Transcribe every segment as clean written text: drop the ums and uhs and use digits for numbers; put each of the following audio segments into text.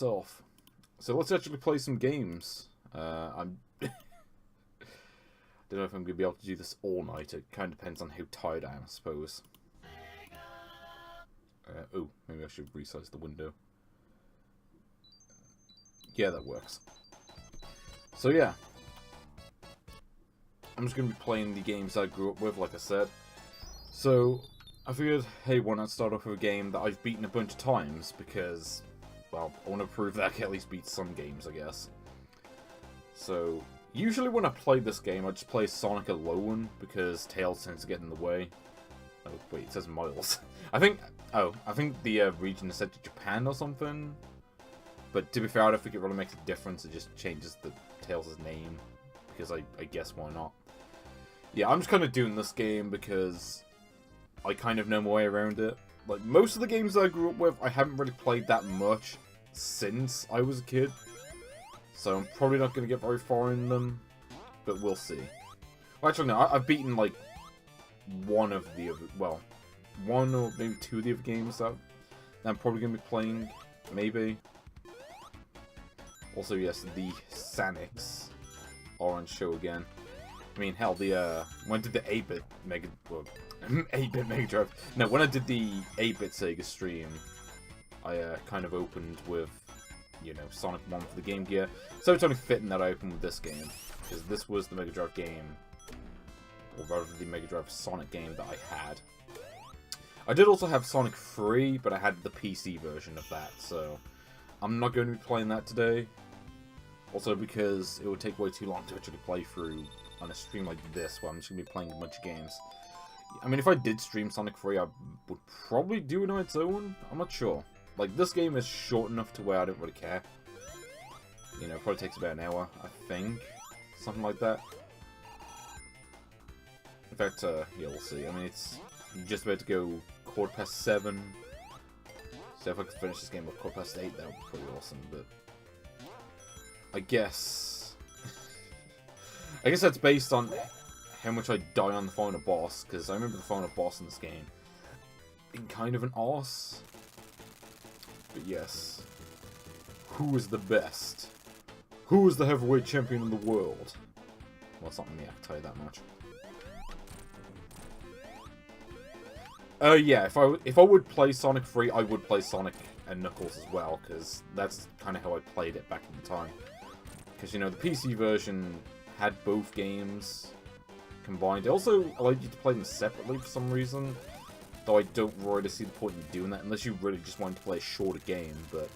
Off. So let's actually play some games. I'm don't know if I'm gonna be able to do this all night. It kind of depends on how tired I am, I suppose. Oh, maybe I should resize the window. Yeah, that works. So yeah, I'm just gonna be playing the games I grew up with, like I said. So I figured, hey, why not start off with a game that I've beaten a bunch of times because, well, I want to prove that I can at least beat some games, I guess. So, usually when I play this game, I just play Sonic alone, because Tails tends to get in the way. Oh, wait, it says Miles. I think the region is set to Japan or something. But to be fair, I don't think it really makes a difference, it just changes the Tails' name. Because I guess why not. Yeah, I'm just kind of doing this game because I kind of know my way around it. Like, most of the games that I grew up with, I haven't really played that much since I was a kid. So I'm probably not going to get very far in them, but we'll see. Well, actually, no, I've beaten, like, one of the other, well, one or maybe two of the other games that I'm probably going to be playing, maybe. Also, yes, the Sanix are on show again. I mean, hell, when I did the 8-bit Mega, well, 8-bit Mega Drive, no, when I did the 8-bit Sega stream, I kind of opened with, you know, Sonic 1 for the Game Gear. So it's only fitting that I opened with this game, because this was the Mega Drive game, or rather the Mega Drive Sonic game that I had. I did also have Sonic 3, but I had the PC version of that, so I'm not going to be playing that today. Also because it would take way too long to actually play through on a stream like this, where I'm just going to be playing a bunch of games. I mean, if I did stream Sonic 3, I would probably do it on its own. I'm not sure. Like, this game is short enough to where I don't really care. You know, it probably takes about an hour, I think. Something like that. In fact, yeah, we'll see. I mean, it's just about to go 7:15. So if I could finish this game with 8:15, that would be pretty awesome, but I guess that's based on how much I die on the final boss, because I remember the final boss in this game being kind of an arse. But yes, who is the best? Who is the heavyweight champion in the world? Well, it's not me, I can tell you that much. Yeah, if I would play Sonic 3, I would play Sonic and Knuckles as well, because that's kind of how I played it back in the time. Because, you know, the PC version had both games combined. It also allowed you to play them separately for some reason, though I don't really see the point in doing that, unless you really just wanted to play a shorter game, but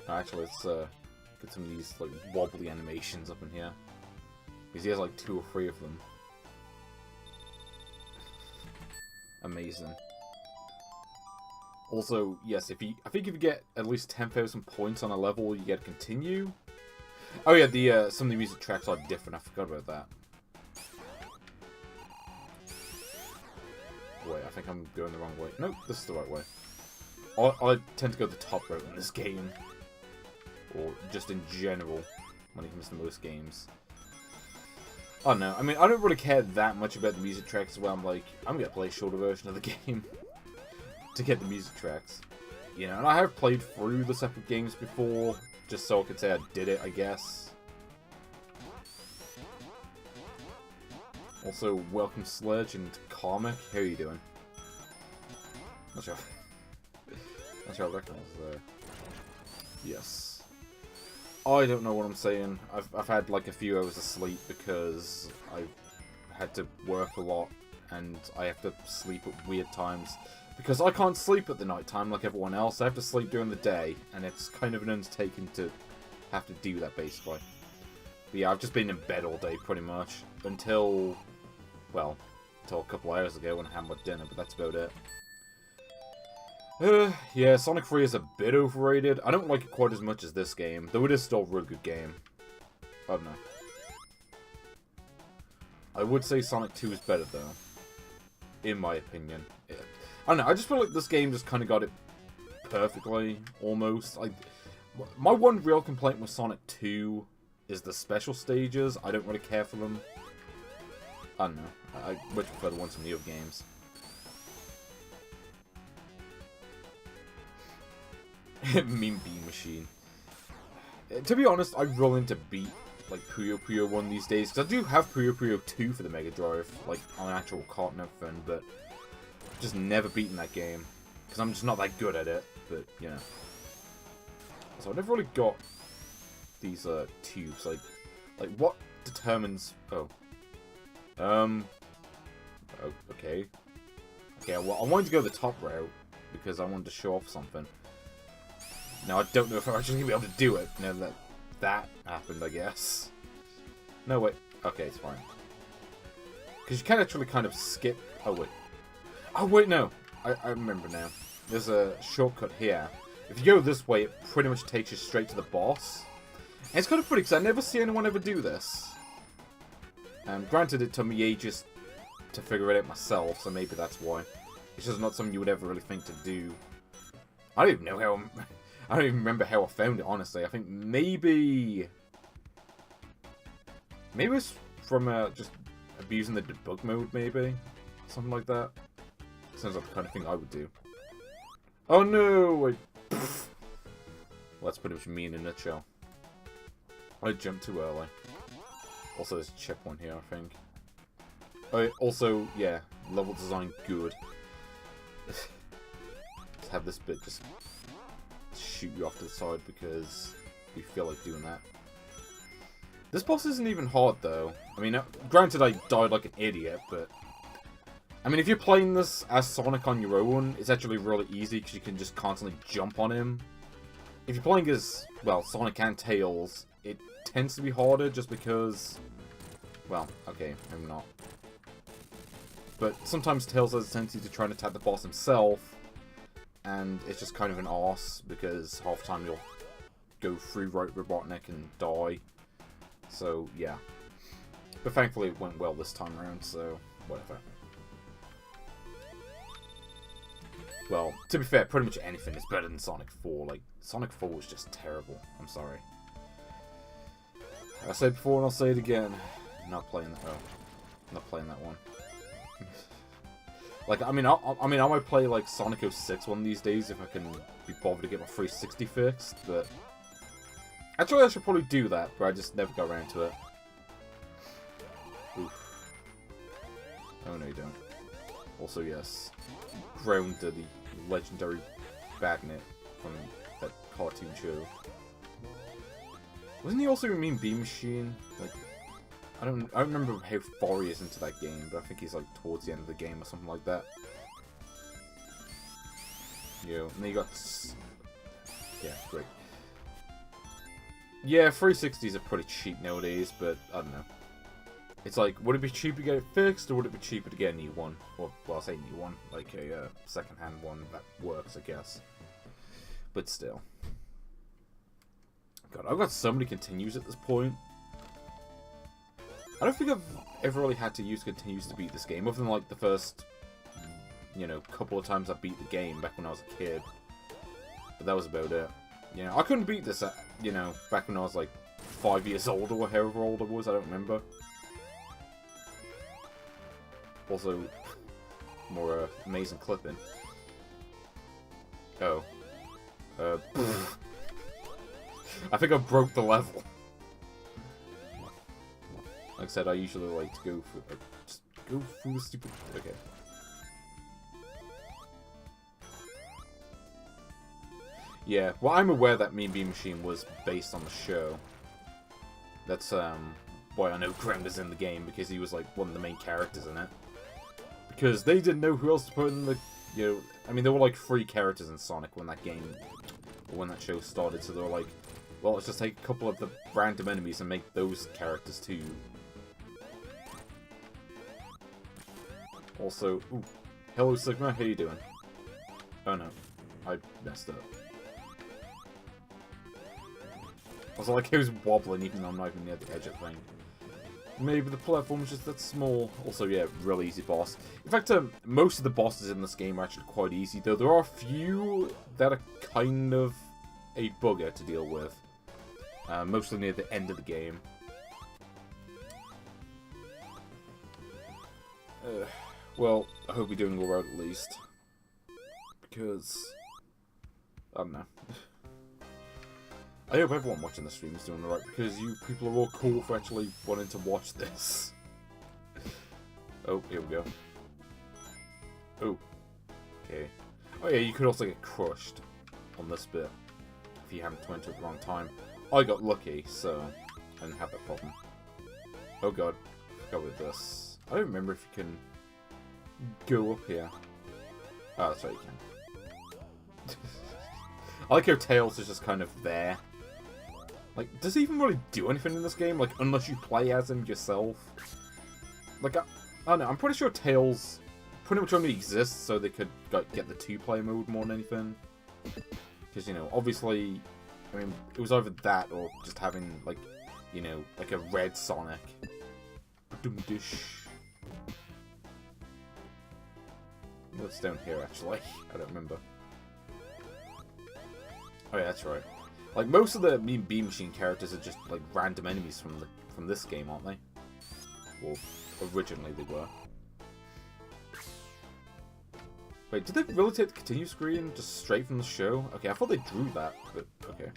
actually, let's get some of these, like, wobbly animations up in here. Because he has, like, 2 or 3 of them. Amazing. Also, yes, I think if you get at least 10,000 points on a level, you get to continue. Oh yeah, some of the music tracks are different, I forgot about that. Wait, I think I'm going the wrong way. Nope, this is the right way. I tend to go the top route in this game. Or just in general, when it comes to most games. I don't know, I mean, I don't really care that much about the music tracks, where I'm like, I'm gonna play a shorter version of the game to get the music tracks. You know, and I have played through the separate games before, just so I could say I did it, I guess. Also, welcome Sledge and Karmic. How are you doing? Not sure. Not sure I recognize that. Yes. I don't know what I'm saying. I've had like a few hours of sleep because I've had to work a lot and I have to sleep at weird times. Because I can't sleep at the night time like everyone else. I have to sleep during the day, and it's kind of an undertaking to have to do that, basically. But yeah, I've just been in bed all day, pretty much. Until, well, until a couple hours ago when I had my dinner, but that's about it. Yeah, Sonic 3 is a bit overrated. I don't like it quite as much as this game, though it is still a really good game. I don't know. I would say Sonic 2 is better, though. In my opinion. Yeah. I don't know, I just feel like this game just kind of got it perfectly, almost. My one real complaint with Sonic 2 is the special stages. I don't really care for them. I don't know. I much prefer the ones from the other games. Mean Bean Machine. To be honest, I'm willing to beat like Puyo Puyo 1 these days, because I do have Puyo Puyo 2 for the Mega Drive, like on an actual cart and everything, but just never beaten that game, because I'm just not that good at it, but, you know. So I've never really got these tubes, like what determines... Oh. Okay. Okay, well, I wanted to go the top route, because I wanted to show off something. Now, I don't know if I'm actually going to be able to do it, now that happened, I guess. No, wait. Okay, it's fine. Because you can actually kind of skip... Oh, wait. Oh, wait, no. I remember now. There's a shortcut here. If you go this way, it pretty much takes you straight to the boss. And it's kind of funny, because I never see anyone ever do this. Granted, it took me ages to figure it out myself, so maybe that's why. It's just not something you would ever really think to do. I don't even know how... I don't even remember how I found it, honestly. I think maybe... Maybe it's from just abusing the debug mode, maybe? Something like that. Sounds like the kind of thing I would do. Oh no! Wait. Well, that's pretty much me in a nutshell. I jumped too early. Also, there's a checkpoint here, I think. Oh, also, yeah, level design good. Just have this bit just shoot you off to the side because you feel like doing that. This boss isn't even hard, though. I mean, granted, I died like an idiot, but... I mean, if you're playing this as Sonic on your own, it's actually really easy because you can just constantly jump on him. If you're playing as, well, Sonic and Tails, it tends to be harder just because... Well, okay, maybe not. But sometimes Tails has a tendency to try and attack the boss himself, and it's just kind of an arse, because half the time you'll go through Robotnik and die. So, yeah. But thankfully it went well this time around, so whatever. Well, to be fair, pretty much anything is better than Sonic 4. Like, Sonic 4 was just terrible. I'm sorry. I said before and I'll say it again. Not playing that. Oh, not playing that one. Like, I mean, I might play like Sonic 06 one of these days if I can be bothered to get my 360 fixed. But actually, I should probably do that, but I just never got around to it. Oof. Oh no, you don't. Also, yes, Grounder, the legendary Bagnet from that cartoon show. Wasn't he also a Mean Bean Machine? Like, I don't remember how far he is into that game, but I think he's like towards the end of the game or something like that. Yeah, and then you got... Yeah, great. Yeah, 360s are pretty cheap nowadays, but I don't know. It's like, would it be cheaper to get it fixed, or would it be cheaper to get a new one? Or, well, I say new one, like a second-hand one that works, I guess. But still. God, I've got so many continues at this point. I don't think I've ever really had to use continues to beat this game, other than like the first, you know, couple of times I beat the game back when I was a kid. But that was about it. You know, I couldn't beat this, you know, back when I was like 5 years old or however old I was, I don't remember. Also, more amazing clipping. Oh. I think I broke the level. Like I said, I usually like to go for... just go through the stupid... Okay. Yeah, well, I'm aware that Mean Bean Machine was based on the show. That's, why I know Grounder's in the game, because he was, like, one of the main characters in it. Because they didn't know who else to put in the... You know, I mean, there were, like, 3 characters in Sonic when that game... or when that show started, so they were like, well, let's just take a couple of the random enemies and make those characters, too. Also, ooh, hello Sigma, how you doing? Oh no, I messed up. Also, like, he was wobbling even though I'm not even near the edge of the thing. Maybe the platform is just that small. Also, yeah, real easy boss. In fact, most of the bosses in this game are actually quite easy, though there are a few that are kind of a bugger to deal with. Mostly near the end of the game. Well, I hope you're doing alright at least. Because... I don't know. I hope everyone watching the stream is doing alright, because you people are all cool for actually wanting to watch this. Oh, here we go. Oh. Okay. Oh yeah, you could also get crushed on this bit if you haven't went to it at the wrong time. I got lucky, so I didn't have that problem. Oh god, I forgot with this. I don't remember if you can go up here. Oh, that's right, you can. I like how Tails is just kind of there. Like, does he even really do anything in this game? Like, unless you play as him yourself? Like, I don't know, I'm pretty sure Tails pretty much only exists so they could get the 2-player mode more than anything. Because, you know, obviously, I mean, it was either that or just having, like, you know, like a red Sonic. What's down here, actually? I don't remember. Oh yeah, that's right. Like, most of the Mean Bean Machine characters are just, like, random enemies from this game, aren't they? Well, originally they were. Wait, did they really take the continue screen just straight from the show? Okay, I thought they drew that, but okay.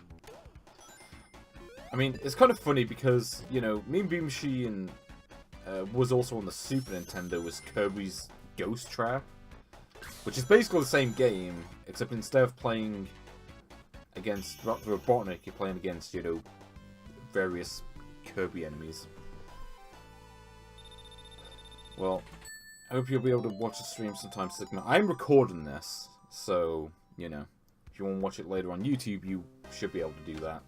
I mean, it's kind of funny because, you know, Mean Bean Machine was also on the Super Nintendo as Kirby's Ghost Trap, which is basically the same game, except instead of playing against Dr. Robotnik, you're playing against, you know, various Kirby enemies. Well, I hope you'll be able to watch the stream sometime, Sigma. I'm recording this, so, you know, if you want to watch it later on YouTube, you should be able to do that.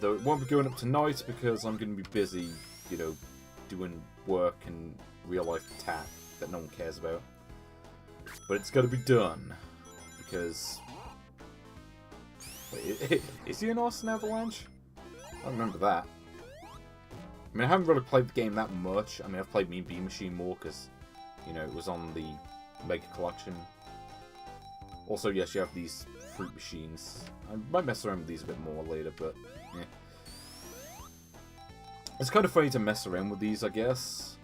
Though it won't be going up tonight because I'm going to be busy, you know, doing work and real-life tat that no one cares about. But it's got to be done, because... Wait, is he an Austin Avalanche? I don't remember that. I mean, I haven't really played the game that much. I mean, I've played Mean Bean Machine more because, you know, it was on the Mega Collection. Also, yes, you have these fruit machines. I might mess around with these a bit more later, but, yeah. It's kind of funny to mess around with these, I guess.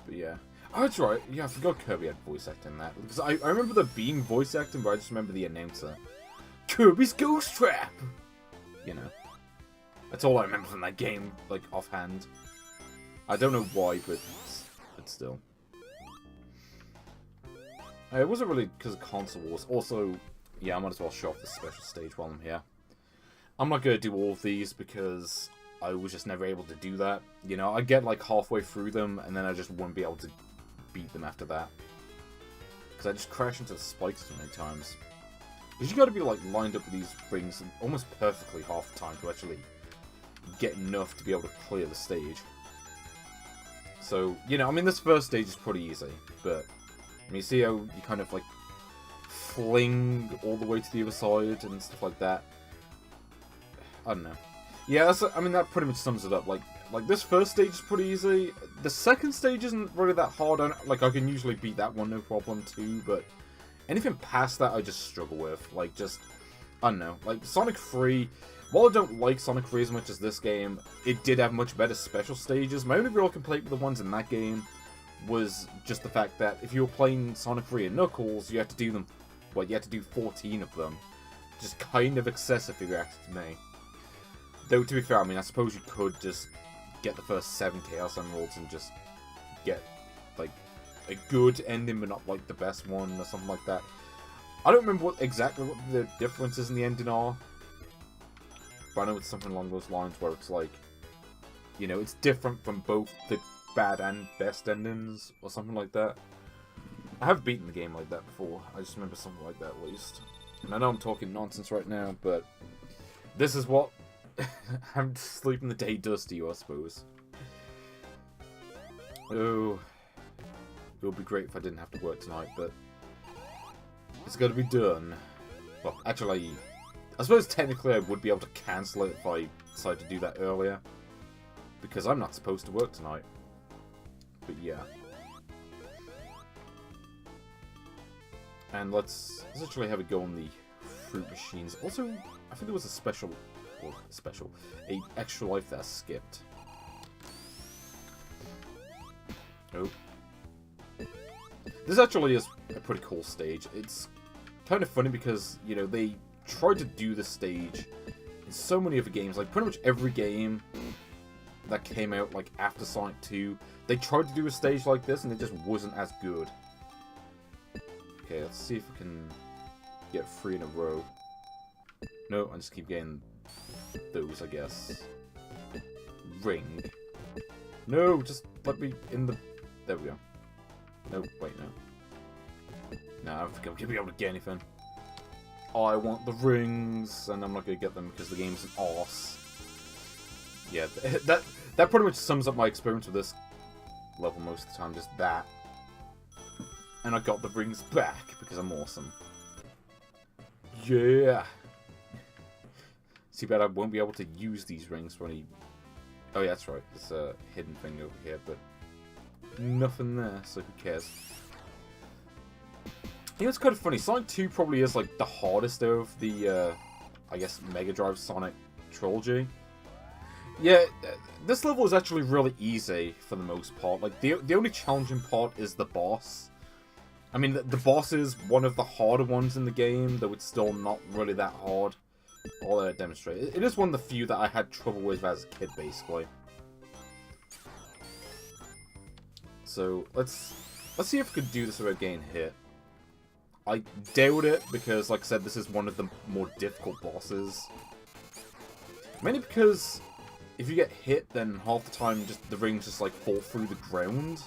But, yeah. Oh, that's right. Yeah, I forgot Kirby had voice acting in that. Because I remember there being voice acting, but I just remember the announcer. Kirby's Ghost Trap! You know. That's all I remember from that game, like, offhand. I don't know why, but still. It wasn't really because of console wars. Also, yeah, I might as well show off the special stage while I'm here. I'm not going to do all of these because I was just never able to do that. You know, I get like halfway through them and then I just wouldn't be able to beat them after that. Because I just crash into the spikes too many times. Because you got to be like lined up with these rings almost perfectly half the time to actually get enough to be able to clear the stage. So, you know, I mean, this first stage is pretty easy, but I mean, you see how you kind of like fling all the way to the other side and stuff like that. I don't know. Yeah, that's, I mean, that pretty much sums it up. Like this first stage is pretty easy. The second stage isn't really that hard. Like, I can usually beat that one no problem too, but anything past that I just struggle with. Like, just, I don't know. Like, Sonic 3, while I don't like Sonic 3 as much as this game, it did have much better special stages. My only real complaint with the ones in that game was just the fact that if you were playing Sonic 3 and Knuckles, you had to do them, well, you had to do 14 of them. Just kind of excessive if you ask me. Though, to be fair, I mean, I suppose you could just get the first 7 Chaos Emeralds and just get, like, a good ending, but not, like, the best one, or something like that. I don't remember exactly what the differences in the ending are, but I know it's something along those lines where it's like, you know, it's different from both the bad and best endings, or something like that. I have beaten the game like that before, I just remember something like that at least. And I know I'm talking nonsense right now, but this is what having to sleep in the day does to you, I suppose. Oh, it would be great if I didn't have to work tonight, but it's got to be done. Well, actually, I suppose technically I would be able to cancel it if I decide to do that earlier, because I'm not supposed to work tonight. But yeah. And let's actually have a go on the fruit machines. Also, I think there was a special, extra life that I skipped. Oh. This actually is a pretty cool stage. It's kind of funny because, you know, they tried to do this stage in so many other games. Like, pretty much every game that came out, like, after Sonic 2, they tried to do a stage like this, and it just wasn't as good. Okay, let's see if we can get 3 in a row. No, I just keep getting those, I guess. Ring. No, just let me in the... There we go. No, wait, no. No, I don't think I'm going to be able to get anything. I want the rings, and I'm not going to get them because the game's an arse. Yeah, that pretty much sums up my experience with this level most of the time, just that. And I got the rings back because I'm awesome. Yeah! Too bad I won't be able to use these rings for any... Oh yeah, that's right. There's a hidden thing over here, but nothing there, so who cares? You know, it's kind of funny. Sonic 2 probably is, like, the hardest of the, I guess, Mega Drive Sonic trilogy. Yeah, this level is actually really easy for the most part. Like, the only challenging part is the boss. I mean, the boss is one of the harder ones in the game, though it's still not really that hard. I'll demonstrate. It is one of the few that I had trouble with as a kid, basically. So, let's see if we can do this without getting hit. I doubt it, because, like I said, this is one of the more difficult bosses. Mainly because if you get hit, then half the time the rings just, like, fall through the ground.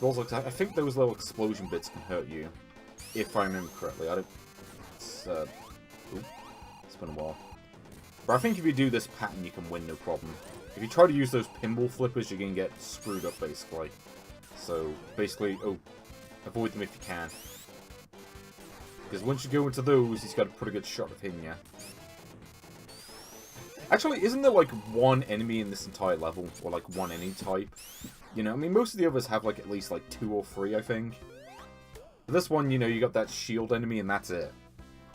But also, I think those little explosion bits can hurt you, if I remember correctly. I don't... It's been a while. But I think if you do this pattern, you can win no problem. If you try to use those pinball flippers, you're going to get screwed up, basically. So, basically, avoid them if you can. Because once you go into those, he's got a pretty good shot of hitting you. Actually, isn't there, like, one enemy in this entire level? Or, like, one enemy type? You know, I mean, most of the others have, like, at least, like, 2 or 3, I think. But this one, you know, you got that shield enemy, and that's it.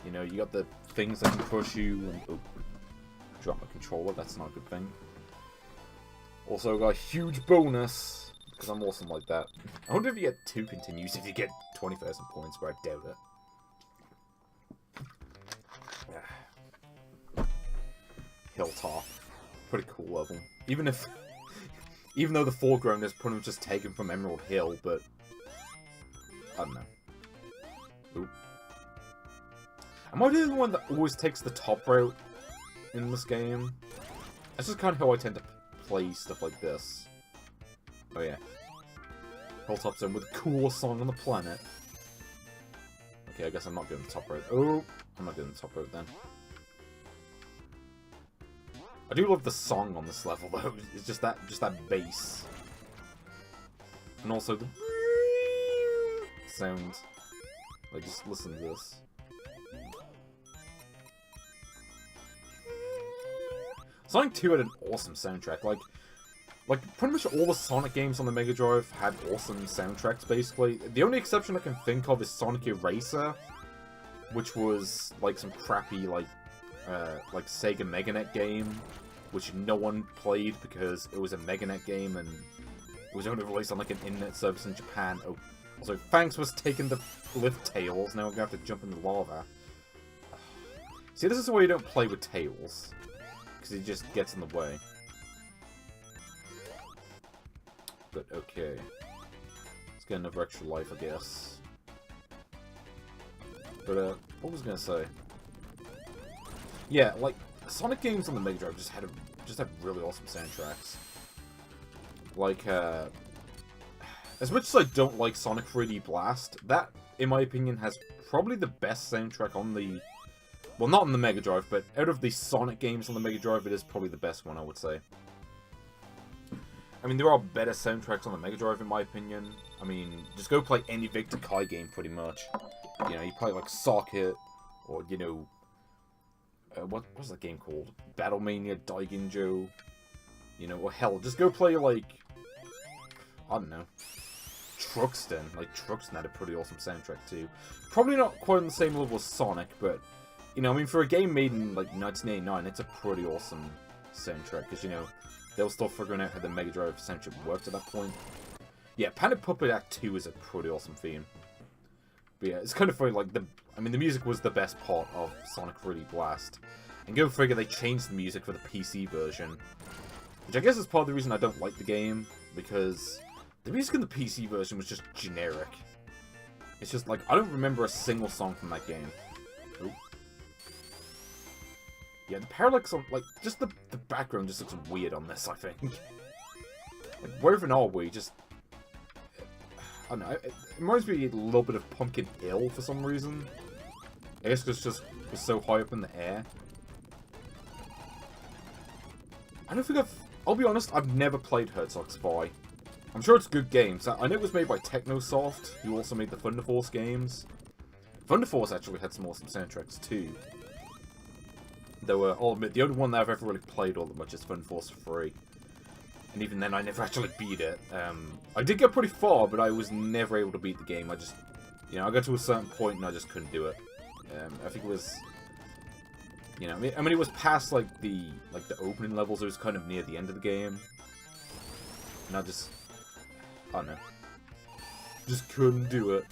You know, you got the things that can push you, and... Oh, drop my controller, that's not a good thing. Also got a huge bonus, because I'm awesome like that. I wonder if you get 2 continues if you get 20,000 points, but I doubt it. Hilltop. Pretty cool level. Even though the foreground is pretty much just taken from Emerald Hill, but... I don't know. Oop. Am I the only one that always takes the top route in this game? That's just kind of how I tend to play stuff like this. Oh yeah. Hilltop Zone with the coolest song on the planet. Okay, I guess I'm not getting the top route. Oh, I'm not getting the top route then. I do love the song on this level though. It's just that bass. And also the sound. Like, just listen to this. Sonic 2 had an awesome soundtrack. Like pretty much all the Sonic games on the Mega Drive had awesome soundtracks, basically. The only exception I can think of is Sonic Eraser, which was, like, some crappy, like Sega MegaNet game, which no one played because it was a MegaNet game and it was only released on, like, an internet service in Japan. Oh, also, Fangs was taking the lift Tails. Now we're gonna have to jump in the lava. See, this is why you don't play with Tails, because he just gets in the way. But okay. Let's get another extra life, I guess. But, what was I gonna say? Yeah, like, Sonic games on the Mega Drive just had really awesome soundtracks. Like, as much as I don't like Sonic 3D Blast, that, in my opinion, has probably the best soundtrack on the... Well, not on the Mega Drive, but out of the Sonic games on the Mega Drive, it is probably the best one, I would say. I mean, there are better soundtracks on the Mega Drive, in my opinion. I mean, just go play any Victor Kai game, pretty much. You know, you play, like, Socket, or, you know... what was that game called? Battlemania Daiginjo. You know, or hell, just go play, like... I don't know. Truxton. Like, Truxton had a pretty awesome soundtrack, too. Probably not quite on the same level as Sonic, but... You know, I mean, for a game made in, like, 1989, it's a pretty awesome soundtrack, because, you know... They were still figuring out how the Mega Drive soundtrack worked at that point. Yeah, Panic Puppet Act 2 is a pretty awesome theme. But yeah, it's kind of funny, like, I mean, the music was the best part of Sonic 3D Blast. And go figure, they changed the music for the PC version. Which I guess is part of the reason I don't like the game, because the music in the PC version was just generic. It's just like, I don't remember a single song from that game. Oop. Yeah, the parallax on, like, just the background just looks weird on this, I think. Like, where even are we? Just, I don't know, it reminds me a little bit of Pumpkin Hill for some reason. I guess because it just was so high up in the air. I don't think I'll be honest, I've never played Herzog Spy. I'm sure it's a good game. So I know it was made by Technosoft, who also made the Thunder Force games. Thunder Force actually had some awesome soundtracks too. Though, I'll admit, the only one that I've ever really played all that much is Thunder Force 3. And even then, I never actually beat it. I did get pretty far, but I was never able to beat the game. I just, you know, I got to a certain point and I just couldn't do it. I think it was, you know, I mean, it was past like the opening levels. It was kind of near the end of the game, and I don't know, just couldn't do it.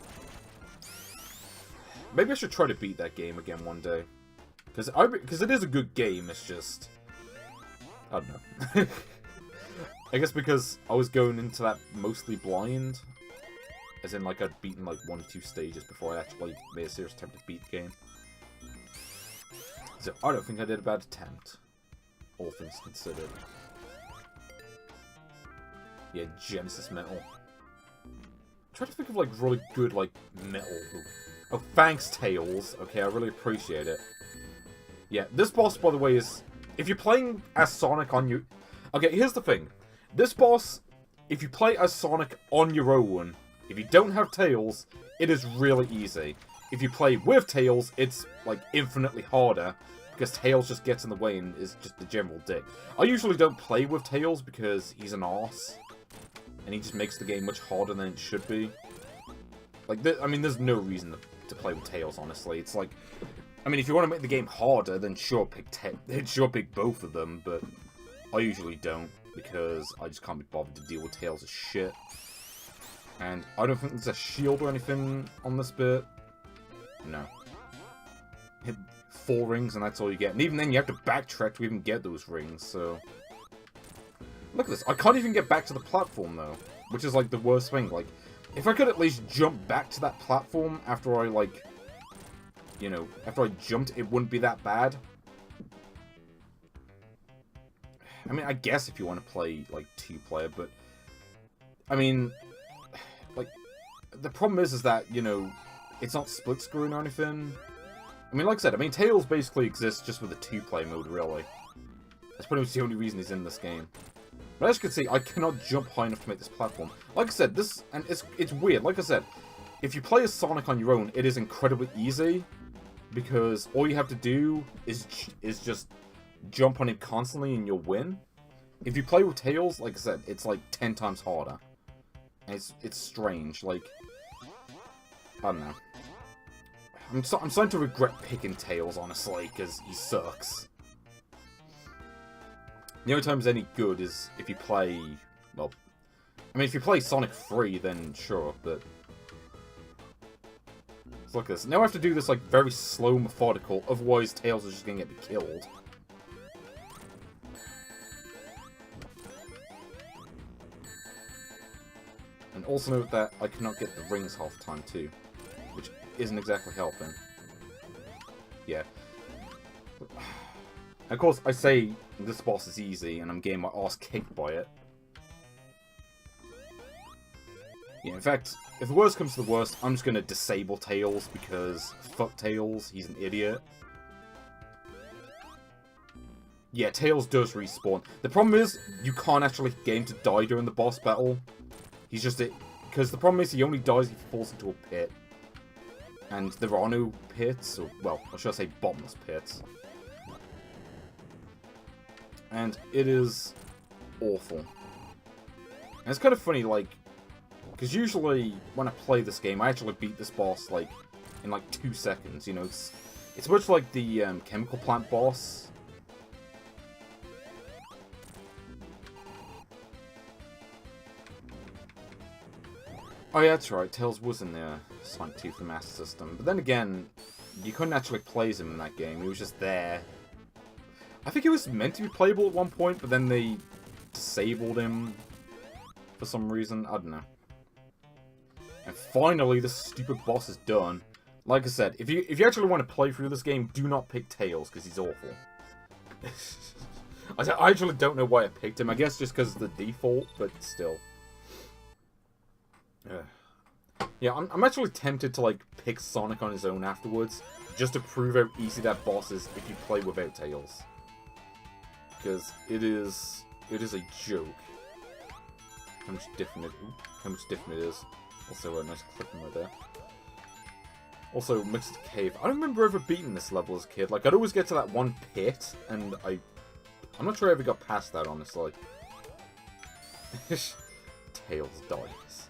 Maybe I should try to beat that game again one day, because it is a good game. It's just, I don't know. I guess because I was going into that mostly blind. As in, like, I'd beaten, like, 1 or 2 stages before I actually made a serious attempt to beat the game. So, I don't think I did a bad attempt. All things considered. Yeah, Genesis Metal. Try to think of, like, really good, like, metal. Oh, thanks, Tails. Okay, I really appreciate it. Yeah, this boss, by the way, is... If you're playing as Sonic on your... Okay, here's the thing. This boss, if you play as Sonic on your own... If you don't have Tails, it is really easy. If you play with Tails, it's, like, infinitely harder, because Tails just gets in the way and is just a general dick. I usually don't play with Tails because he's an arse, and he just makes the game much harder than it should be. Like, I mean, there's no reason to play with Tails, honestly. It's like, I mean, if you want to make the game harder, then sure pick both of them, but I usually don't, because I just can't be bothered to deal with Tails' shit. And I don't think there's a shield or anything on this bit. No. Hit 4 rings and that's all you get. And even then you have to backtrack to even get those rings, so... Look at this. I can't even get back to the platform, though. Which is, like, the worst thing. Like, if I could at least jump back to that platform after I, like... You know, after I jumped, it wouldn't be that bad. I mean, I guess if you want to play, like, 2-player, but... I mean... Like, the problem is that, you know, it's not split screen or anything. I mean, like I said, I mean, Tails basically exists just with a 2-player mode, really. That's pretty much the only reason he's in this game. But as you can see, I cannot jump high enough to make this platform. Like I said, and it's weird. Like I said, if you play as Sonic on your own, it is incredibly easy, because all you have to do is just jump on him constantly and you'll win. If you play with Tails, like I said, it's like 10 times harder. It's strange, like, I don't know. I'm starting to regret picking Tails, honestly, because he sucks. The only time he's any good is if you play, well, I mean, if you play Sonic 3, then sure, but... Let's look at this. Now I have to do this, like, very slow, methodical, otherwise Tails is just gonna get me killed. And also note that I cannot get the rings half the time too, which isn't exactly helping. Yeah. And of course, I say this boss is easy, and I'm getting my ass kicked by it. Yeah, in fact, if the worst comes to the worst, I'm just gonna disable Tails, because fuck Tails, he's an idiot. Yeah, Tails does respawn. The problem is, you can't actually get him to die during the boss battle. He's just it, because the problem is he only dies if he falls into a pit. And there are no pits, or, well, or should I say bottomless pits. And it is awful. And it's kind of funny, like, because usually when I play this game, I actually beat this boss, like, in like 2 seconds, you know, it's much like the chemical plant boss. Oh yeah, that's right, Tails was in the Sonic 2 for the Master System. But then again, you couldn't actually play as him in that game, he was just there. I think he was meant to be playable at one point, but then they disabled him for some reason, I don't know. And finally, this stupid boss is done. Like I said, if you actually want to play through this game, do not pick Tails, because he's awful. I actually don't know why I picked him. I guess just because it's the default, but still. Yeah, I'm actually tempted to, like, pick Sonic on his own afterwards, just to prove how easy that boss is if you play without Tails. Because it is a joke. How much different it is. Also, a nice clipping right there. Also, Mixed Cave. I don't remember ever beating this level as a kid. Like, I'd always get to that one pit, and I'm not sure I ever got past that, honestly. Tails dies.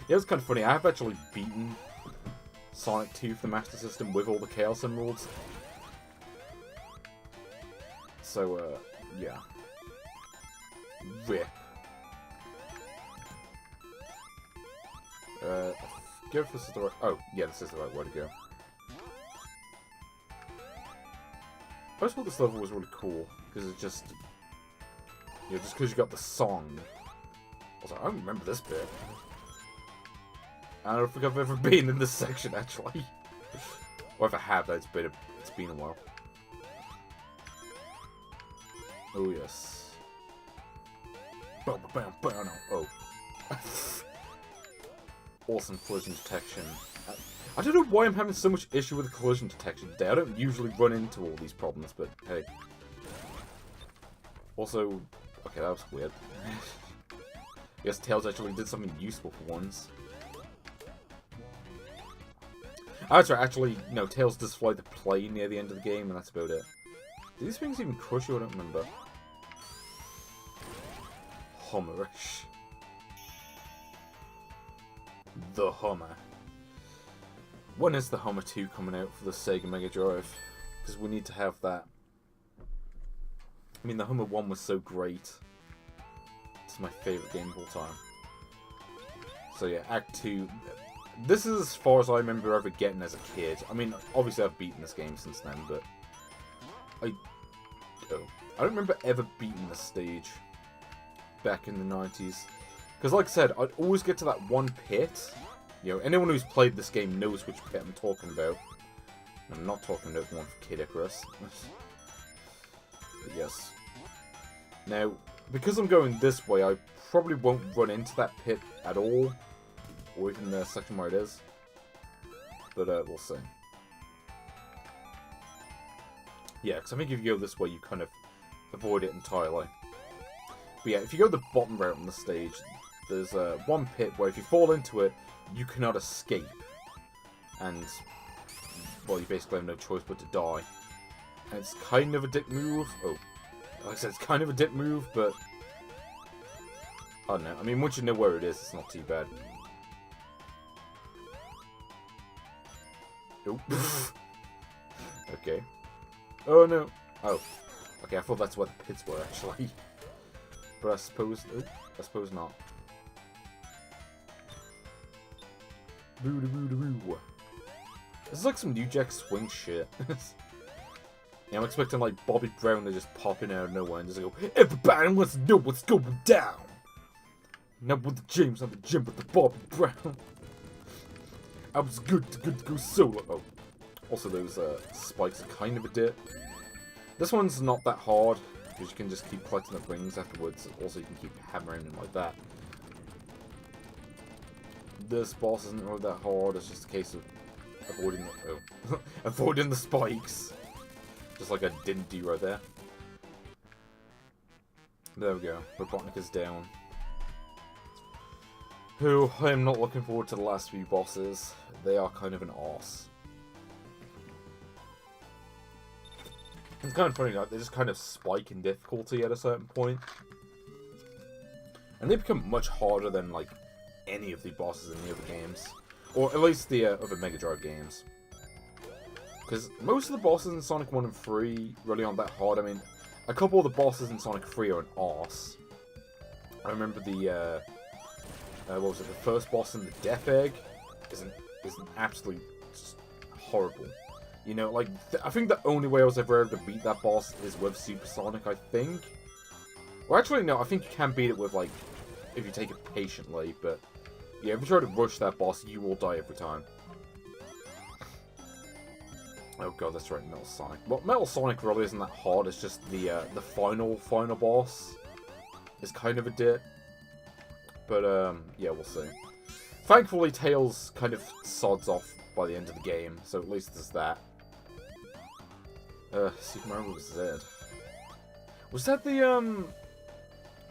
Yeah, it's kind of funny. I have actually beaten Sonic 2 for the Master System with all the Chaos Emeralds. So, yeah. Rip. Go if this is the right... Oh, yeah, this is the right way to go. I just thought this level was really cool, because it just... You know, just because you got the song. I was like, I don't remember this bit. I don't think I've ever been in this section, actually. Or if I have, it's been a while. Oh, yes. Oh. Awesome collision detection. I don't know why I'm having so much issue with the collision detection today. I don't usually run into all these problems, but hey. Also, okay, that was weird. I guess Tails actually did something useful for once. Oh, that's right, actually, no, Tails does fly the plane near the end of the game, and that's about it. Do these things even crush you? I don't remember. Hummerish. The Hummer. When is the Hummer 2 coming out for the Sega Mega Drive? Because we need to have that. I mean, the Hummer 1 was so great. It's my favourite game of all time. So yeah, Act 2. This is as far as I remember ever getting as a kid. I mean, obviously I've beaten this game since then, but... I don't remember ever beating this stage back in the 90s. Because like I said, I'd always get to that one pit. You know, anyone who's played this game knows which pit I'm talking about. I'm not talking about the one for Kid Icarus. But yes. Now, because I'm going this way, I probably won't run into that pit at all. Or even the section where it is. But we'll see. Yeah, because I think if you go this way, you kind of avoid it entirely. But yeah, if you go the bottom route on the stage, there's one pit where if you fall into it, you cannot escape. And, well, you basically have no choice but to die. And it's kind of a dick move. Oh, like I said, it's kind of a dick move, but... I don't know. I mean, once you know where it is, it's not too bad. Nope. Okay. Oh, no. Oh. Okay, I thought that's where the pits were, actually. But I suppose... Oh, I suppose not. Boo-da-boo-da-boo. This is like some New Jack Swing shit. Yeah, I'm expecting like Bobby Brown to just pop in out of nowhere and just go, everybody wants to know what's going down! Not with the James, not the Jim, but the Bobby Brown. I was good to go solo. Oh. Also, those spikes are kind of a dip. This one's not that hard, because you can just keep collecting the rings afterwards. Also, you can keep hammering them like that. This boss isn't really that hard, it's just a case of avoiding the, avoiding the spikes. Just like I didn't do right there. There we go, Robotnik is down. Who, I am not looking forward to the last few bosses. They are kind of an arse. It's kind of funny, like, they just kind of spike in difficulty at a certain point. And they become much harder than, like, any of the bosses in the other games. Or at least the other Mega Drive games. Because most of the bosses in Sonic 1 and 3 really aren't that hard. I mean, a couple of the bosses in Sonic 3 are an arse. I remember the what was it? The first boss in the Death Egg is an absolute horrible. You know, like I think the only way I was ever able to beat that boss is with Supersonic. I think. Well, actually, no. I think you can beat it with like if you take it patiently. But yeah, if you try to rush that boss, you will die every time. Oh god, that's right, Metal Sonic. Well, Metal Sonic really isn't that hard. It's just the final boss is kind of a dip. But yeah, we'll see. Thankfully, Tails kind of sods off by the end of the game, so at least there's that. Super Mario Bros. Z. Was that the I'm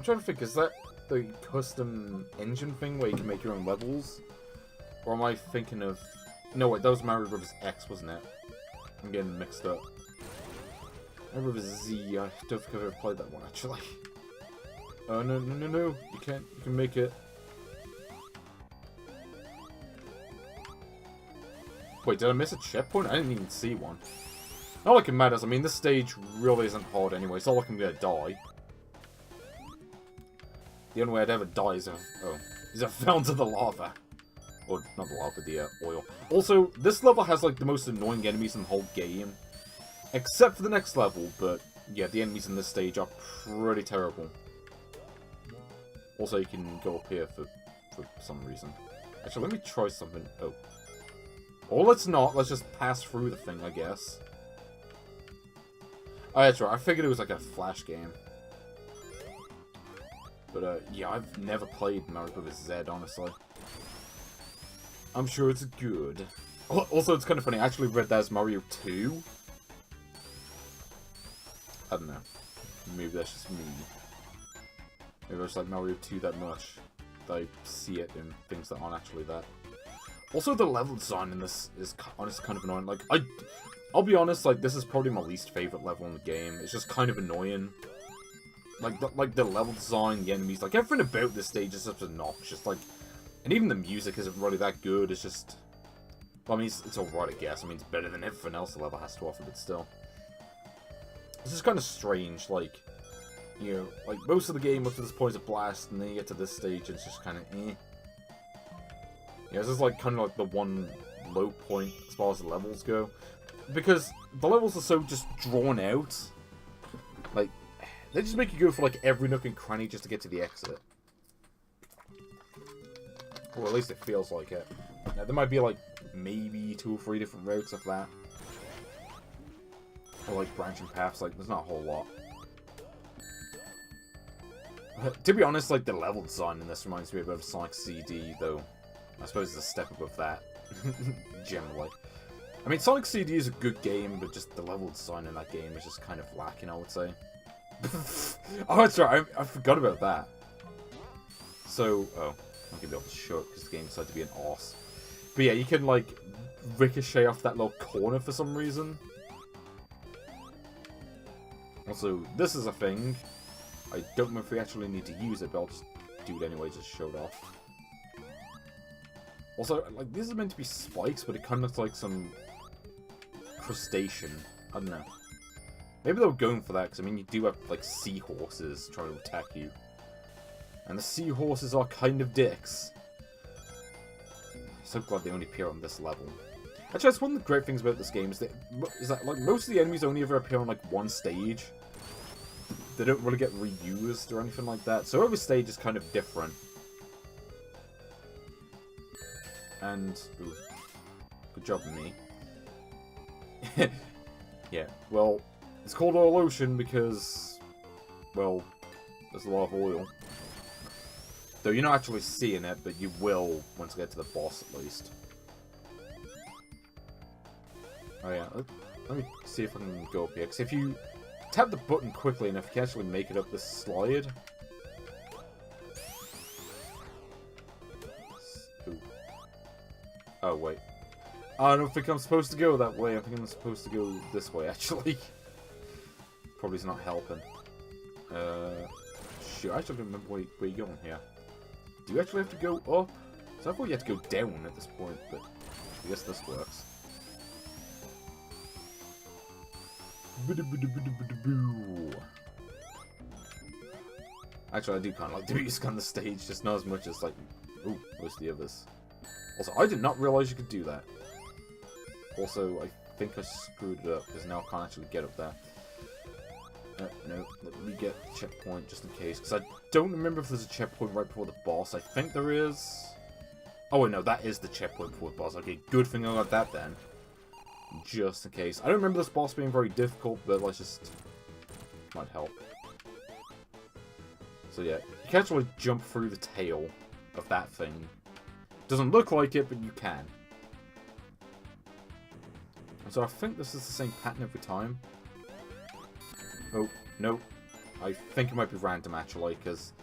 trying to think. Is that the custom engine thing where you can make your own levels, or am I thinking of? No, wait, that was Mario Bros. X, wasn't it? I'm getting mixed up. Mario Bros. Z. I don't think I've ever played that one actually. Oh no! You can't. You can make it. Wait, did I miss a checkpoint? I didn't even see one. Not like it matters. I mean, this stage really isn't hard anyway. It's not like I'm gonna die. The only way I'd ever die is if I fell into the lava. Or, not the lava, the oil. Also, this level has, like, the most annoying enemies in the whole game. Except for the next level, but, yeah, the enemies in this stage are pretty terrible. Also, you can go up here for some reason. Actually, let me try something. Oh. Or let's not. Let's just pass through the thing, I guess. Oh, that's right. I figured it was like a Flash game. But, yeah, I've never played Mario Bros. Z, honestly. I'm sure it's good. Also, it's kind of funny. I actually read that as Mario 2. I don't know. Maybe that's just me. Maybe I just like Mario 2 that much that I see it in things that aren't actually that. Also, the level design in this is honestly kind of annoying. Like, I'll be honest, like, this is probably my least favorite level in the game. It's just kind of annoying. Like the level design, the enemies, like, everything about this stage is just obnoxious. Like, and even the music isn't really that good. It's just, well, I mean, it's alright, I guess. I mean, it's better than everything else the level has to offer, but still. It's just kind of strange, like, you know, like, most of the game up to this point is a blast, and then you get to this stage, and it's just kind of, eh. Yeah, this is, like, kind of like the one low point as far as the levels go. Because the levels are so just drawn out. Like, they just make you go for, like, every nook and cranny just to get to the exit. Or at least it feels like it. Now, there might be, like, maybe 2 or 3 different routes of that. Or, like, branching paths. Like, there's not a whole lot. To be honest, like, the level design in this reminds me a bit of Sonic CD, though. I suppose it's a step above that. Generally. I mean, Sonic CD is a good game, but just the level design in that game is just kind of lacking, I would say. Oh, that's right. I forgot about that. So, oh. I'm gonna be able to show it because the game decided to be an arse. But yeah, you can, like, ricochet off that little corner for some reason. Also, this is a thing. I don't know if we actually need to use it, but I'll just do it anyway, just show it off. Also, like, these are meant to be spikes, but it kind of looks like some crustacean. I don't know. Maybe they were going for that, because, I mean, you do have, like, seahorses trying to attack you. And the seahorses are kind of dicks. So glad they only appear on this level. Actually, that's one of the great things about this game, is that like, most of the enemies only ever appear on, like, one stage. They don't really get reused or anything like that, so every stage is kind of different. And, ooh, good job, me. Yeah, well, it's called Oil Ocean because, well, there's a lot of oil. Though you're not actually seeing it, but you will once you get to the boss, at least. Oh yeah, let me see if I can go up here, because if you tap the button quickly enough, you can actually make it up this slide. Ooh. Oh, wait. I don't think I'm supposed to go that way. I think I'm supposed to go this way, actually. Probably is not helping. Shoot, I actually don't remember where you're going here. Do you actually have to go up? So I thought you had to go down at this point, but I guess this works. Actually, I do kind of like the music on the stage, just not as much as, like, Ooh, most of the others. Also, I did not realize you could do that. Also, I think I screwed it up, because now I can't actually get up there. No, let me get the checkpoint just in case, because I don't remember if there's a checkpoint right before the boss. I think there is. Oh, wait, no, that is the checkpoint before the boss. Okay, good thing I got that then. Just in case. I don't remember this boss being very difficult, but let's just... might help. So yeah, you can actually jump through the tail of that thing. Doesn't look like it, but you can. And so I think this is the same pattern every time. Oh, no. I think it might be random, actually, because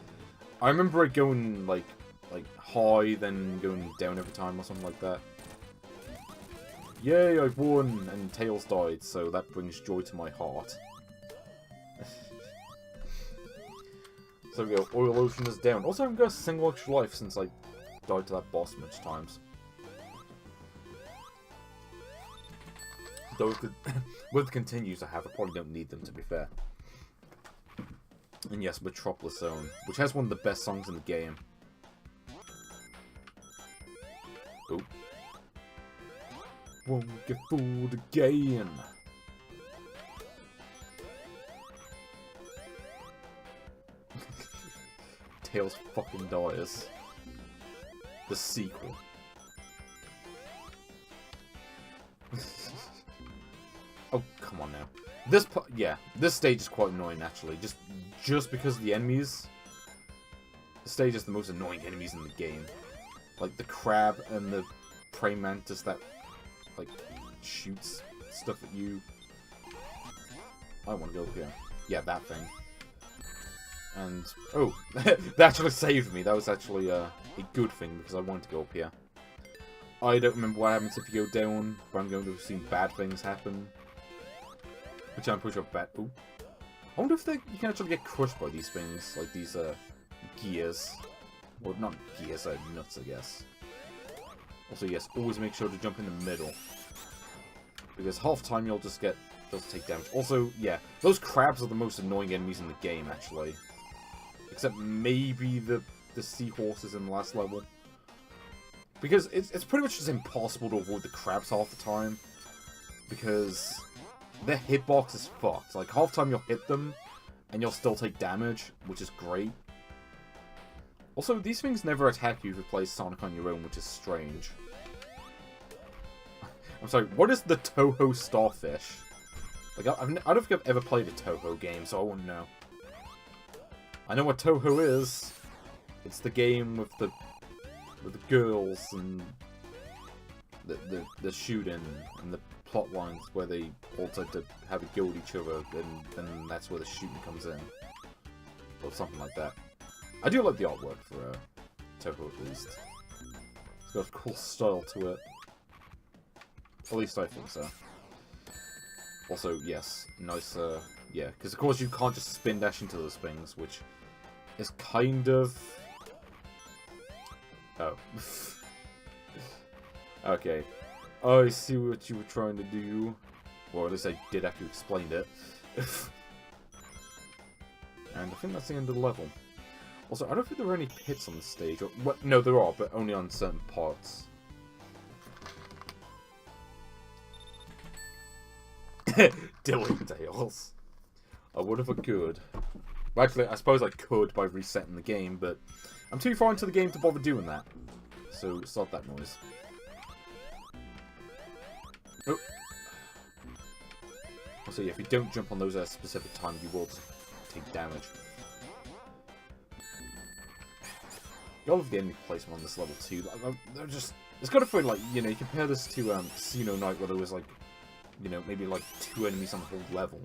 I remember it going, like high, then going down every time or something like that. Yay, I've won! And Tails died, so that brings joy to my heart. So we go, Oil Ocean is down. Also, I haven't got a single extra life since I died to that boss much times. Though with the continues I have, I probably don't need them, to be fair. And yes, Metropolis Zone, which has one of the best songs in the game. Oh. Won't get fooled again. Tails fucking dies. The sequel. Oh, come on now. This stage is quite annoying, actually. Just because of the enemies. The stage is the most annoying enemies in the game. Like, the crab and the praying mantis that, like, shoots stuff at you. I want to go up here. Yeah, that thing. And, oh, that actually saved me. That was actually a good thing, because I wanted to go up here. I don't remember what happens if you go down, but I'm going to have seen bad things happen. Which I'm pretty sure bad. Ooh. I wonder if you can actually get crushed by these things, like these gears. Or not gears, nuts, I guess. Also, yes, always make sure to jump in the middle. Because half the time you'll just take damage. Also, yeah, those crabs are the most annoying enemies in the game, actually. Except maybe the seahorses in the last level. Because it's pretty much just impossible to avoid the crabs half the time. Because their hitbox is fucked. Like, half the time you'll hit them, and you'll still take damage, which is great. Also, these things never attack you if you play Sonic on your own, which is strange. I'm sorry, what is the Touhou Starfish? Like, I don't think I've ever played a Touhou game, so I wouldn't know. I know what Touhou is. It's the game with the girls and the shooting and the plot lines where they all tend to have a go at each other, and that's where the shooting comes in. Or something like that. I do like the artwork for Touhou, at least. It's got a cool style to it. At least I think so. Also, yes, nice, yeah, because of course you can't just spin dash into those things, which is kind of... Oh. Okay. I see what you were trying to do. Or at least I did after you explained it. And I think that's the end of the level. Also, I don't think there are any pits on the stage. Or, well, no, there are, but only on certain parts. Dilling Tails. I would if I could. Well, actually, I suppose I could by resetting the game, but I'm too far into the game to bother doing that. So, stop that noise. Oh. Also, yeah, if you don't jump on those at a specific time, you will take damage. I love the enemy placement on this level too. They're just... It's got to feel like, you know, you compare this to Casino Night where there was like, you know, maybe like 2 enemies on the whole level.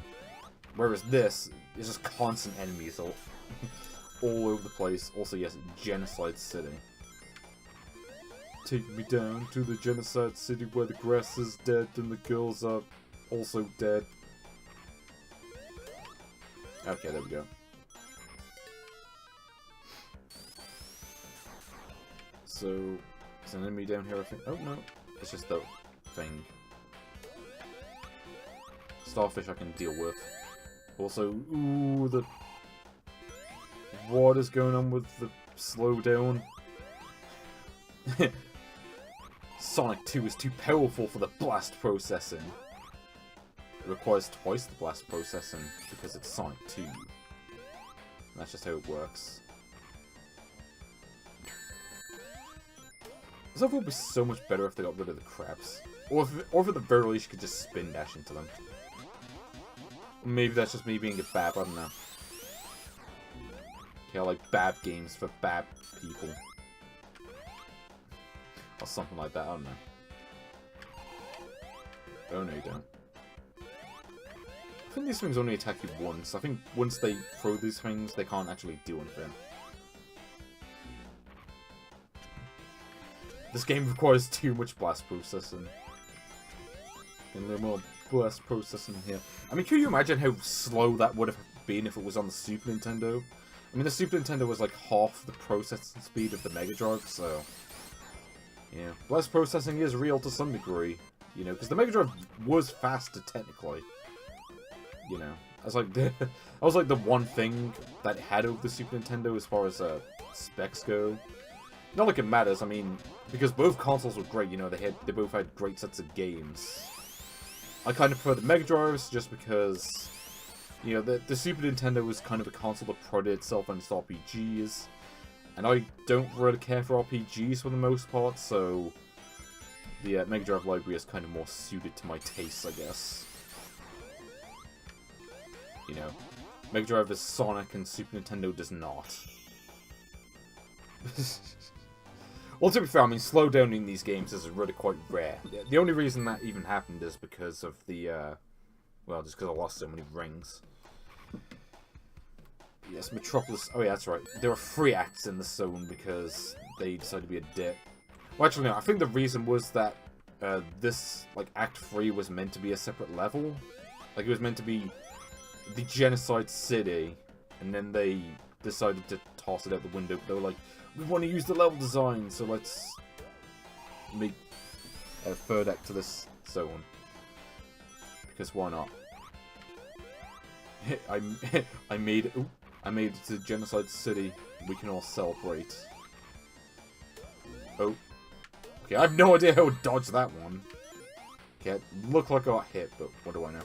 Whereas this is just constant enemies all over the place. Also, yes, Genocide City. Take me down to the Genocide City where the grass is dead and the girls are also dead. Okay, there we go. So, is an enemy down here, I think? Oh, no. It's just the thing. Starfish I can deal with. Also, ooh, what is going on with the slowdown? Sonic 2 is too powerful for the blast processing. It requires twice the blast processing because it's Sonic 2. And that's just how it works. This level would be so much better if they got rid of the crabs. Or if at the very least you could just spin dash into them. Maybe that's just me being a bab, I don't know. Yeah, like bab games for bab people. Or something like that, I don't know. Oh no, you don't. I think these things only attack you once. I think once they throw these things, they can't actually do anything. This game requires too much blast processing. And a little more blast processing here. I mean, can you imagine how slow that would have been if it was on the Super Nintendo? I mean, the Super Nintendo was like half the processing speed of the Mega Drive, so... yeah, blast processing is real to some degree. You know, because the Mega Drive was faster, technically. You know, I was like the one thing that it had over the Super Nintendo as far as specs go. Not like it matters, I mean, because both consoles were great, you know, they both had great sets of games. I kind of prefer the Mega Drives just because, you know, the Super Nintendo was kind of a console that prided itself on its RPGs, and I don't really care for RPGs for the most part, so the Mega Drive library is kind of more suited to my tastes, I guess. You know, Mega Drive is Sonic and Super Nintendo does not. Well, to be fair, I mean, slowdowning these games is really quite rare. The only reason that even happened is because of the, well, just because I lost so many rings. Yes, Metropolis... oh yeah, that's right. There are 3 acts in the zone because they decided to be a dick. Well, actually, no, I think the reason was that this, like, Act 3 was meant to be a separate level. Like, it was meant to be the Genocide City, and then they decided to toss it out the window. They were like, we want to use the level design, so let's make a 3rd act to this zone. Because why not? I made it to Genocide City. We can all celebrate. Oh. Okay, I have no idea how to dodge that one. Okay, it looked like I got hit, but what do I know?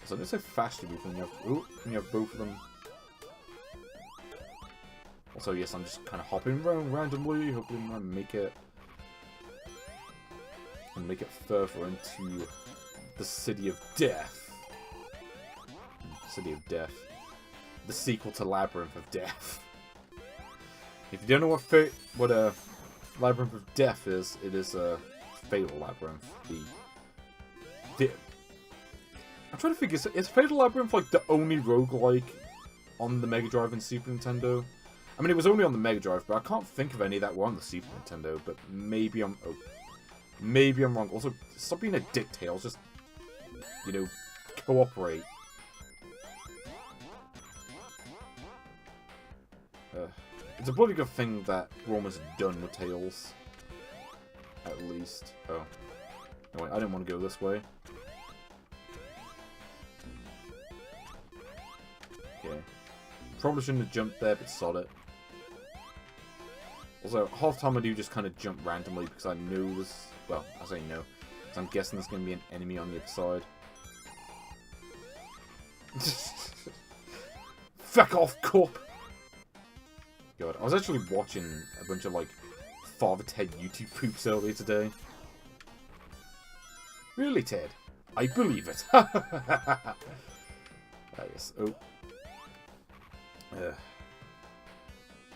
So I'm just how fast you move when you have both of them. Also, yes, I'm just kind of hopping around randomly, hoping I make it further into the City of Death. City of Death. The sequel to Labyrinth of Death. If you don't know what a Labyrinth of Death is, it is a Fatal Labyrinth. I'm trying to figure, is Fatal Labyrinth like the only roguelike on the Mega Drive and Super Nintendo? I mean, it was only on the Mega Drive, but I can't think of any that were on the Super Nintendo, but maybe I'm wrong. Also, stop being a dick, Tails, just, you know, cooperate. It's a bloody good thing that we're almost done with Tails. At least. Oh. No, wait, I didn't want to go this way. Okay. Probably shouldn't have jumped there, but sod it. Also, half the time I do just kind of jump randomly because I know this... well, I say no. Because I'm guessing there's going to be an enemy on the other side. Fuck off, corp! God, I was actually watching a bunch of, like, Father Ted YouTube poops earlier today. Really, Ted? I believe it. Yes. Oh.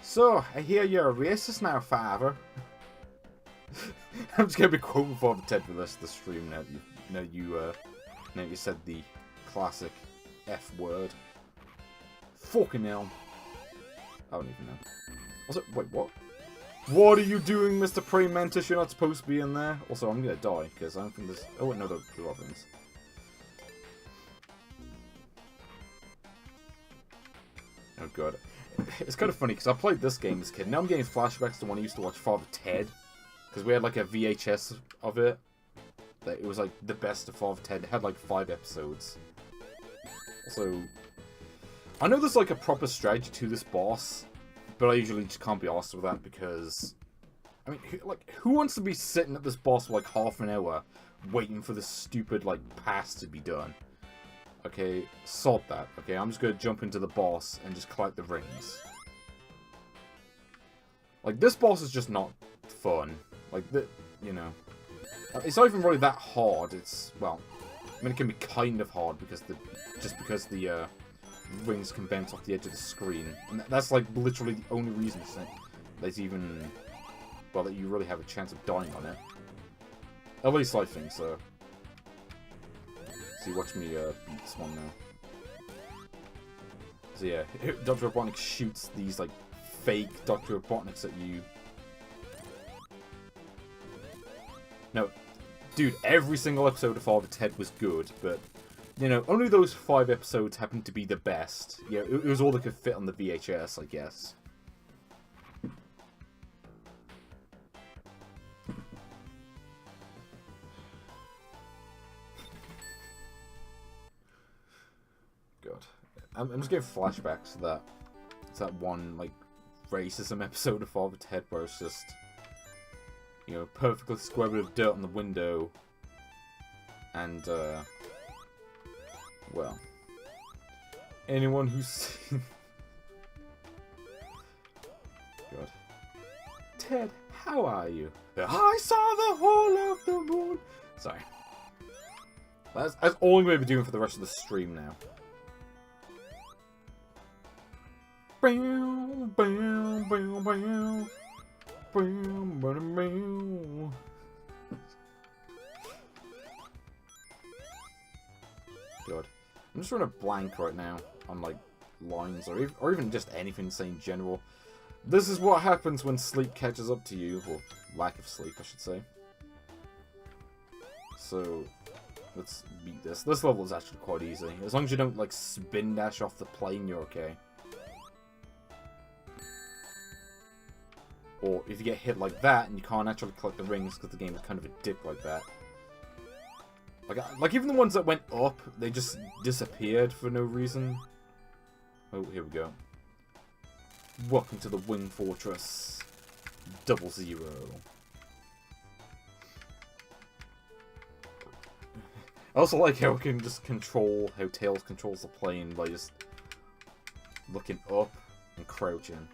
So, I hear you're a racist now, Father. I'm just gonna be quoting Father Ted for the rest of the stream now you said the classic F word. Fucking hell. I don't even know. Also, wait, what? What are you doing, Mr. Praying Mantis? You're not supposed to be in there. Also, I'm gonna die, because I don't think there's... oh, wait, no, there are things. Oh, God. It's kind of funny, because I played this game as a kid. Now I'm getting flashbacks to when I used to watch Father Ted. Because we had, like, a VHS of it. It was, like, the best of Father Ted. It had, like, 5 episodes. Also... I know there's, like, a proper strategy to this boss, but I usually just can't be arsed with that because I mean, who wants to be sitting at this boss for like half an hour waiting for this stupid, like, pass to be done? Okay, sod that. Okay, I'm just gonna jump into the boss and just collect the rings. Like, this boss is just not fun. Like, you know. It's not even really that hard. It's, well, I mean, it can be kind of hard because because the rings can bounce off the edge of the screen. And that's, like, literally the only reason there's even, well, that you really have a chance of dying on it. At least I think so. See, watch me beat this one now. So yeah, Dr. Robotnik shoots these, like, fake Dr. Robotniks at you. No, dude, every single episode of Father Ted was good, but, you know, only those 5 episodes happened to be the best. Yeah, it was all that could fit on the VHS, I guess. God. I'm just getting flashbacks to that one, like, racism episode of Father Ted where it's just, you know, perfectly square bit of dirt on the window, and, well, anyone who's seen... God. Ted, how are you? I saw the whole of the moon! Sorry. That's all I'm going to be doing for the rest of the stream now. God. I'm just running a blank right now on, like, lines or even just anything to say in general. This is what happens when sleep catches up to you, or lack of sleep, I should say. So, let's beat this. This level is actually quite easy. As long as you don't, like, spin dash off the plane, you're okay. Or if you get hit like that and you can't actually collect the rings because the game is kind of a dick like that. Like even the ones that went up, they just disappeared for no reason. Oh, here we go. Welcome to the Wing Fortress 00. I also like how we can just control how Tails controls the plane by just looking up and crouching.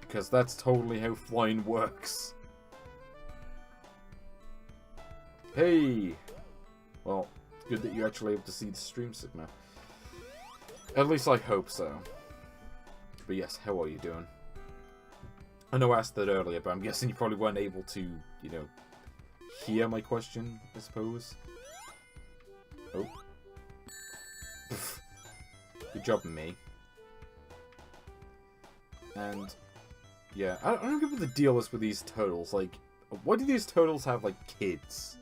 Because that's totally how flying works. Hey! Well, it's good that you're actually able to see the stream signal. At least I hope so. But yes, how are you doing? I know I asked that earlier, but I'm guessing you probably weren't able to, you know, hear my question, I suppose. Oh. Good job, me. And... yeah, I don't get what the deal is with these turtles. Like, why do these turtles have, like, kids?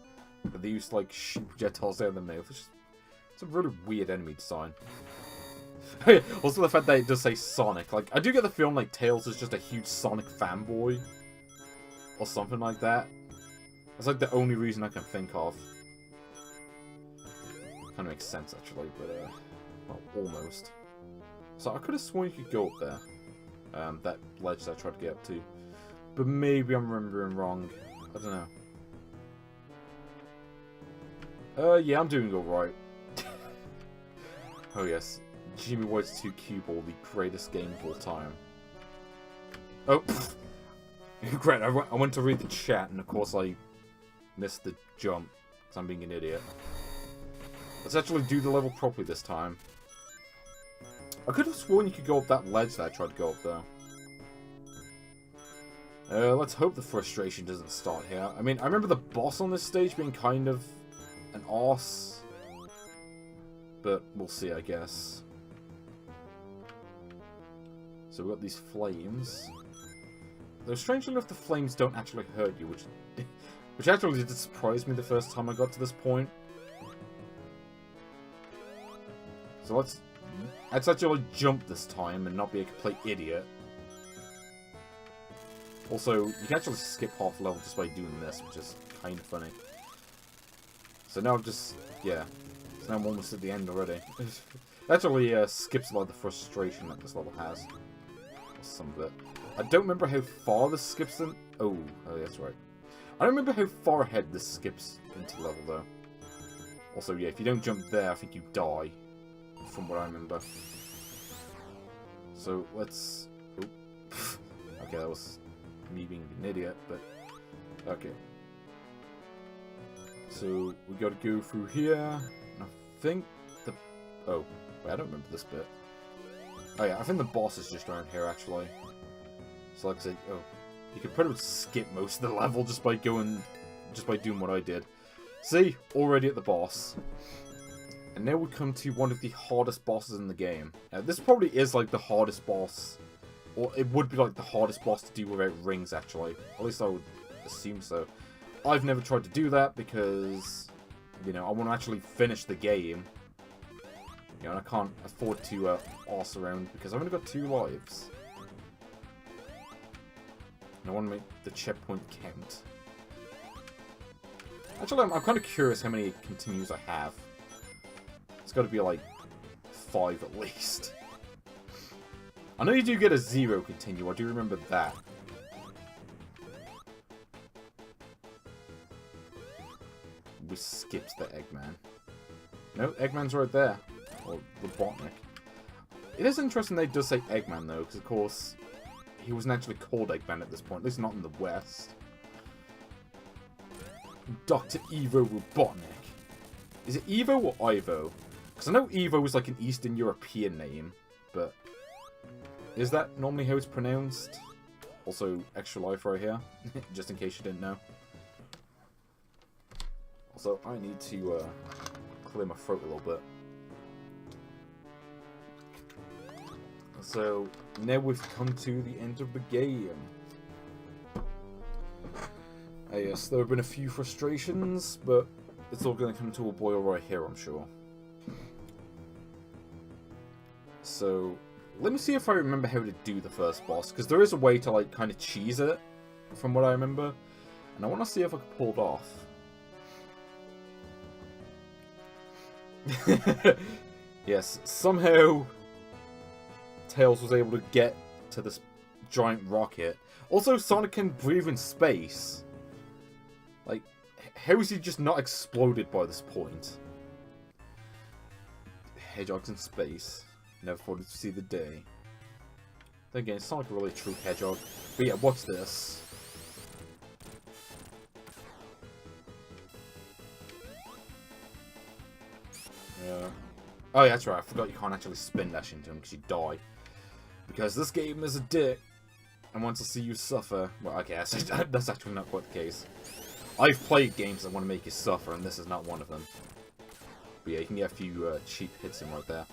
That they used to, like, shoot projectiles down their mouth. It's a really weird enemy design. Also, the fact that it does say Sonic. Like, I do get the feeling like Tails is just a huge Sonic fanboy. Or something like that. That's, like, the only reason I can think of. Kind of makes sense, actually, but, well, almost. So, I could have sworn you could go up there. That ledge that I tried to get up to. But maybe I'm remembering wrong. I don't know. Yeah, I'm doing alright. Oh yes. Jimmy White's 2 Cue Ball, the greatest game of all time. Oh, great, I went to read the chat, and of course I missed the jump, because I'm being an idiot. Let's actually do the level properly this time. I could have sworn you could go up that ledge that I tried to go up there. Let's hope the frustration doesn't start here. I mean, I remember the boss on this stage being kind of an arse. But we'll see, I guess. So we've got these flames. Though strangely enough, the flames don't actually hurt you, which actually did surprise me the first time I got to this point. So let's actually jump this time and not be a complete idiot. Also, you can actually skip half level just by doing this, which is kind of funny. So now I'm just, yeah. So now I'm almost at the end already. It actually skips a lot of the frustration that this level has. Some of it. I don't remember how far this skips in. Oh, that's right. I don't remember how far ahead this skips into the level, though. Also, yeah, if you don't jump there, I think you die. From what I remember. So, let's... Oh. Okay, that was me being an idiot, but... Okay. So, we gotta go through here. And I think the... Oh, wait, I don't remember this bit. Oh yeah, I think the boss is just around here, actually. So, like I said, oh... You could pretty much skip most of the level just by doing what I did. See? Already at the boss. And now we come to one of the hardest bosses in the game. Now, this probably is like the hardest boss. Or it would be like the hardest boss to do without rings, actually. At least I would assume so. I've never tried to do that because, you know, I want to actually finish the game. You know, and I can't afford to arse around because I've only got 2 lives. And I want to make the checkpoint count. Actually, I'm kind of curious how many continues I have. It's got to be like 5 at least. I know you do get a 0 continue, I do remember that. We skipped the Eggman. No, Eggman's right there. Or Robotnik. It is interesting they does say Eggman though, because of course he wasn't actually called Eggman at this point, at least not in the West. Dr. Ivo Robotnik. Is it Evo or Ivo? Because I know Evo was like an Eastern European name, but is that normally how it's pronounced? Also, extra life right here, just in case you didn't know. Also, I need to clear my throat a little bit. So, now we've come to the end of the game. Yes, there have been a few frustrations, but it's all going to come to a boil right here, I'm sure. So, let me see if I remember how to do the first boss, because there is a way to, like, kind of cheese it, from what I remember. And I want to see if I can pull it off. Yes, somehow Tails was able to get to this giant rocket. Also, Sonic can breathe in space. Like, how is he just not exploded by this point? Hedgehogs in space. Never thought to see the day. Then again, it's not like really a true hedgehog. But yeah, what's this? Oh yeah, that's right, I forgot you can't actually spin dash into him because you die. Because this game is a dick and wants to see you suffer. Well, okay, that's actually not quite the case. I've played games that want to make you suffer, and this is not one of them. But yeah, you can get a few cheap hits in right there.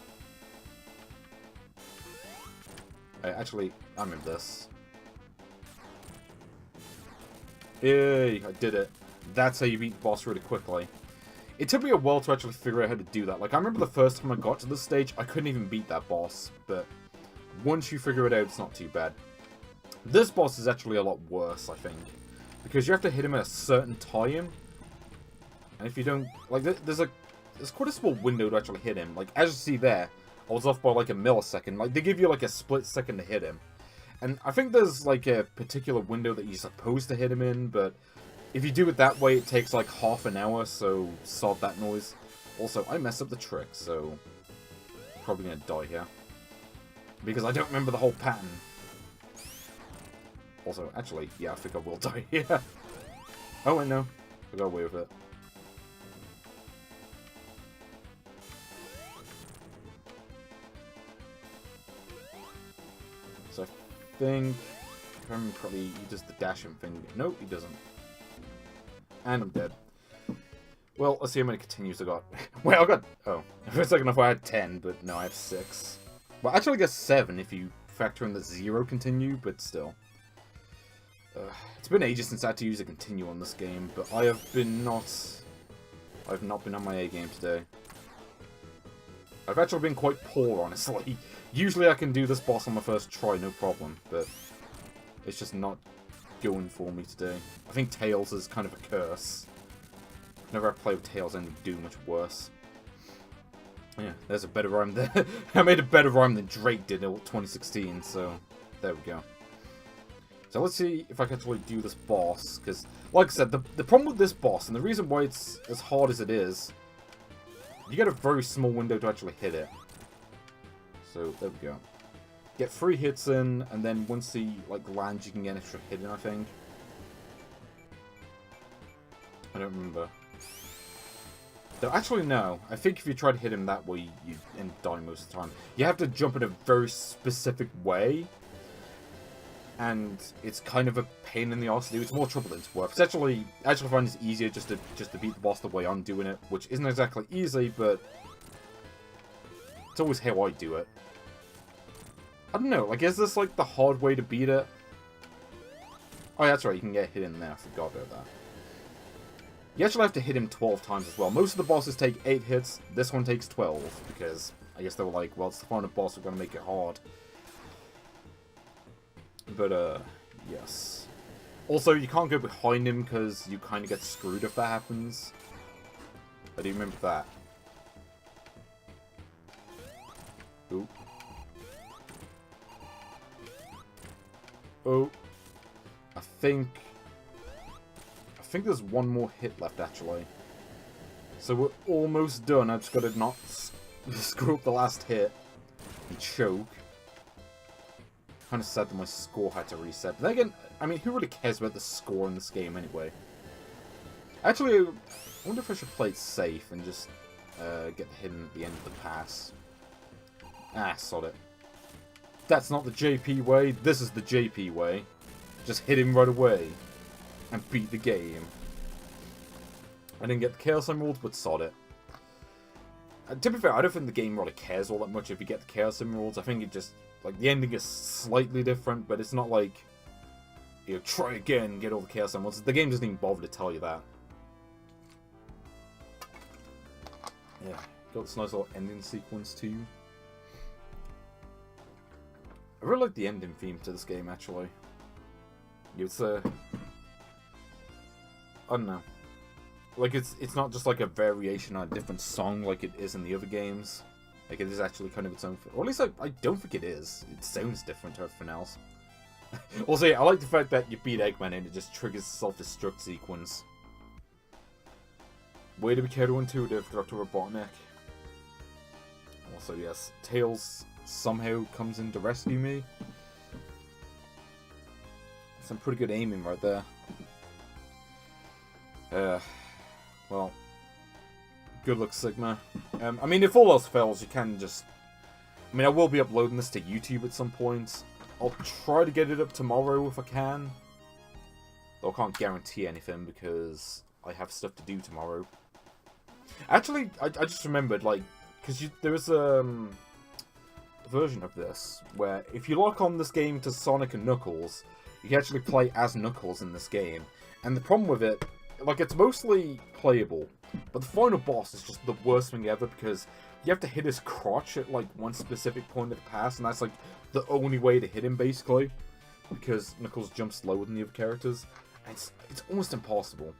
Actually, I remember this. Yay, I did it. That's how you beat the boss really quickly. It took me a while to actually figure out how to do that. Like, I remember the first time I got to this stage, I couldn't even beat that boss. But once you figure it out, it's not too bad. This boss is actually a lot worse, I think. Because you have to hit him at a certain time. And if you don't... Like, there's quite a small window to actually hit him. Like, as you see there, I was off by like a millisecond. Like, they give you like a split second to hit him. And I think there's like a particular window that you're supposed to hit him in, but if you do it that way, it takes like half an hour, so sod that noise. Also, I messed up the trick, so probably gonna die here. Because I don't remember the whole pattern. Also, actually, yeah, I think I will die here. Oh, wait, no. I got away with it. So I think... probably he does the dashing thing. Nope, he doesn't. And I'm dead. Well, let's see how many continues I got. Wait, I got... Oh. For a second I thought I had 10, but no, I have 6. Well, actually I guess 7 if you factor in the 0 continue, but still. It's been ages since I had to use a continue on this game, but I've not been on my A game today. I've actually been quite poor, honestly. Usually I can do this boss on my first try, no problem, but it's just not going for me today. I think Tails is kind of a curse. Whenever I play with Tails, I end up doing much worse. Yeah, there's a better rhyme there. I made a better rhyme than Drake did in 2016, so there we go. So let's see if I can actually do this boss, because, like I said, the problem with this boss, and the reason why it's as hard as it is, you get a very small window to actually hit it. So, there we go. Get 3 hits in, and then once he, like, lands, you can get an extra hit in, I think. I don't remember. Though, actually, no. I think if you try to hit him that way, you die most of the time. You have to jump in a very specific way, and it's kind of a pain in the arse to do. It's more trouble than it's worth. It's actually, I find it's easier just to beat the boss the way I'm doing it, which isn't exactly easy, but it's always how I do it. I don't know, like, is this, like, the hard way to beat it? Oh, that's right, you can get hit in there. I forgot about that. You actually have to hit him 12 times as well. Most of the bosses take 8 hits. This one takes 12, because I guess they were like, well, it's the final boss, we're going to make it hard. But, yes. Also, you can't go behind him, because you kind of get screwed if that happens. I do remember that. Ooh. Oh. I think there's one more hit left, actually. So we're almost done. I've just got to not screw up the last hit and choke. Kind of sad that my score had to reset. But then again, I mean, who really cares about the score in this game anyway? Actually, I wonder if I should play it safe and just get the hit at the end of the pass. Ah, sod it. That's not the JP way. This is the JP way. Just hit him right away and beat the game. I didn't get the Chaos Emeralds, but sod it. To be fair, I don't think the game really cares all that much if you get the Chaos Emeralds. I think it just, like, the ending is slightly different, but it's not like, you know, try again, get all the Chaos Emeralds. The game doesn't even bother to tell you that. Yeah, got this nice little ending sequence too. I really like the ending theme to this game, actually. It's I don't know. Like, it's not just like a variation on a different song like it is in the other games. Like, it is actually kind of its own... Or at least I don't think it is. It sounds different to everything else. Also, yeah, I like the fact that you beat Eggman and it just triggers a self-destruct sequence. Way to be counterintuitive, Dr. Robotnik. Also, yes, Tails somehow comes in to rescue me. Some pretty good aiming right there. Well, good luck, Sigma. I mean, if all else fails, you can just... I mean, I will be uploading this to YouTube at some point. I'll try to get it up tomorrow if I can. Though I can't guarantee anything because I have stuff to do tomorrow. Actually, I just remembered, like, because there is a version of this where if you lock on this game to Sonic and Knuckles, you can actually play as Knuckles in this game. And the problem with it, like, it's mostly playable, but the final boss is just the worst thing ever because you have to hit his crotch at, like, one specific point of the pass, and that's, like, the only way to hit him, basically, because Knuckles jumps slower than the other characters. And it's almost impossible.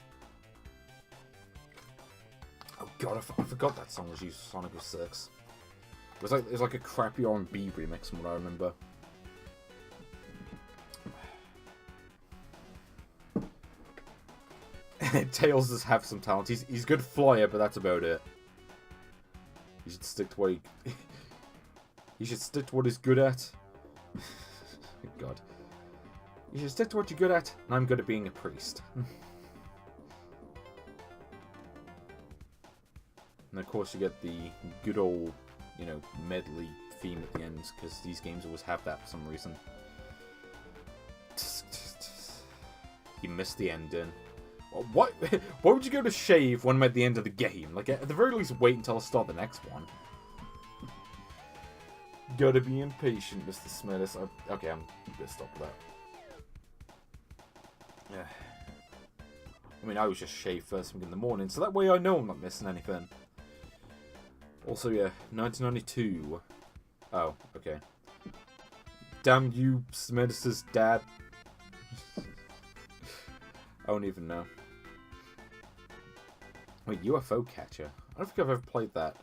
Oh god, I forgot that song was used for Sonic 06. It was like a crappy R&B remix from what I remember. Tails does have some talent. He's a good flyer, but that's about it. He should stick to what he should stick to what he's good at. God. You should stick to what you're good at, and I'm good at being a priest. And of course you get the good old, you know, medley theme at the end, because these games always have that for some reason. You missed the ending. What? Why would you go to shave when I'm at the end of the game? Like, at the very least, wait until I start the next one. Gotta be impatient, Mr. Smithers. Okay, I'm gonna stop with that. Yeah. I mean, I was just shaved first thing in the morning, so that way I know I'm not missing anything. Also, yeah, 1992. Oh, okay. Damn you, Smithers' dad. I don't even know. Wait, UFO Catcher? I don't think I've ever played that.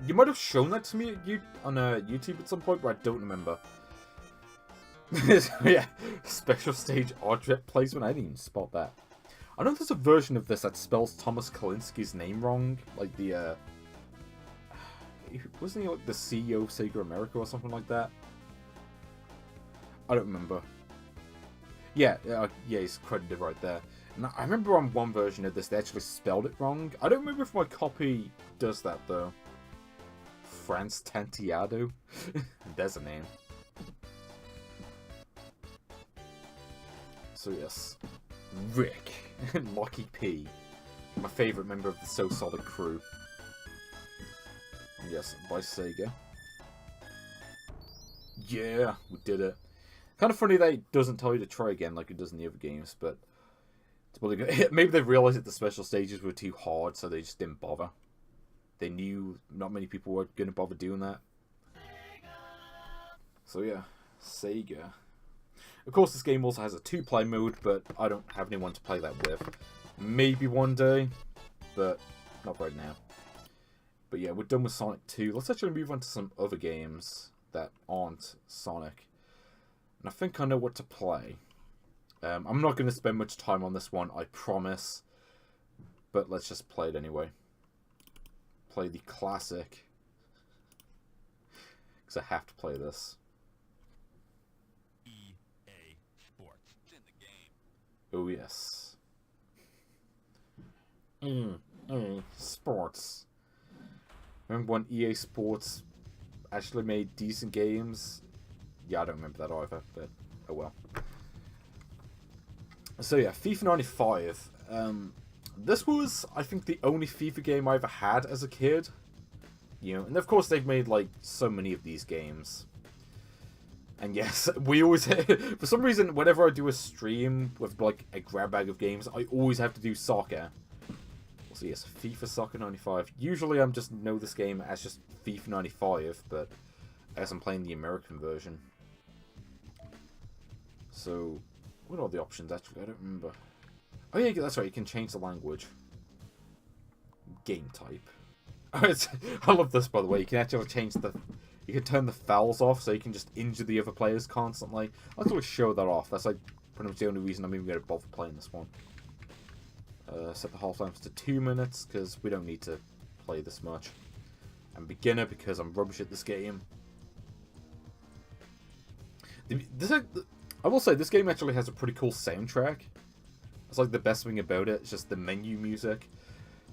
You might have shown that to me on YouTube at some point, but I don't remember. Yeah, special stage object placement. I didn't even spot that. I know there's a version of this that spells Thomas Kalinski's name wrong. Like the, wasn't he like the CEO of Sega America or something like that? I don't remember. Yeah, he's credited right there. And I remember on one version of this, they actually spelled it wrong. I don't remember if my copy does that, though. France Tantiado? There's a name. So yes, Rick, Lucky P, my favourite member of the So Solid crew. Yes, by Sega. Yeah, we did it. Kind of funny that it doesn't tell you to try again like it does in the other games, but it's probably good. Maybe they realised that the special stages were too hard, so they just didn't bother. They knew not many people were going to bother doing that. So yeah, Sega. Of course, this game also has a 2-player mode, but I don't have anyone to play that with. Maybe one day, but not right now. But yeah, we're done with Sonic 2. Let's actually move on to some other games that aren't Sonic. And I think I know what to play. I'm not going to spend much time on this one, I promise. But let's just play it anyway. Play the classic. Because I have to play this. Oh yes. Sports. Remember when EA Sports actually made decent games? Yeah, I don't remember that either, but oh well. So yeah, FIFA 95. This was, I think, the only FIFA game I ever had as a kid. You know, and of course they've made like so many of these games. And yes, we always, for some reason, whenever I do a stream with like a grab bag of games, I always have to do soccer. So yes, FIFA Soccer 95. Usually I'm just know this game as just FIFA 95, but as I'm playing the American version. So, what are the options actually? I don't remember. Oh yeah, that's right, you can change the language. Game type. I love this, by the way. You can actually change the... You can turn the fouls off, so you can just injure the other players constantly. I'll always show that off. That's like pretty much the only reason I'm even going to bother playing this one. Set the half times to 2 minutes, because we don't need to play this much. And beginner, because I'm rubbish at this game. I will say, this game actually has a pretty cool soundtrack. It's like the best thing about it. It's just the menu music.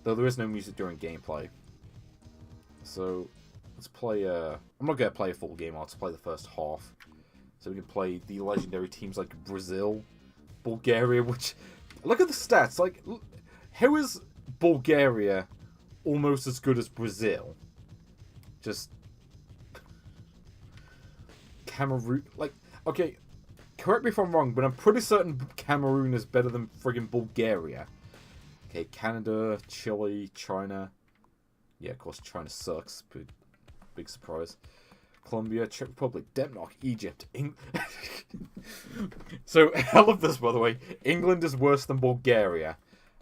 Though there is no music during gameplay. So... let's play, I'm not going to play a full game, I'll just play the first half. So we can play the legendary teams like Brazil, Bulgaria, which... Look at the stats, like, how is Bulgaria almost as good as Brazil? Just... Cameroon, like, okay, correct me if I'm wrong, but I'm pretty certain Cameroon is better than friggin' Bulgaria. Okay, Canada, Chile, China. Yeah, of course, China sucks, but... big surprise. Colombia, Czech Republic, Denmark, Egypt, So, I love this, by the way. England is worse than Bulgaria.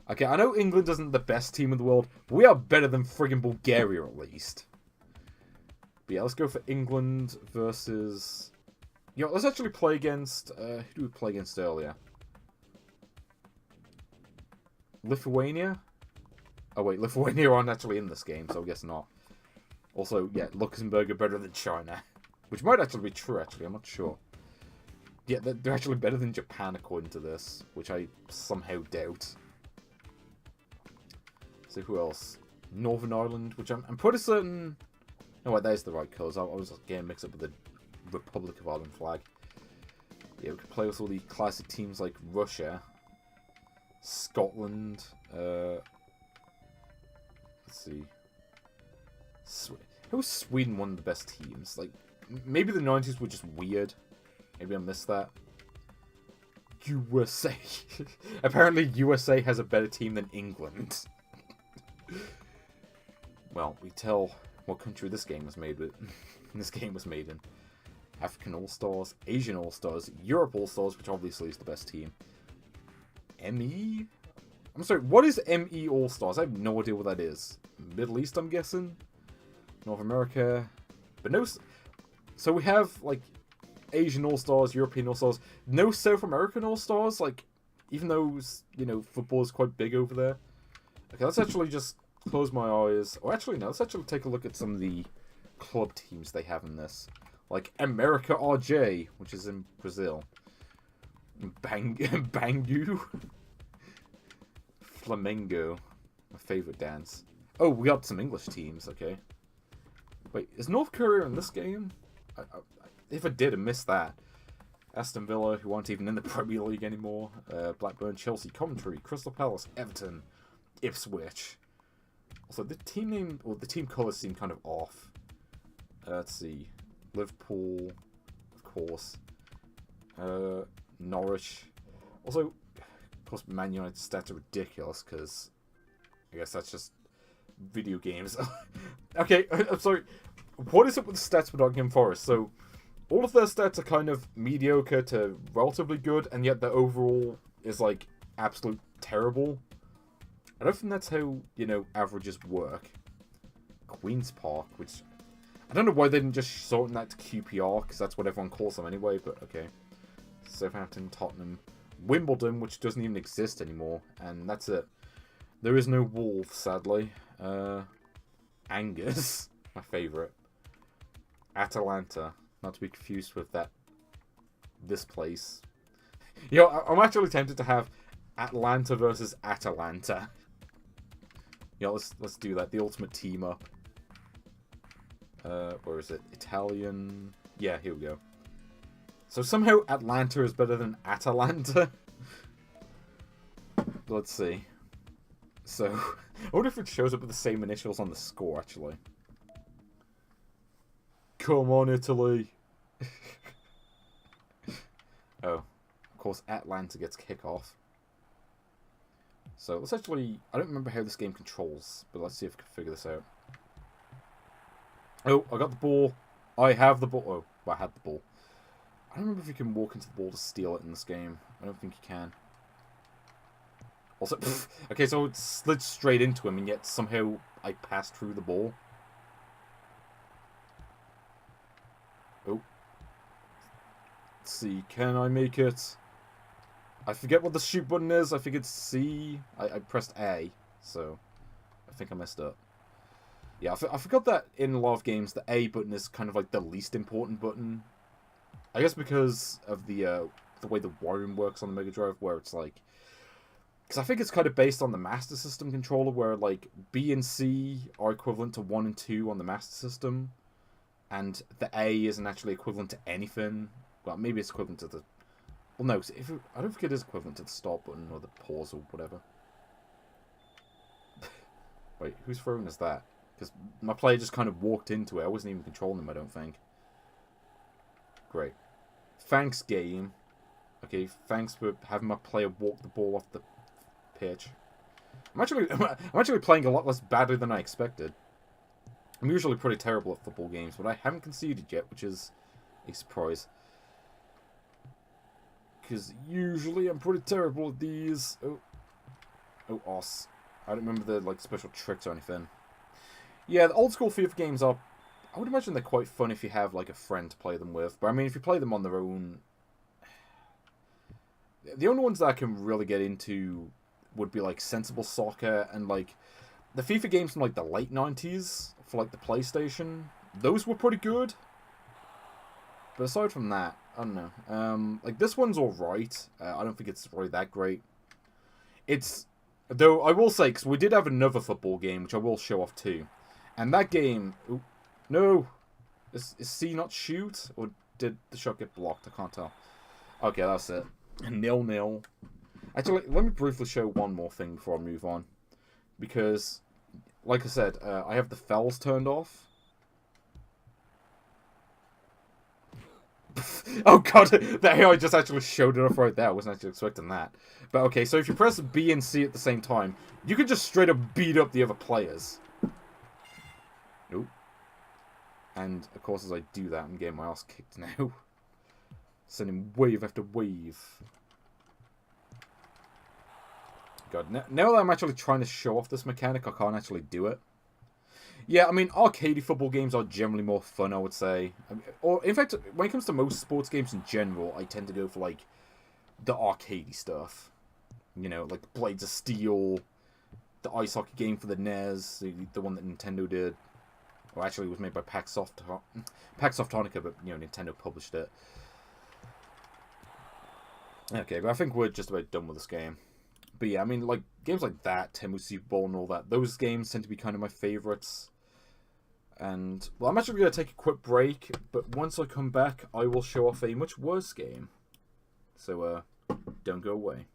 Okay, I know England isn't the best team in the world, but we are better than friggin' Bulgaria, at least. But yeah, let's go for England versus... You know, let's actually play against... who did we play against earlier? Lithuania? Oh wait, Lithuania aren't actually in this game, so I guess not. Also, yeah, Luxembourg are better than China. Which might actually be true, actually. I'm not sure. Yeah, they're actually better than Japan, according to this. Which I somehow doubt. So, who else? Northern Ireland, which I'm pretty certain... No, wait, that is the right colours. I was getting mixed up with the Republic of Ireland flag. Yeah, we could play with all the classic teams like Russia. Scotland. Let's see. How was Sweden one of the best teams? Like, maybe the 90s were just weird. Maybe I missed that. USA. Apparently USA has a better team than England. Well, we tell what country this game was made with. This game was made in. African All-Stars, Asian All-Stars, Europe All-Stars, which obviously is the best team. ME? I'm sorry, what is ME All-Stars? I have no idea what that is. Middle East, I'm guessing? North America, but no. So we have like Asian All-Stars, European All-Stars. No South American All-Stars, like, even though, you know, football is quite big over there. Okay, let's actually just close my eyes. Or actually, no, let's actually take a look at some of the club teams they have in this. Like, America RJ, which is in Brazil. Bangu. Flamengo. My favourite dance. Oh, we got some English teams, okay. Wait, is North Korea in this game? If I did, I missed that. Aston Villa, who aren't even in the Premier League anymore. Blackburn, Chelsea, Coventry, Crystal Palace, Everton, Ipswich. Also, the team name, or the team colours seem kind of off. Let's see. Liverpool, of course. Norwich. Also, of course, Man United stats are ridiculous, because I guess that's just video games. Okay, I'm sorry. What is it with the stats for Nottingham Forest? So, all of their stats are kind of mediocre to relatively good, and yet the overall is, like, absolute terrible. I don't think that's how, you know, averages work. Queen's Park, which... I don't know why they didn't just shorten that to QPR, because that's what everyone calls them anyway, but okay. Southampton, Tottenham, Wimbledon, which doesn't even exist anymore, and that's it. There is no Wolves, sadly. Angers, my favourite. Atalanta, not to be confused with this place. You know, I'm actually tempted to have Atlanta versus Atalanta. Yeah, let's do that. The ultimate team up. Where is it? Italian. Yeah, here we go. So somehow Atlanta is better than Atalanta. Let's see. So, I wonder if it shows up with the same initials on the score, actually. Come on, Italy! Oh, of course, Atlanta gets kickoff. So, let's actually... I don't remember how this game controls, but let's see if we can figure this out. Oh, I got the ball. I have the ball. Oh, well, I had the ball. I don't remember if you can walk into the ball to steal it in this game. I don't think you can. Also, okay, so it slid straight into him, and yet somehow I passed through the ball. Oh. Let's see, can I make it? I forget what the shoot button is. I think it's C. I pressed A, so I think I messed up. Yeah, I forgot that in a lot of games, the A button is kind of like the least important button. I guess because of the way the wiring works on the Mega Drive, where it's like... Because I think it's kind of based on the Master System controller, where like B and C are equivalent to 1 and 2 on the Master System, and the A isn't actually equivalent to anything. Well, maybe it's equivalent to the... Well, no, I don't think it is equivalent to the start button or the pause or whatever. Wait, whose throwing is that? Because my player just kind of walked into it. I wasn't even controlling him, I don't think. Great. Thanks, game. Okay, thanks for having my player walk the ball off the pitch. I'm actually playing a lot less badly than I expected. I'm usually pretty terrible at football games, but I haven't conceded yet, which is a surprise. Because usually I'm pretty terrible at these. Oh, os. I don't remember the like special tricks or anything. Yeah, the old school FIFA games are... I would imagine they're quite fun if you have like a friend to play them with. But I mean, if you play them on their own... The only ones that I can really get into would be like Sensible Soccer and like the FIFA games from like the late 90s for like the PlayStation. Those were pretty good. But aside from that, I don't know. Like this one's alright. I don't think it's really that great. It's... Though I will say, because we did have another football game, which I will show off too. And that game... Ooh, no! Is C not shoot? Or did the shot get blocked? I can't tell. Okay, that's it. 0-0. Actually, let me briefly show one more thing before I move on. Because, like I said, I have the fells turned off. Oh god, the AI just actually showed it off right there. I wasn't actually expecting that. But okay, so if you press B and C at the same time, you can just straight up beat up the other players. Nope. And, of course, as I do that, I'm getting my ass kicked now. Sending wave after wave. God, now that I'm actually trying to show off this mechanic, I can't actually do it. Yeah, I mean, arcade football games are generally more fun, I would say. I mean, or, in fact, when it comes to most sports games in general, I tend to go for, like, the arcadey stuff. You know, like Blades of Steel, the ice hockey game for the NES, the one that Nintendo did. Well, actually, it was made by Pax Softhonica, but, you know, Nintendo published it. Okay, but I think we're just about done with this game. But yeah, I mean, like, games like that, Temu Super Bowl and all that, those games tend to be kind of my favourites. And, well, I'm actually going to take a quick break, but once I come back, I will show off a much worse game. So, don't go away.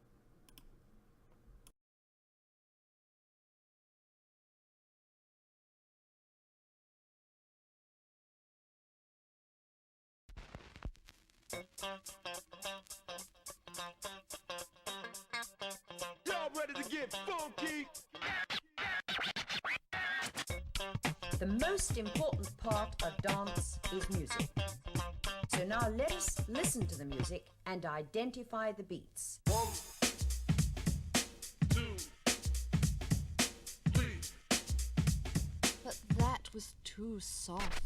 Y'all ready to get funky? The most important part of dance is music. So now let us listen to the music and identify the beats. 1, 2, 3. But that was too soft.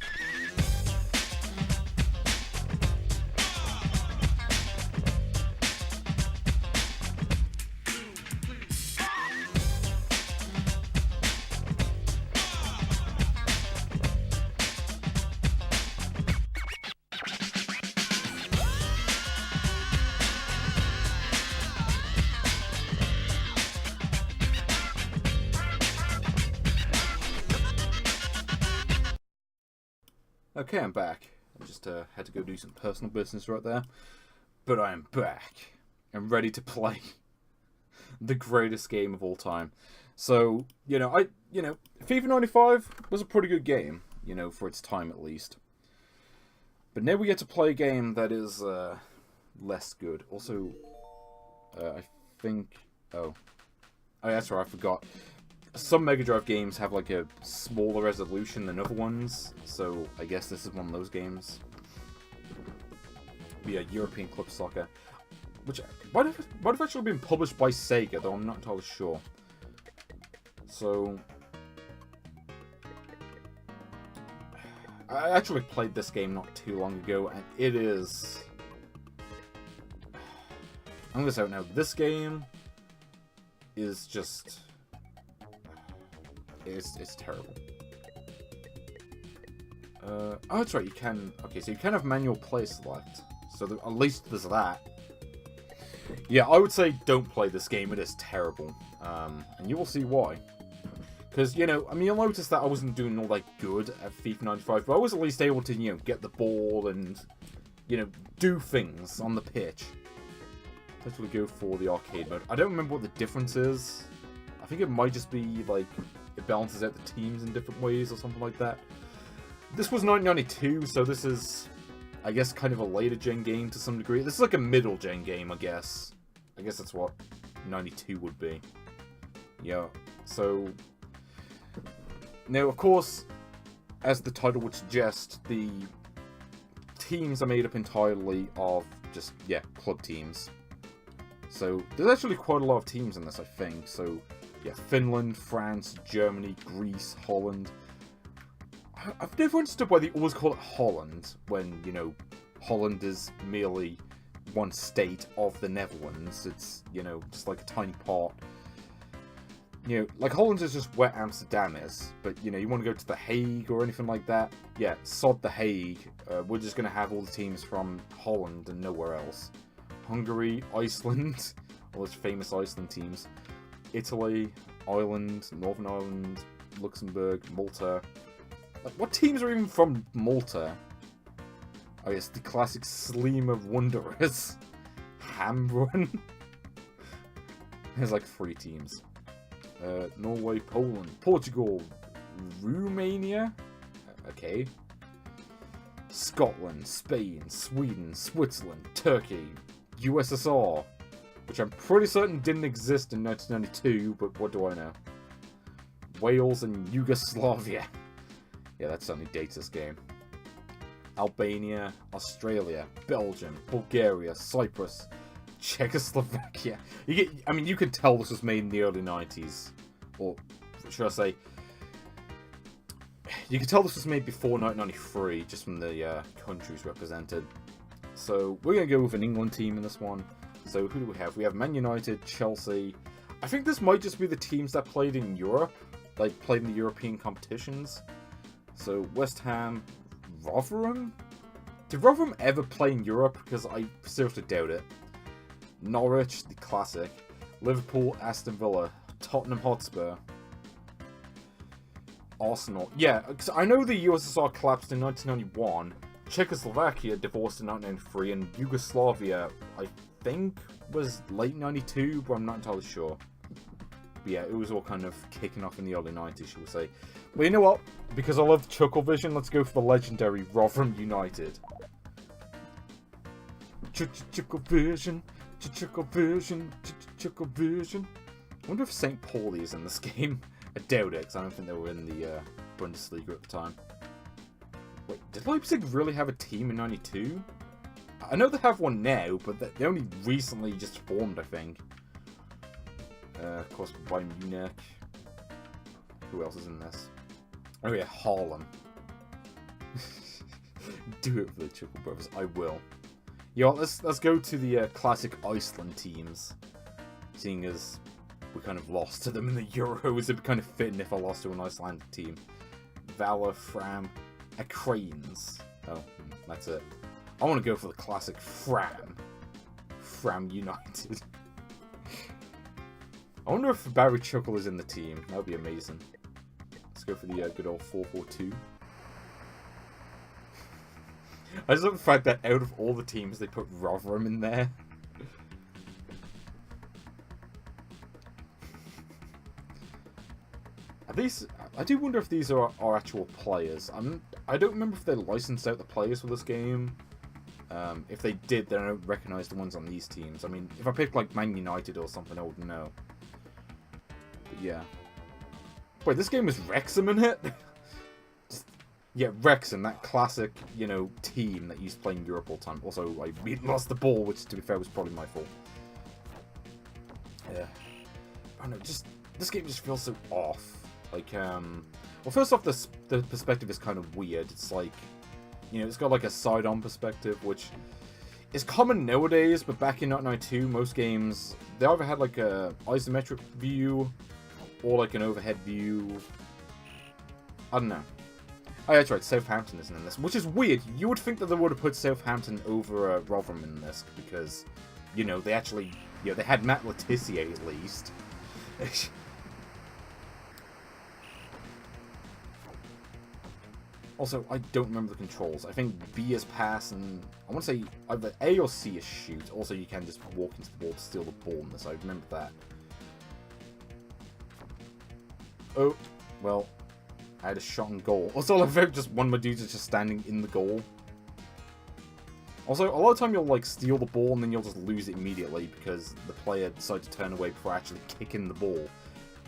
Okay, I'm back. I just had to go do some personal business right there. But I am back. I'm ready to play the greatest game of all time. So, FIFA 95 was a pretty good game, for its time at least. But now we get to play a game that is less good. Also, I think... Oh, that's right, I forgot. Some Mega Drive games have like a smaller resolution than other ones, so I guess this is one of those games. Be a European Club Soccer, which might have actually been published by Sega, though I'm not entirely sure. So, I actually played this game not too long ago, and it is... I'm gonna say it now, this game is just... It's terrible. Oh, that's right, you can... Okay, so you can have manual play select. So at least there's that. Yeah, I would say don't play this game, it is terrible. And you will see why. Because, you'll notice that I wasn't doing all that good at FIFA 95, but I was at least able to, get the ball and, do things on the pitch. Let's really go for the arcade mode. I don't remember what the difference is. I think it might just be, like... It balances out the teams in different ways or something like that. This was 1992, so this is, I guess, kind of a later gen game to some degree. This is like a middle gen game, I guess. I guess that's what 92 would be. Yeah, so... Now, of course, as the title would suggest, the teams are made up entirely of just, club teams. So, there's actually quite a lot of teams in this, I think, so... Yeah, Finland, France, Germany, Greece, Holland. I've never understood why they always call it Holland when, Holland is merely one state of the Netherlands. It's, just like a tiny part. Like Holland is just where Amsterdam is. But, you want to go to The Hague or anything like that. Yeah, sod The Hague. We're just going to have all the teams from Holland and nowhere else. Hungary, Iceland. All those famous Iceland teams. Italy, Ireland, Northern Ireland, Luxembourg, Malta. Like, what teams are even from Malta? I guess the classic Sleam of Wanderers. Hamrun. There's like 3 teams. Norway, Poland, Portugal, Romania. Okay. Scotland, Spain, Sweden, Switzerland, Turkey, USSR. Which I'm pretty certain didn't exist in 1992, but what do I know? Wales and Yugoslavia. Yeah, that certainly dates this game. Albania, Australia, Belgium, Bulgaria, Cyprus, Czechoslovakia. You can tell this was made in the early 90s. Or, should I say... You can tell this was made before 1993, just from the countries represented. So we're going to go with an England team in this one. So who do we have? We have Man United, Chelsea. I think this might just be the teams that played in Europe, like played in the European competitions. So West Ham, Rotherham? Did Rotherham ever play in Europe? Because I seriously doubt it. Norwich, the classic. Liverpool, Aston Villa, Tottenham Hotspur. Arsenal. Yeah, because I know the USSR collapsed in 1991. Czechoslovakia divorced in 1993, and Yugoslavia, I think, was late 92, but I'm not entirely sure. But yeah, it was all kind of kicking off in the early 90s, shall we say. Well, you know what? Because I love Chucklevision, let's go for the legendary Rotherham United. Chucklevision, Chucklevision, Chucklevision. I wonder if St. Pauli is in this game. I doubt it, because I don't think they were in the Bundesliga at the time. Wait, did Leipzig really have a team in 92? I know they have one now, but they only recently just formed, I think. Of course, Bayern Munich. Who else is in this? Oh yeah, Haaland. Do it for the Chuckle Brothers. I will. Yo, let's go to the classic Iceland teams. Seeing as we kind of lost to them in the Euros, it'd be kind of fitting if I lost to an Icelandic team. Valor, Fram, Cranes. Oh, that's it. I want to go for the classic Fram. Fram United. I wonder if Barry Chuckle is in the team. That would be amazing. Let's go for the good old 4-4-2. I just love the fact that out of all the teams, they put Rotherham in there. Are these... I do wonder if these are actual players. I don't remember if they licensed out the players for this game. If they did, then I don't recognise the ones on these teams. I mean, if I picked like Man United or something, I would know. But yeah. Wait, this game was Wrexham in it? Yeah, Wrexham, that classic, you know, team that used to play in Europe all the time. Also, I lost the ball, which, to be fair, was probably my fault. Yeah. I don't know, just... This game just feels so off. Like, well, first off, the perspective is kind of weird. It's like, you know, it's got like a side-on perspective, which is common nowadays, but back in 1992, most games, they either had like a isometric view, or like an overhead view. I don't know. Oh, yeah, that's right, Southampton isn't in this, which is weird. You would think that they would have put Southampton over Rotherham in this, because, you know, they actually, you know, they had Matt Letizia at least. Also, I don't remember the controls. I think B is pass, and I want to say either A or C is shoot. Also, you can just walk into the wall to steal the ball in this. I remember that. Oh, well, I had a shot on goal. Also, I love just one of my dudes is just standing in the goal. Also, a lot of time you'll like steal the ball and then you'll just lose it immediately because the player decided to turn away before actually kicking the ball.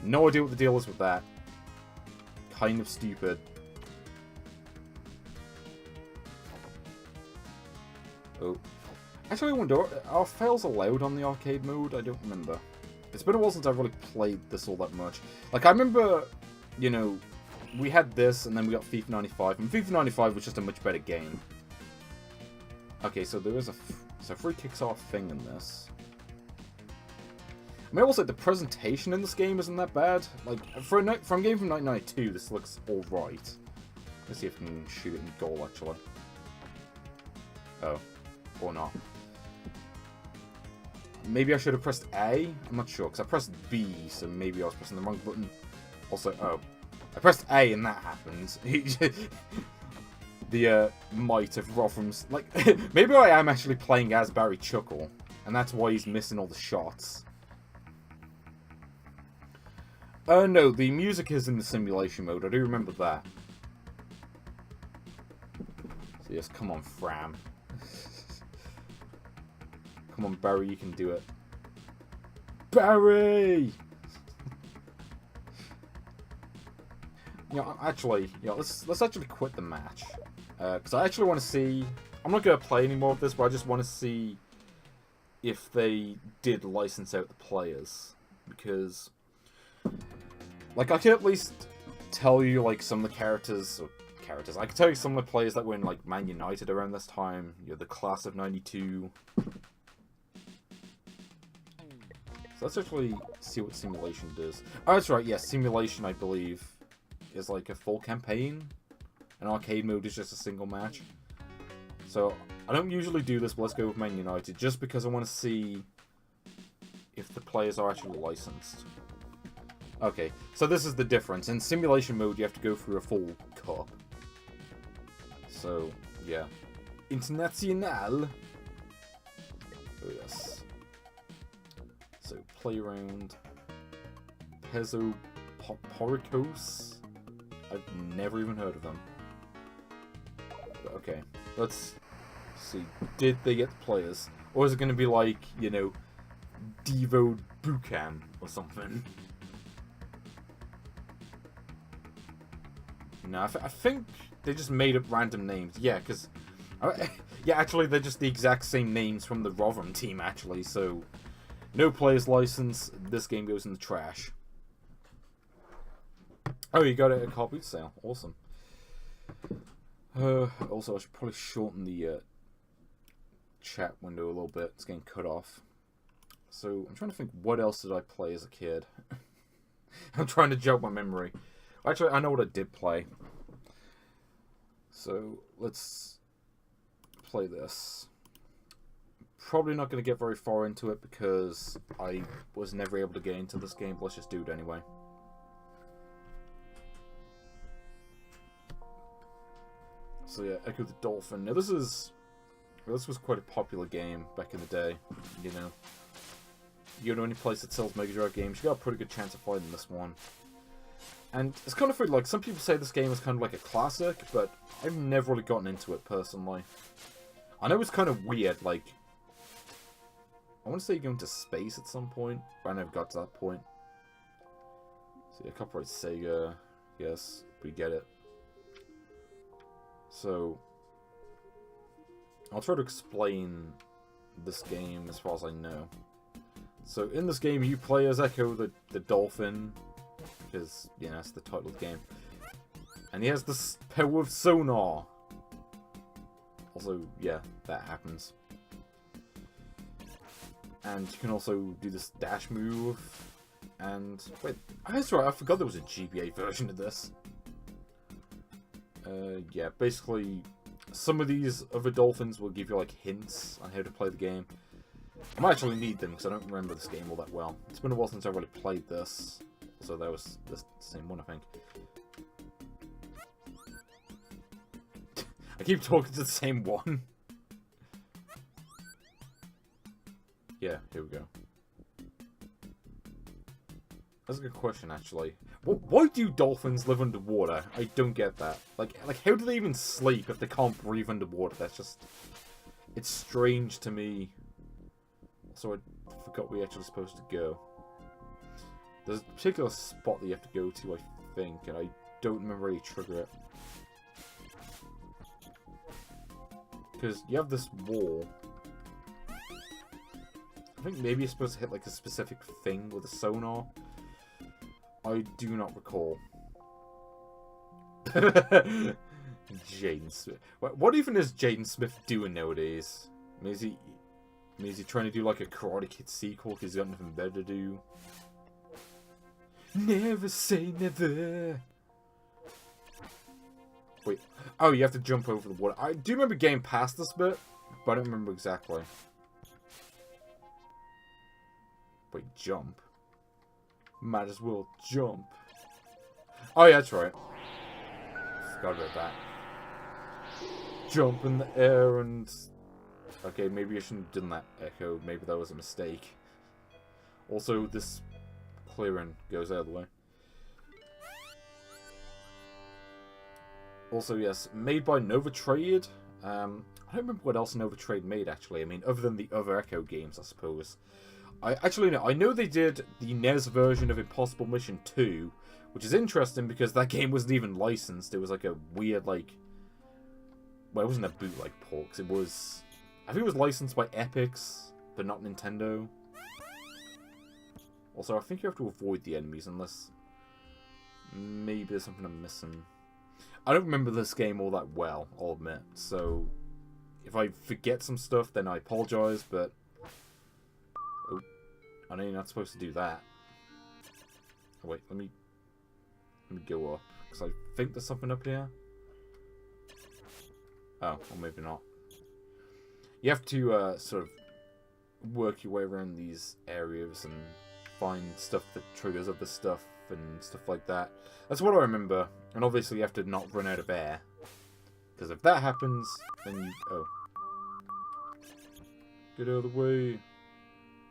No idea what the deal is with that. Kind of stupid. Oh. Actually, I wonder, are fails allowed on the arcade mode? I don't remember. It's been a while since I've really played this all that much. Like, I remember, you know, we had this, and then we got FIFA 95, and FIFA 95 was just a much better game. Okay, so there is a... So free kicks are a thing in this. I mean, also, the presentation in this game isn't that bad. Like, for a game from 1992, this looks alright. Let's see if we can shoot it in goal, actually. Oh. Or not. Maybe I should have pressed A? I'm not sure, because I pressed B, so maybe I was pressing the wrong button. Also, oh. I pressed A and that happened. The might of Rotherham's... Like, maybe I am actually playing as Barry Chuckle, and that's why he's missing all the shots. No, the music is in the simulation mode, I do remember that. So yes, come on, Fram. Come on, Barry, you can do it. Barry! Actually, let's actually quit the match. Because I actually want to see... I'm not going to play any more of this, but I just want to see if they did license out the players. Because... Like, I can at least tell you, like, some of the characters... I can tell you some of the players that were in, like, Man United around this time. You know, the class of 92. So let's actually see what Simulation does. Oh, that's right, yes, Simulation, I believe, is like a full campaign. And arcade mode is just a single match. So, I don't usually do this, but let's go with Man United, just because I want to see if the players are actually licensed. Okay, so this is the difference. In Simulation mode, you have to go through a full cup. So, yeah. International. Oh, yes. So, play around. Pezzo Poricos. I've never even heard of them. But okay, let's see. Did they get the players? Or is it going to be like, you know, Devo Bucam or something? No, I think they just made up random names. Yeah, because... yeah, actually, they're just the exact same names from the Rotherham team, actually. So, no player's license. This game goes in the trash. Oh, you got it at a car boot sale. Awesome. Also, I should probably shorten the chat window a little bit. It's getting cut off. So, I'm trying to think, what else did I play as a kid? I'm trying to jog my memory. Actually, I know what I did play. So, let's play this. Probably not going to get very far into it because I was never able to get into this game. But let's just do it anyway. So yeah, Echo the Dolphin. Now this was quite a popular game back in the day, you know. You go to any place that sells Mega Drive games, you got a pretty good chance of finding this one. And it's kind of weird, like, some people say this game is kind of like a classic, but I've never really gotten into it, personally. I know it's kind of weird, like... I want to say you go into space at some point, but I never got to that point. So yeah, copyright Sega, yes, we get it. So, I'll try to explain this game as far as I know. So, in this game, you play as Echo the Dolphin, because, you know, that's the title of the game. And he has this power of sonar. Also, yeah, that happens. And you can also do this dash move. And, wait, that's right, I forgot there was a GBA version of this. Yeah, basically, some of these other dolphins will give you, like, hints on how to play the game. I might actually need them, because I don't remember this game all that well. It's been a while since I really played this. So that was the same one, I think. I keep talking to the same one. Yeah, here we go. That's a good question, actually. Why do dolphins live underwater? I don't get that. Like, how do they even sleep if they can't breathe underwater? That's just... It's strange to me. So I forgot we actually supposed to go. There's a particular spot that you have to go to, I think, and I don't remember how you trigger it. Because you have this wall. I think maybe you're supposed to hit, like, a specific thing with a sonar. I do not recall. Jaden Smith. What even is Jaden Smith doing nowadays? I mean, is he trying to do like a Karate Kid sequel because he's got nothing better to do? Never say never. Wait. Oh, you have to jump over the water. I do remember getting past this bit, but I don't remember exactly. Wait, jump? Might as well jump. Oh yeah, that's right. Forgot about that. Jump in the air and... Okay, maybe I shouldn't have done that, Echo. Maybe that was a mistake. Also, this clearing goes out of the way. Also, yes, made by Nova Trade. I don't remember what else Nova Trade made, actually. I mean, other than the other Echo games, I suppose. I know they did the NES version of Impossible Mission 2, which is interesting because that game wasn't even licensed. It was like a weird, like... Well, it wasn't a bootleg port, because it was... I think it was licensed by Epix, but not Nintendo. Also, I think you have to avoid the enemies unless maybe there's something I'm missing. I don't remember this game all that well, I'll admit. So, if I forget some stuff, then I apologize, but... Oh, I know you're not supposed to do that. Oh, wait, let me go up, because I think there's something up here. Oh, or maybe not. You have to sort of work your way around these areas and find stuff that triggers other stuff and stuff like that. That's what I remember. And obviously you have to not run out of air. Because if that happens, then you... Oh. Get out of the way.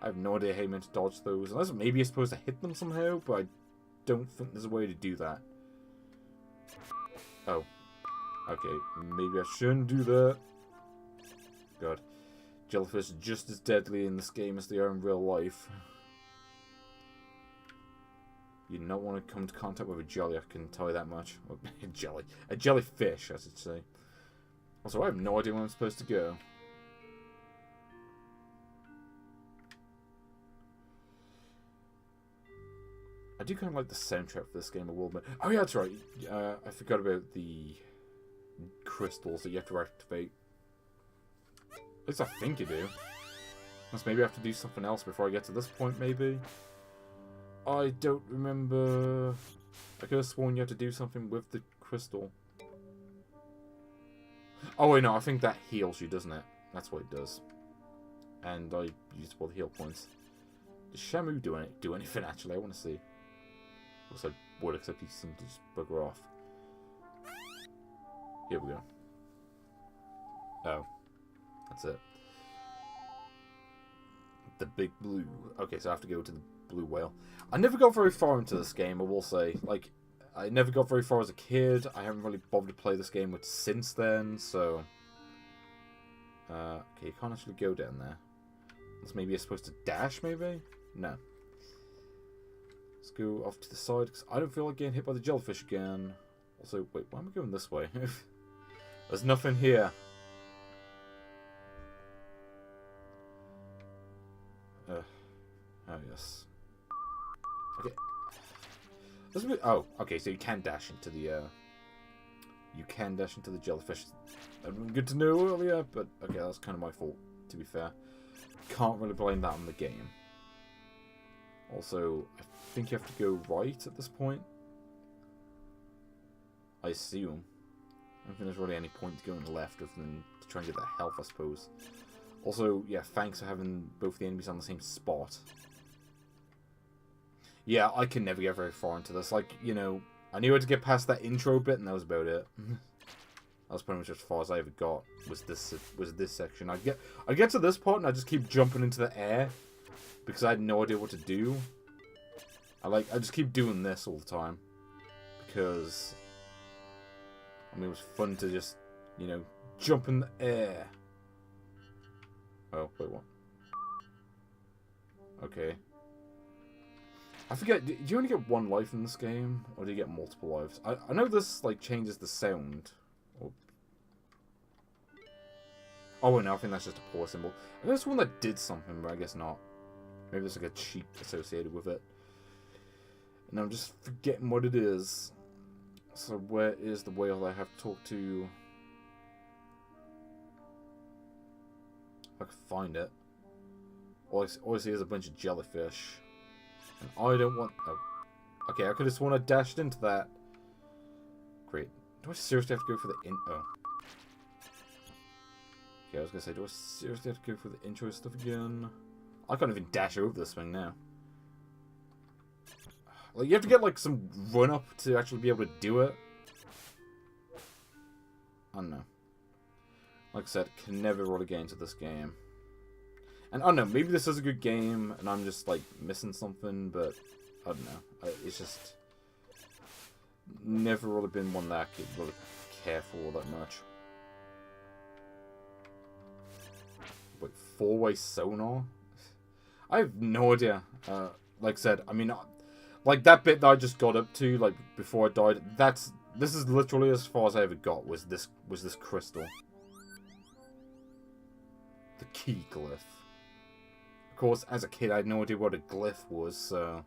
I have no idea how you're meant to dodge those. Unless maybe you're supposed to hit them somehow, but I don't think there's a way to do that. Oh. Okay, maybe I shouldn't do that. God. Jellyfish are just as deadly in this game as they are in real life. You do not want to come into contact with a jelly, I can tell you that much. Well, a jellyfish, I should say. Also, I have no idea where I'm supposed to go. I do kind of like the soundtrack for this game a little bit. Oh yeah, that's right. I forgot about the crystals that you have to activate. At least I think you do. Unless maybe I have to do something else before I get to this point, maybe. I don't remember. I could have sworn you have to do something with the crystal. Oh wait, no, I think that heals you, doesn't it? That's what it does. And I used all the heal points. Does Shamu do anything actually? I want to see. Looks like wood, except he seems to just bugger off. Here we go. Oh. That's it. The big blue. Okay, so I have to go to the blue whale. I never got very far into this game, I will say. Like, I never got very far as a kid. I haven't really bothered to play this game much since then, so... okay, you can't actually go down there. Unless maybe you're supposed to dash, maybe? No. Let's go off to the side, because I don't feel like getting hit by the jellyfish again. Also, wait, why am I going this way? There's nothing here. Oh, yes. Okay. This bit, oh, okay, so you can dash into the, you can dash into the jellyfish. That would be good to know earlier, but, okay, that's kind of my fault, to be fair. Can't really blame that on the game. Also, I think you have to go right at this point. I assume. I don't think there's really any point to going left other than to try and get that health, I suppose. Also, yeah, thanks for having both the enemies on the same spot. Yeah, I can never get very far into this. Like, you know, I knew how to get past that intro bit, and that was about it. That was pretty much as far as I ever got. Was this section? I get to this part, and I just keep jumping into the air because I had no idea what to do. I just keep doing this all the time because I mean it was fun to just, you know, jump in the air. Oh, wait, what? Okay. I forget, do you only get one life in this game? Or do you get multiple lives? I know this, like, changes the sound. Oh, wait, no, I think that's just a paw symbol. I know it's one that did something, but I guess not. Maybe there's, like, a cheat associated with it. And I'm just forgetting what it is. So where is the whale I have to talk to? If I can find it. All I see is a bunch of jellyfish. And I don't want... Oh. Okay, I could have sworn I dashed into that. Great. Do I seriously have to go for the Oh. Okay, I was going to say, do I seriously have to go for the intro stuff again? I can't even dash over this thing now. Like, you have to get, like, some run-up to actually be able to do it. I don't know. Like I said, can never really get into this game. And I don't know, maybe this is a good game, and I'm just, like, missing something, but I don't know. It's just never really been one that I could really care for that much. Wait, four-way sonar? I have no idea. Like I said, I mean, like, that bit that I just got up to, like, before I died, this is literally as far as I ever got, was this crystal. The key glyph. Of course, as a kid, I had no idea what a glyph was, so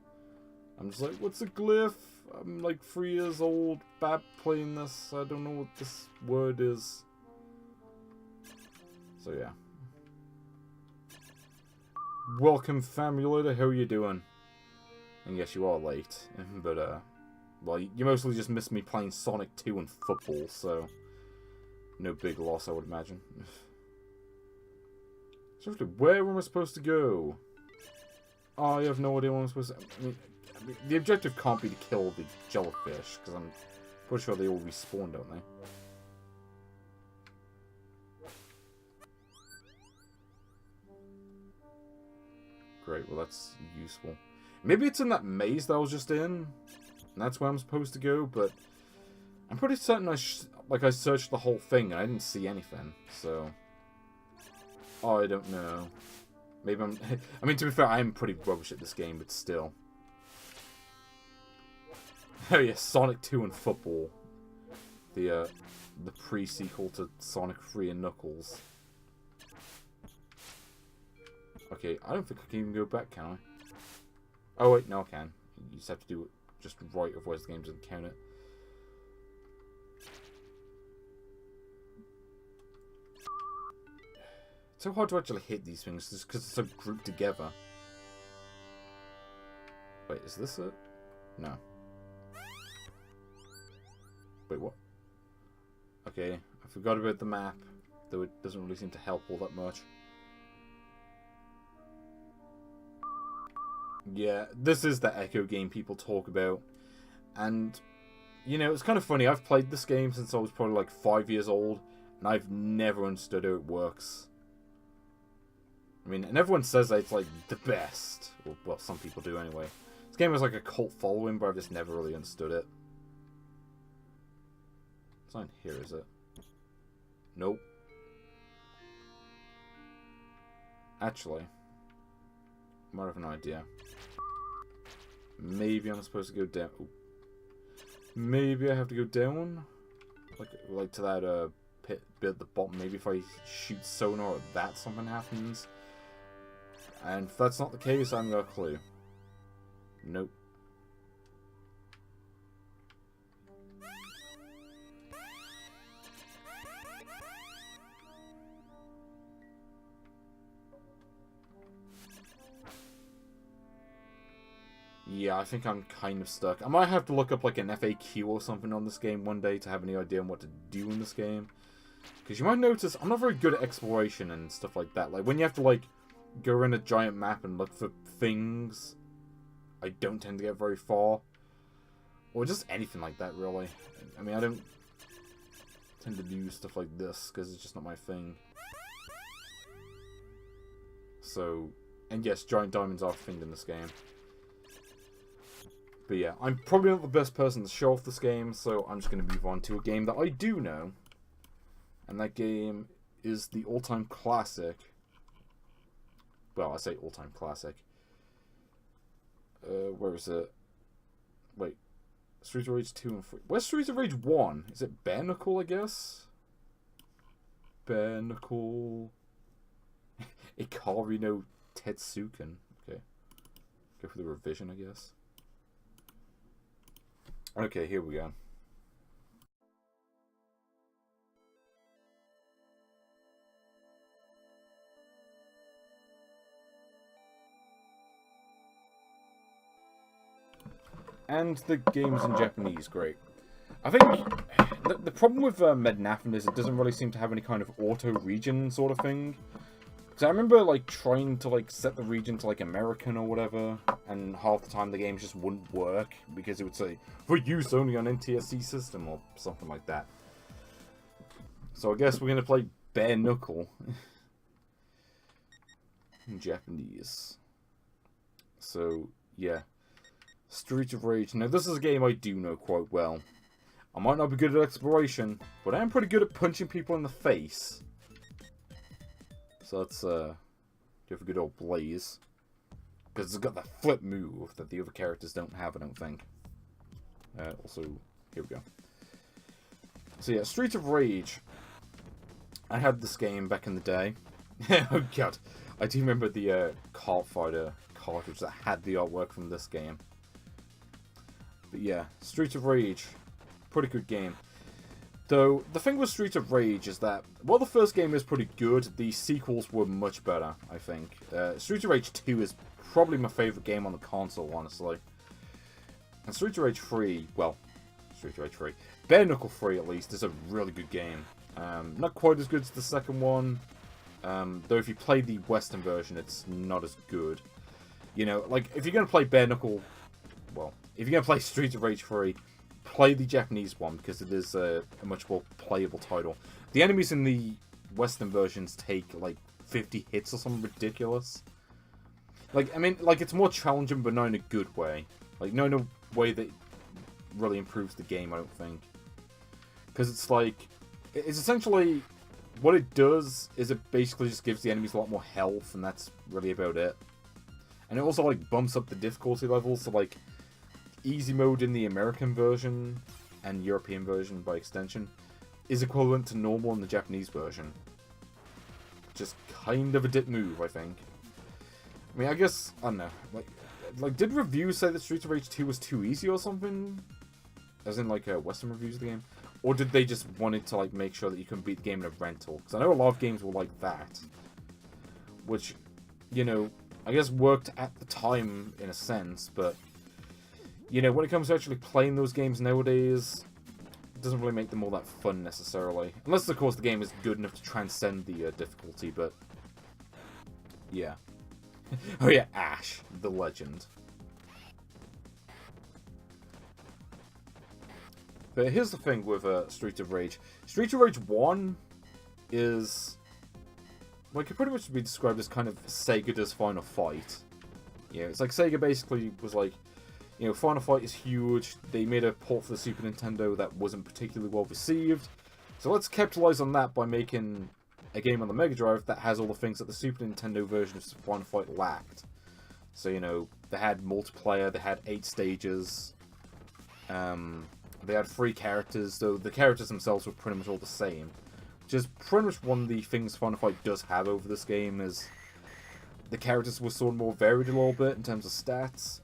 I'm just like, what's a glyph? I'm like 3 years old, bad playing this. I don't know what this word is. So yeah. Welcome, Famulator. How are you doing? And yes, you are late, but well, you mostly just missed me playing Sonic 2 and football, so no big loss, I would imagine. So, where am I supposed to go? I have no idea what I'm supposed to... I mean, the objective can't be to kill the jellyfish, because I'm pretty sure they all respawn, don't they? Great, well that's useful. Maybe it's in that maze that I was just in, and that's where I'm supposed to go, but I'm pretty certain I searched the whole thing and I didn't see anything, so... Oh, I don't know. Maybe I'm... I mean, to be fair, I am pretty rubbish at this game, but still. Oh yeah, Sonic 2 and football. The pre-sequel to Sonic 3 and Knuckles. Okay, I don't think I can even go back, can I? Oh wait, no I can. You just have to do it just right, otherwise the game doesn't count it. It's so hard to actually hit these things just because they're so grouped together. Wait, is this it? No. Wait, what? Okay, I forgot about the map, though it doesn't really seem to help all that much. Yeah, this is the Echo game people talk about. And, you know, it's kind of funny. I've played this game since I was probably like 5 years old, and I've never understood how it works. I mean, and everyone says that it's like the best. Well, some people do anyway. This game has like a cult following, but I've just never really understood it. It's not here, is it? Nope. Actually, I might have an idea. Maybe I'm supposed to go down. Ooh. Maybe I have to go down, like to that pit bit at the bottom. Maybe if I shoot sonar at that, something happens. And if that's not the case, I haven't got a clue. Nope. Yeah, I think I'm kind of stuck. I might have to look up like an FAQ or something on this game one day to have any idea on what to do in this game. Because you might notice I'm not very good at exploration and stuff like that. Like when you have to like go around a giant map and look for things, I don't tend to get very far. Or just anything like that, really. I mean, I don't tend to do stuff like this because it's just not my thing. So, and yes, giant diamonds are a thing in this game. But yeah, I'm probably not the best person to show off this game, so I'm just going to move on to a game that I do know. And that game is the all-time classic. Well, I say all-time classic. Where is it? Wait. Streets of Rage 2 and 3. Where's Streets of Rage 1? Is it Bare Knuckle, I guess? Bare Knuckle... Ikari no Tetsuken. Okay. Go for the revision, I guess. Okay, here we go. And the game's in Japanese, great. I think the problem with Mednafen is it doesn't really seem to have any kind of auto-region sort of thing. Because I remember, like, trying to, like, set the region to, like, American or whatever, and half the time the game just wouldn't work, because it would say, for use only on NTSC system, or something like that. So I guess we're going to play Bare Knuckle. In Japanese. So, yeah. Streets of Rage. Now, this is a game I do know quite well. I might not be good at exploration, but I am pretty good at punching people in the face. So let's give a good old blaze. Because it's got that flip move that the other characters don't have, I don't think. Also, here we go. So yeah, Streets of Rage. I had this game back in the day. Oh god. I do remember the Kart Fighter cartridge that had the artwork from this game. But yeah, Streets of Rage, pretty good game. Though, the thing with Streets of Rage is that, while the first game is pretty good, the sequels were much better, I think. Streets of Rage 2 is probably my favourite game on the console, honestly. And Streets of Rage 3, well, Streets of Rage 3, Bare Knuckle 3 at least, is a really good game. Not quite as good as the second one, though if you play the Western version, it's not as good. You know, like, if you're going to play Bare Knuckle, well, if you're going to play Streets of Rage 3, play the Japanese one, because it is a much more playable title. The enemies in the Western versions take, like, 50 hits or something ridiculous. Like, I mean, like, it's more challenging, but not in a good way. Like, not in a way that really improves the game, I don't think. Because it's like, it's essentially, what it does is it basically just gives the enemies a lot more health, and that's really about it. And it also, like, bumps up the difficulty levels, so, like, easy mode in the American version, and European version by extension, is equivalent to normal in the Japanese version. Just kind of a dick move, I think. I mean, I guess, I don't know, like did reviews say that Streets of Rage 2 was too easy or something? As in, like, Western reviews of the game? Or did they just wanted to, like, make sure that you couldn't beat the game in a rental? Because I know a lot of games were like that. Which, you know, I guess worked at the time in a sense, but, you know, when it comes to actually playing those games nowadays, it doesn't really make them all that fun necessarily. Unless, of course, the game is good enough to transcend the difficulty, but yeah. Oh yeah, Ash, the legend. But here's the thing with Streets of Rage. Streets of Rage 1 is, like, it pretty much be described as kind of Sega does Final Fight. Yeah, it's like Sega basically was like, you know, Final Fight is huge. They made a port for the Super Nintendo that wasn't particularly well received. So let's capitalize on that by making a game on the Mega Drive that has all the things that the Super Nintendo version of Final Fight lacked. So, you know, they had multiplayer, they had 8 stages, they had 3 characters, though the characters themselves were pretty much all the same. Which is pretty much one of the things Final Fight does have over this game, is the characters were sort of more varied a little bit in terms of stats.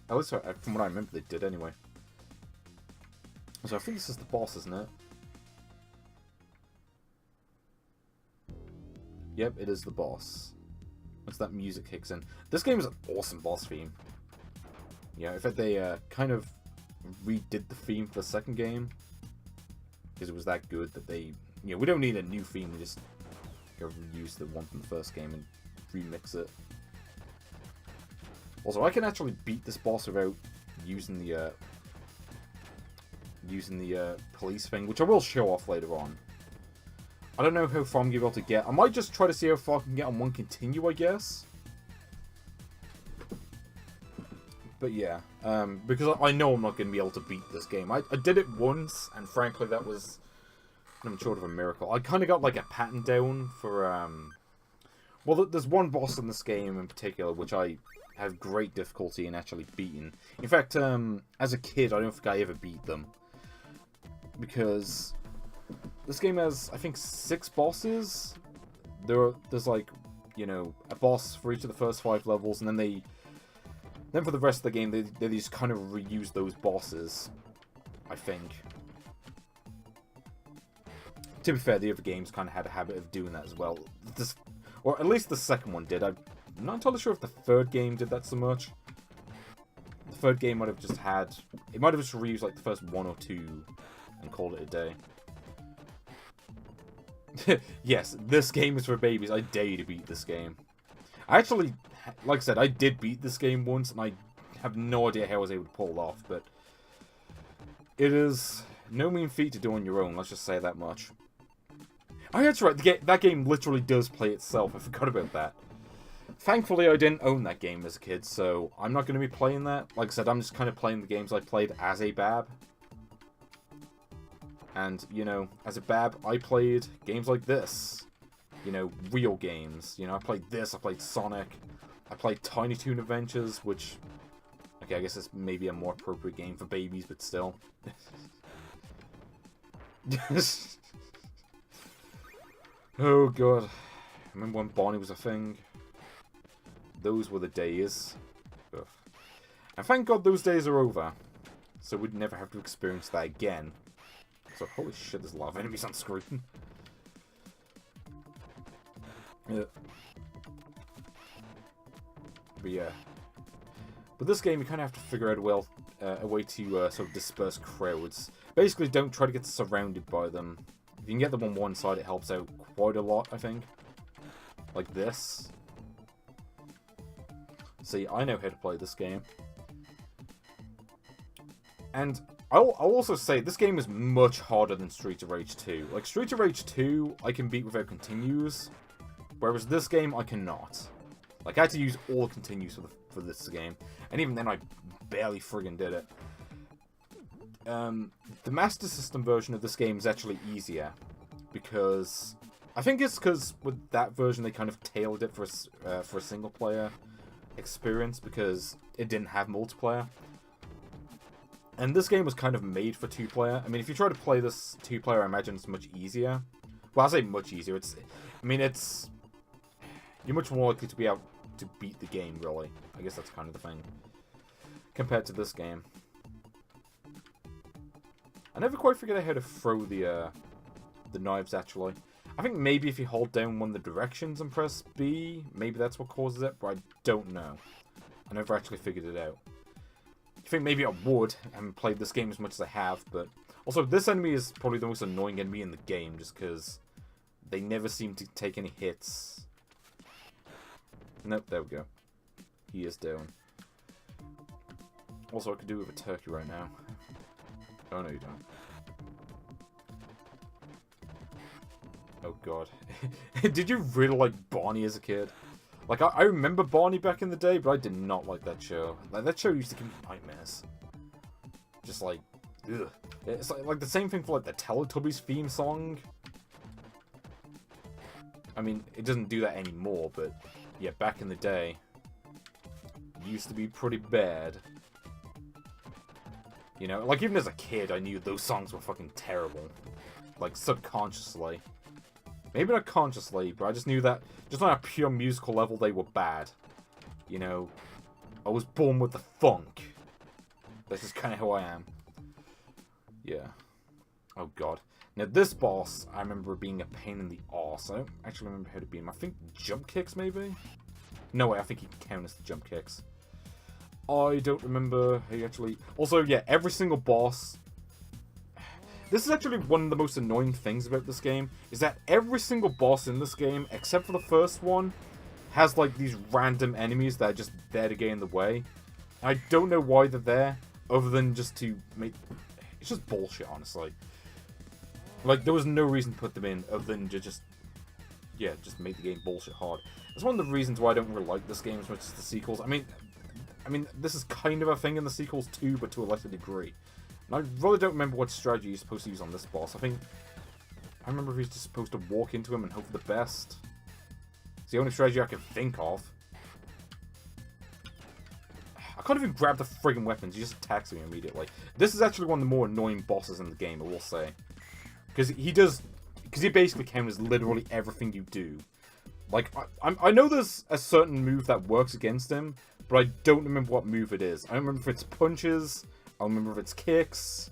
At least from what I remember they did anyway. So I think this is the boss, isn't it? Yep, it is the boss. Once that music kicks in. This game is an awesome boss theme. Yeah, in fact they kind of redid the theme for the second game. Because it was that good that they... You know, we don't need a new theme, we just go reuse the one from the first game and remix it. Also, I can actually beat this boss without using the police thing, which I will show off later on. I don't know how far I'm going to be able to get. I might just try to see how far I can get on one continue, I guess. But yeah, because I know I'm not going to be able to beat this game. I did it once, and frankly that was nothing short of a miracle. I kind of got like a pattern down for... Well, there's one boss in this game in particular which I have great difficulty in actually beating. In fact, as a kid, I don't think I ever beat them. Because this game has, I think, 6 bosses. There's like, you know, a boss for each of the first 5 levels, and then for the rest of the game, they just kind of reuse those bosses, I think. To be fair, the other games kind of had a habit of doing that as well. Or at least the second one did. I'm not entirely sure if the third game did that so much. The third game might have just had... It might have just reused like the first 1 or 2 and called it a day. Yes, this game is for babies. I dare you to beat this game. I actually, like I said, I did beat this game once, and I have no idea how I was able to pull it off, but it is no mean feat to do on your own, let's just say that much. Oh, that's right, that game literally does play itself. I forgot about that. Thankfully, I didn't own that game as a kid, so I'm not going to be playing that. Like I said, I'm just kind of playing the games I played as a bab. And, you know, as a bab, I played games like this. You know, real games. You know, I played this, I played Sonic. I played Tiny Toon Adventures, which... Okay, I guess it's maybe a more appropriate game for babies, but still. Oh, God. Remember when Bonnie was a thing? Those were the days. Ugh. And thank God those days are over. so we'd never have to experience that again. So, holy shit, there's a lot of enemies on screen. Yeah. But yeah. But this game, you kind of have to figure out a way to sort of disperse crowds. Basically, don't try to get surrounded by them. If you can get them on one side, it helps out quite a lot, I think. Like this. See, I know how to play this game. And I'll also say, this game is much harder than Streets of Rage 2. Like, Streets of Rage 2, I can beat without continues. Whereas this game, I cannot. Like, I had to use all continues for this game. And even then, I barely friggin' did it. The Master System version of this game is actually easier. Because... I think it's because with that version, they kind of tailored it for a single-player experience. Because it didn't have multiplayer. And this game was kind of made for two-player. I mean, if you try to play this two-player, I imagine it's much easier. Well, I say much easier. It's... You're much more likely to be able to beat the game, really. I guess that's kind of the thing. Compared to this game. I never quite figured out how to throw the knives, actually. I think maybe if you hold down one of the directions and press B, maybe that's what causes it, but I don't know. I never actually figured it out. I think maybe I would, I haven't played this game as much as I have, but... Also, this enemy is probably the most annoying enemy in the game, just because they never seem to take any hits. Nope, there we go. He is down. Also, I could do with a turkey right now. Oh, no, you don't. Oh, God. Did you really like Barney as a kid? Like, I remember Barney back in the day, but I did not like that show. Like, that show used to give me nightmares. Just like, ugh. It's like the same thing for, like, the Teletubbies theme song. I mean, it doesn't do that anymore, but yeah, back in the day, it used to be pretty bad. You know, like, even as a kid, I knew those songs were fucking terrible. Like, subconsciously. Maybe not consciously, but I just knew that, just on a pure musical level, they were bad. You know, I was born with the funk. That's just kind of who I am. Yeah. Oh, God. Now, this boss, I remember being a pain in the arse. I don't actually remember how to beat him. I think jump kicks, maybe? No way, I think he can count as the jump kicks. I don't remember how you actually... Also, yeah, every single boss... This is actually one of the most annoying things about this game, is that every single boss in this game, except for the first one, has, like, these random enemies that are just there to get in the way. And I don't know why they're there, other than just to make... It's just bullshit, honestly. Like, there was no reason to put them in, other than to just... Yeah, just make the game bullshit hard. That's one of the reasons why I don't really like this game as much as the sequels. I mean, this is kind of a thing in the sequels too, but to a lesser degree. And I really don't remember what strategy you're supposed to use on this boss. I remember if you're just supposed to walk into him and hope for the best. It's the only strategy I can think of. I can't even grab the friggin' weapons, he just attacks me immediately. This is actually one of the more annoying bosses in the game, I will say. Because he basically counters literally everything you do. Like, I know there's a certain move that works against him, but I don't remember what move it is. I don't remember if it's punches, I don't remember if it's kicks.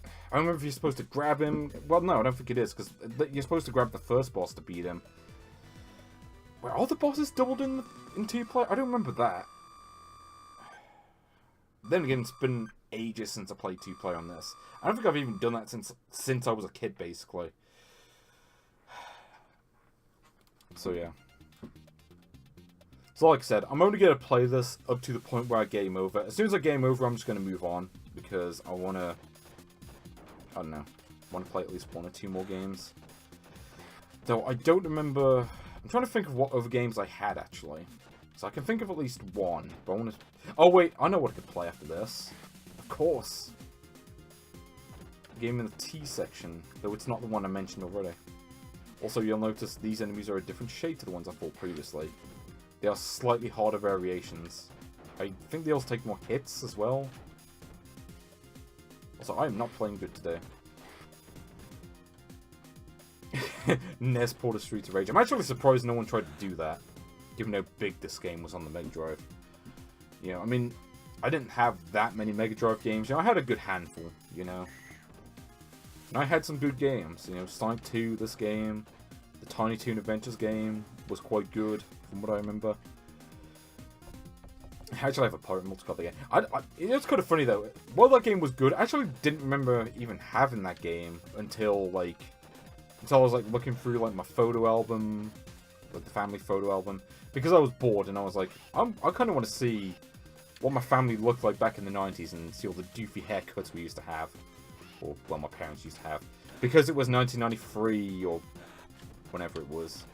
I don't remember if you're supposed to grab him. Well, no, I don't think it is, because you're supposed to grab the first boss to beat him. Were all the bosses doubled in two-player? I don't remember that. Then again, it's been ages since I played two-player on this. I don't think I've even done that since I was a kid, basically. So, yeah. So, like I said, I'm only going to play this up to the point where I game over. As soon as I game over, I'm just going to move on. Because I want to... I don't know. I want to play at least one or two more games. Though, I don't remember... I'm trying to think of what other games I had, actually. So, I can think of at least one. But I want to... Oh, wait. I know what I could play after this. Of course. Game in the T section. Though it's not the one I mentioned already. Also, you'll notice these enemies are a different shade to the ones I fought previously. They are slightly harder variations. I think they also take more hits as well. Also, I am not playing good today. NES port of Streets of Rage. I'm actually surprised no one tried to do that, given how big this game was on the Mega Drive. You know, I mean, I didn't have that many Mega Drive games. You know, I had a good handful, you know. And I had some good games. You know, Sonic 2, this game, the Tiny Toon Adventures game was quite good, from what I remember. I actually have a Pirate Multicolor game. It's kind of funny though. While that game was good, I actually didn't remember even having that game until I was like looking through like my photo album, like the family photo album, because I was bored and I was like, I kind of want to see what my family looked like back in the 90s and see all the doofy haircuts we used to have, or well, my parents used to have, because it was 1993 or whenever it was.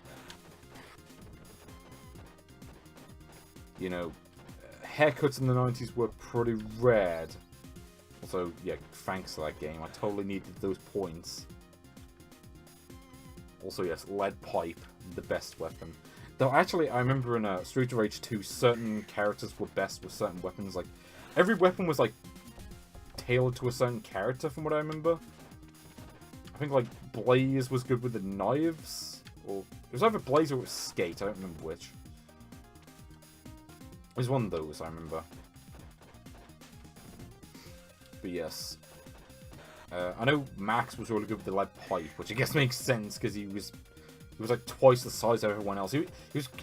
You know, haircuts in the 90s were pretty rare. Also, yeah, thanks to that game. I totally needed those points. Also, yes, lead pipe, the best weapon. Though, actually, I remember in Streets of Rage 2, certain characters were best with certain weapons. Like, every weapon was, like, tailored to a certain character, from what I remember. I think, like, Blaze was good with the knives. Or, it was either Blaze or it was Skate, I don't remember which. It was one of those, I remember. But yes. I know Max was really good with the lead pipe, which I guess makes sense, because he was like twice the size of everyone else. He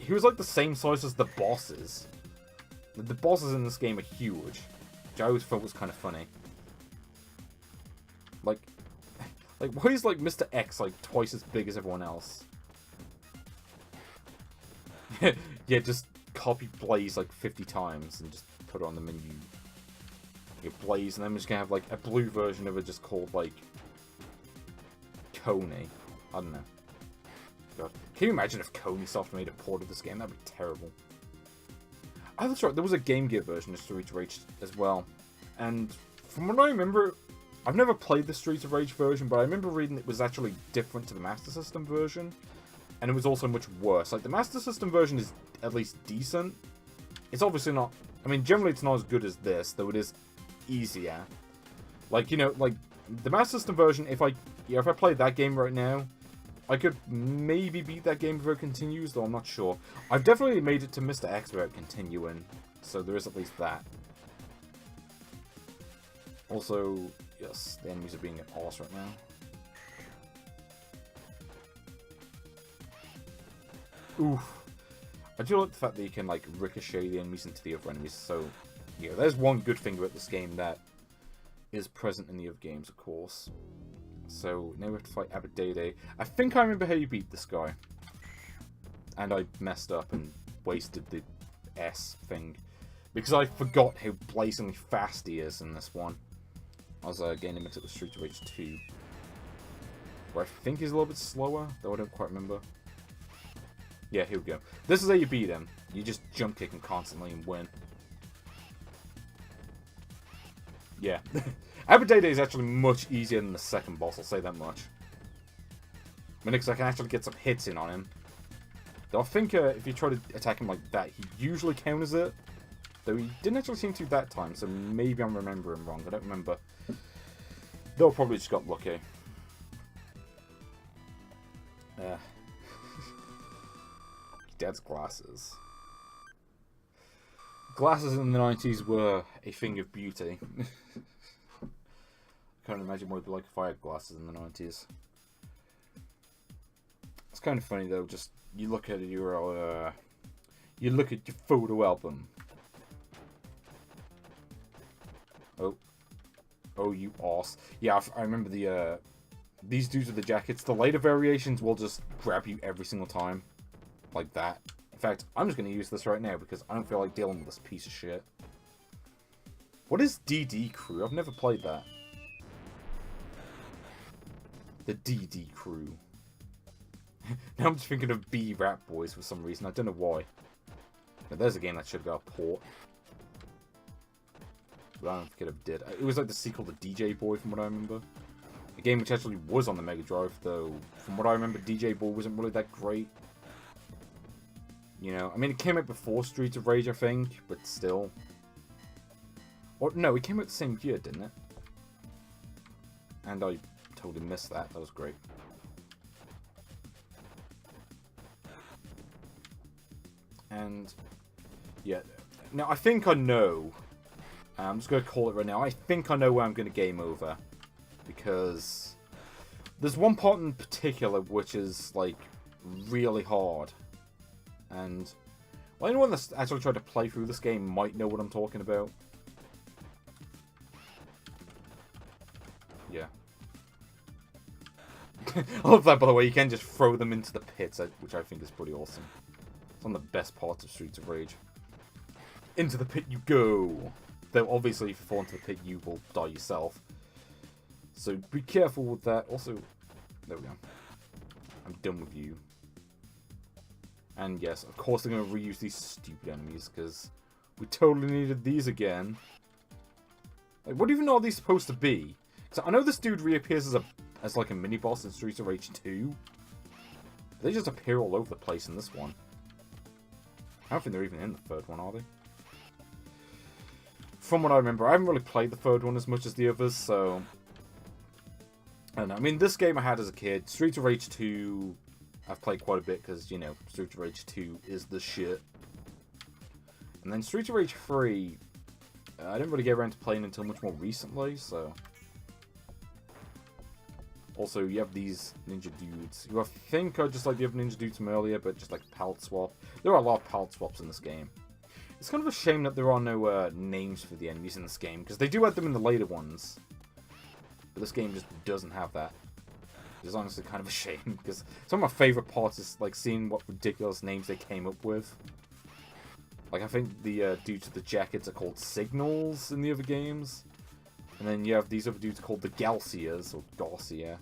was like the same size as the bosses. The bosses in this game are huge, which I always thought was kind of funny. Like why is like Mr. X like twice as big as everyone else? Yeah, just copy Blaze like 50 times and just put it on the menu. You get Blaze, and then we're just gonna have like a blue version of it just called like Coney. I don't know. God. Can you imagine if Coney Soft made a port of this game? That'd be terrible. Oh, that's right. There was a Game Gear version of Streets of Rage as well. And from what I remember, I've never played the Streets of Rage version, but I remember reading it was actually different to the Master System version. And it was also much worse. Like, the Master System version is at least decent. It's obviously not... I mean, generally it's not as good as this, though it is easier. Like, you know, like, the Master System version, if I played that game right now, I could maybe beat that game before it continues, though I'm not sure. I've definitely made it to Mr. X without continuing, so there is at least that. Also, yes, the enemies are being an arse right now. Oof. I do like the fact that you can, like, ricochet the enemies into the other enemies, so, yeah, there's one good thing about this game that is present in the other games, of course. So, now we have to fight Abadede. I think I remember how you beat this guy. And I messed up and wasted the S thing. Because I forgot how blazingly fast he is in this one. I was getting him into the Streets of Rage 2. Where I think he's a little bit slower, though I don't quite remember. Yeah, here we go. This is how you beat him. You just jump kick him constantly and win. Yeah. Abadede is actually much easier than the second boss, I'll say that much. I mean, because I can actually get some hits in on him. Though I think if you try to attack him like that, he usually counters it. Though he didn't actually seem to that time, so maybe I'm remembering wrong. I don't remember. Though I probably just got lucky. Dad's glasses. Glasses in the 90s were a thing of beauty. I can't imagine what it'd be like if I had glasses in the 90s. It's kind of funny though, just you look at your photo album. Oh, you arse. Yeah, I remember these dudes with the jackets. The later variations will just grab you every single time. Like that. In fact, I'm just going to use this right now because I don't feel like dealing with this piece of shit. What is DD Crew? I've never played that. The DD Crew. Now I'm just thinking of B-Rap Boys for some reason. I don't know why. Now, there's a game that should go a port. But I don't think it ever did. It was like the sequel to DJ Boy from what I remember. A game which actually was on the Mega Drive, though. From what I remember, DJ Boy wasn't really that great. You know, I mean, it came out before Streets of Rage, I think, but still. Or, no, it came out the same year, didn't it? And I totally missed that. That was great. And, yeah. Now, I think I know I'm just going to call it right now. I think I know where I'm going to game over. Because there's one part in particular which is, like, really hard. And well, anyone that's actually tried to play through this game might know what I'm talking about. Yeah. I love that, by the way. You can just throw them into the pits, which I think is pretty awesome. It's one of the best parts of Streets of Rage. Into the pit you go. Though, obviously, if you fall into the pit, you will die yourself. So, be careful with that. Also, there we go. I'm done with you. And yes, of course they're going to reuse these stupid enemies, because we totally needed these again. Like, what even are these supposed to be? So I know this dude reappears as like a mini-boss in Streets of Rage 2. They just appear all over the place in this one. I don't think they're even in the third one, are they? From what I remember, I haven't really played the third one as much as the others, so... I don't know. I mean, this game I had as a kid. Streets of Rage 2... I've played quite a bit because, you know, Streets of Rage 2 is the shit. And then Streets of Rage 3, I didn't really get around to playing until much more recently, so... Also, you have these ninja dudes, who I think are just like the other ninja dudes from earlier, but just like palette swap. There are a lot of palette swaps in this game. It's kind of a shame that there are no names for the enemies in this game, because they do have them in the later ones. But this game just doesn't have that. It's honestly kind of a shame, because some of my favourite parts is like seeing what ridiculous names they came up with. Like, I think the dudes with the jackets are called Signals in the other games. And then you have these other dudes called the Galcias, or Garcia,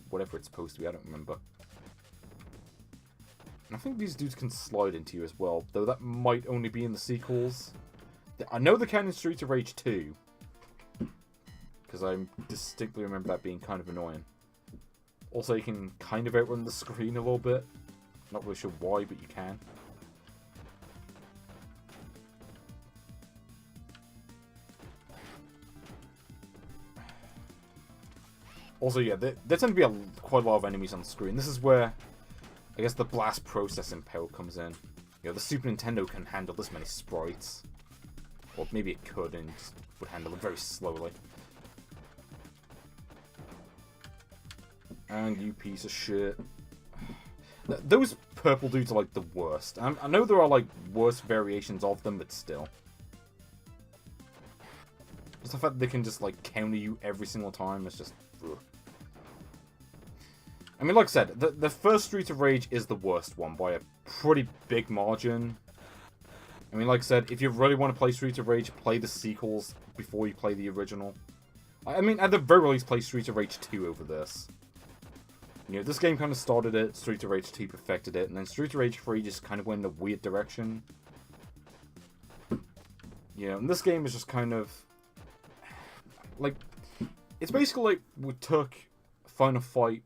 whatever it's supposed to be, I don't remember. And I think these dudes can slide into you as well, though that might only be in the sequels. I know they can in Streets of Rage 2, because I distinctly remember that being kind of annoying. Also, you can kind of outrun the screen a little bit. Not really sure why, but you can. Also, yeah, there tend to be quite a lot of enemies on the screen. This is where, I guess, the blast processing power comes in. You know, the Super Nintendo can handle this many sprites. Or maybe it could and just would handle it very slowly. And you piece of shit. Those purple dudes are like the worst. I know there are like worse variations of them, but still. Just the fact that they can just like counter you every single time is just... Ugh. I mean, like I said, the first Streets of Rage is the worst one by a pretty big margin. I mean, like I said, if you really want to play Streets of Rage, play the sequels before you play the original. I mean, at the very least, play Streets of Rage 2 over this. You know, this game kind of started it, Streets of Rage 2 perfected it, and then Streets of Rage 3 just kind of went in a weird direction. You know, and this game is just kind of... Like, it's basically like we took Final Fight,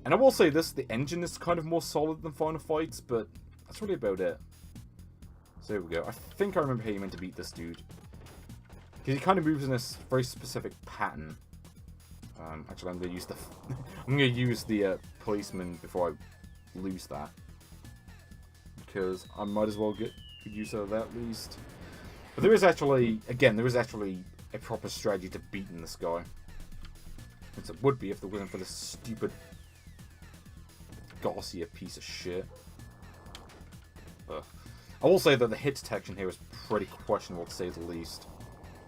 and I will say this, the engine is kind of more solid than Final Fight's, but that's really about it. So there we go. I think I remember how you meant to beat this dude. Because he kind of moves in this very specific pattern. Actually, I'm going to use the I'm going to use the policeman before I lose that, because I might as well get good use out of that at least. But there is actually, again, there is actually a proper strategy to beating this guy. Which it would be if there wasn't for this stupid Garcia piece of shit. I will say that the hit detection here is pretty questionable, to say the least.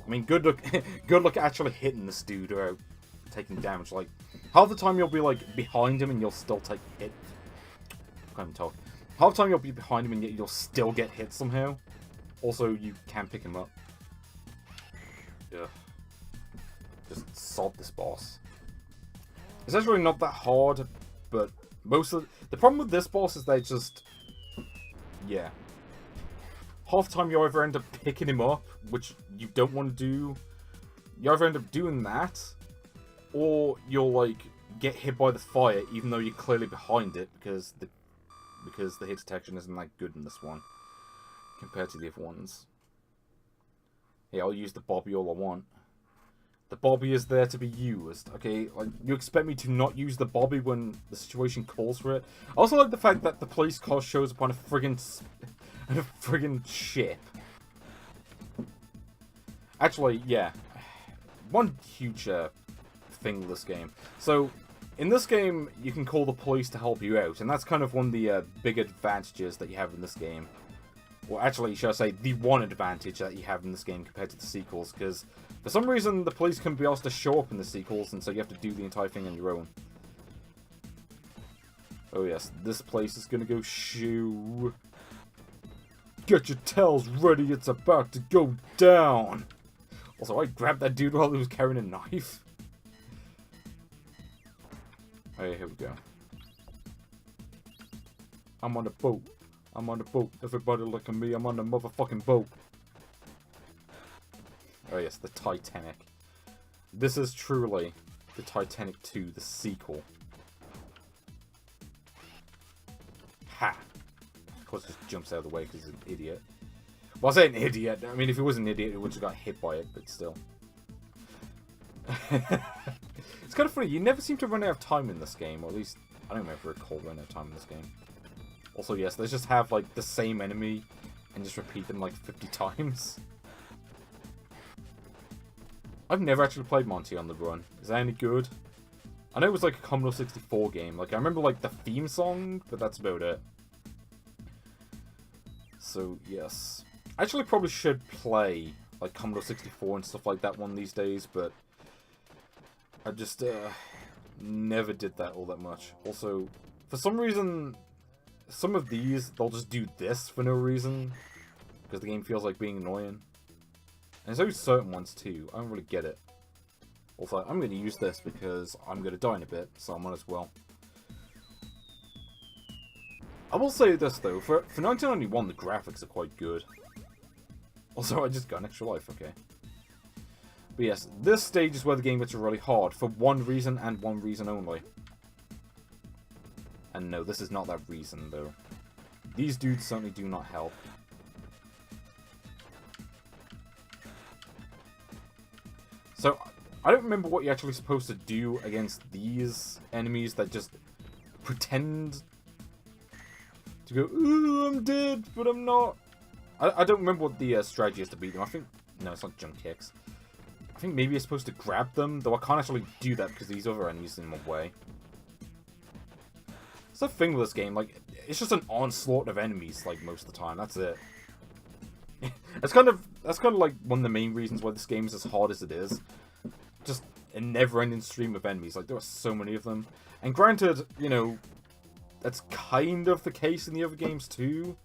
I mean, good luck actually hitting this dude without taking damage. Like, half the time you'll be like behind him and you'll still take hit. I can't even talk. Half the time you'll be behind him and yet you'll still get hit somehow. Also, you can pick him up. Yeah. Just sod this boss. It's actually not that hard, but most of the problem with this boss is they just, yeah. Half the time you either end up picking him up, which you don't want to do. You either end up doing that, or you'll like get hit by the fire even though you're clearly behind it because the hit detection isn't that good in this one compared to the other ones. Hey, I'll use the Bobby all I want. The Bobby is there to be used, okay? Like, you expect me to not use the Bobby when the situation calls for it? I also like the fact that the police car shows up on a friggin' ship. Actually, yeah. One huge thing with this game. So, in this game, you can call the police to help you out, and that's kind of one of the big advantages that you have in this game. Or actually, should I say, the one advantage that you have in this game compared to the sequels, because for some reason, the police can be asked to show up in the sequels, and so you have to do the entire thing on your own. Oh yes, this place is gonna go shoo. Get your tails ready, it's about to go down! Also, I grabbed that dude while he was carrying a knife. Alright, here we go. I'm on the boat. I'm on the boat. Everybody look at me, I'm on the motherfucking boat. Oh yes, the Titanic. This is truly the Titanic 2, the sequel. Ha! Of course, just jumps out of the way because he's an idiot. Well, I say an idiot. I mean, if he was an idiot, he would have got hit by it, but still. It's kind of funny. You never seem to run out of time in this game, or at least I don't remember recall running out of time in this game. Also, yes, let's just have like the same enemy and just repeat them like 50 times. I've never actually played Monty on the Run. Is that any good? I know it was like a Commodore 64 game. Like I remember like the theme song, but that's about it. So yes, I actually probably should play like Commodore 64 and stuff like that one these days, but I just never did that all that much. Also, for some reason, some of these they'll just do this for no reason because the game feels like being annoying. And there's certain ones too. I don't really get it. Also, I'm going to use this because I'm going to die in a bit, so I might as well. I will say this though, for 1991 the graphics are quite good. Also, I just got an extra life, okay. But yes, this stage is where the game gets really hard, for one reason and one reason only. And no, this is not that reason though. These dudes certainly do not help. So, I don't remember what you're actually supposed to do against these enemies that just pretend to go, ooh, I'm dead, but I'm not. I don't remember what the strategy is to beat them. I think, no, it's not jump kicks. I think maybe you're supposed to grab them, though I can't actually do that because these other enemies are in my way. It's the thing with this game, like, it's just an onslaught of enemies, like, most of the time, that's it. That's kind of like one of the main reasons why this game is as hard as it is. Just a never-ending stream of enemies. Like, there are so many of them. And granted, you know, that's kind of the case in the other games too.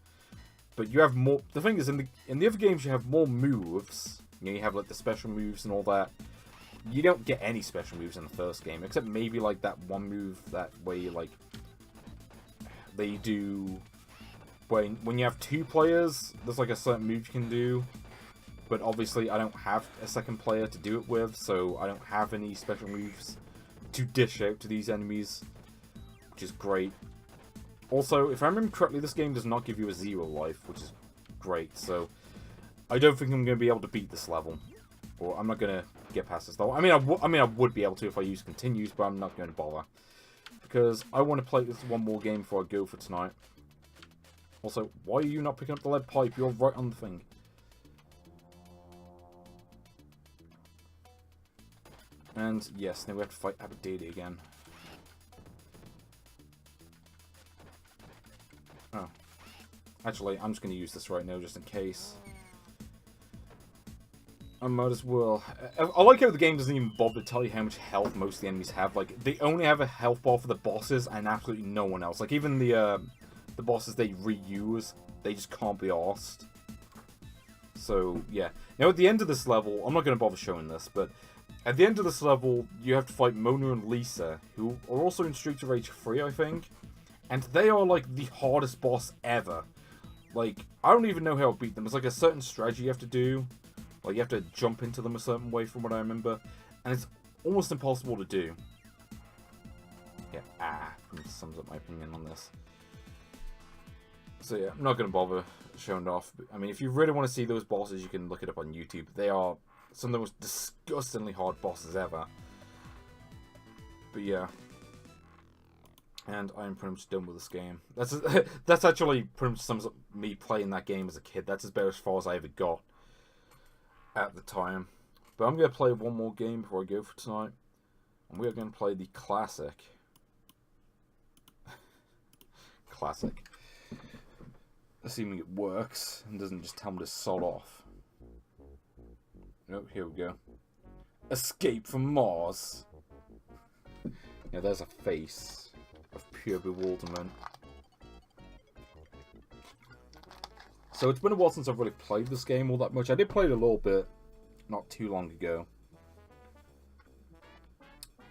But you have more. The thing is, in the other games, you have more moves. You know, you have like the special moves and all that. You don't get any special moves in the first game, except maybe like that one move that where you like they do. When you have two players, there's like a certain move you can do. But obviously I don't have a second player to do it with, so I don't have any special moves to dish out to these enemies, which is great. Also, if I remember correctly, this game does not give you a 0 life, which is great, so I don't think I'm going to be able to beat this level. Or I'm not going to get past this level. I mean, I would be able to if I use continues, but I'm not going to bother. Because I want to play this one more game before I go for tonight. Also, why are you not picking up the lead pipe? You're right on the thing. And yes, now we have to fight Abadede again. Oh. Actually, I'm just going to use this right now just in case. I might as well. I like how the game doesn't even bother to tell you how much health most of the enemies have. Like, they only have a health bar for the bosses and absolutely no one else. Like, even the bosses they reuse, they just can't be arsed. So, yeah. Now, at the end of this level, I'm not going to bother showing this, but at the end of this level, you have to fight Mona and Lisa, who are also in Streets of Rage 3, I think. And they are, like, the hardest boss ever. Like, I don't even know how to beat them. There's, like, a certain strategy you have to do. Like, you have to jump into them a certain way, from what I remember. And it's almost impossible to do. Yeah, that sums up my opinion on this. So yeah, I'm not going to bother showing it off. I mean, if you really want to see those bosses, you can look it up on YouTube. They are some of the most disgustingly hard bosses ever. But yeah. And I'm pretty much done with this game. That's actually pretty much sums up me playing that game as a kid. That's about as far as I ever got. at the time. But I'm going to play one more game before I go for tonight. And we are going to play the classic. Classic. Assuming it works and doesn't just tell me to sod off. Nope, here we go. Escape from Mars. Yeah, there's a face of pure bewilderment. So it's been a while since I've really played this game all that much. I did play it a little bit not too long ago.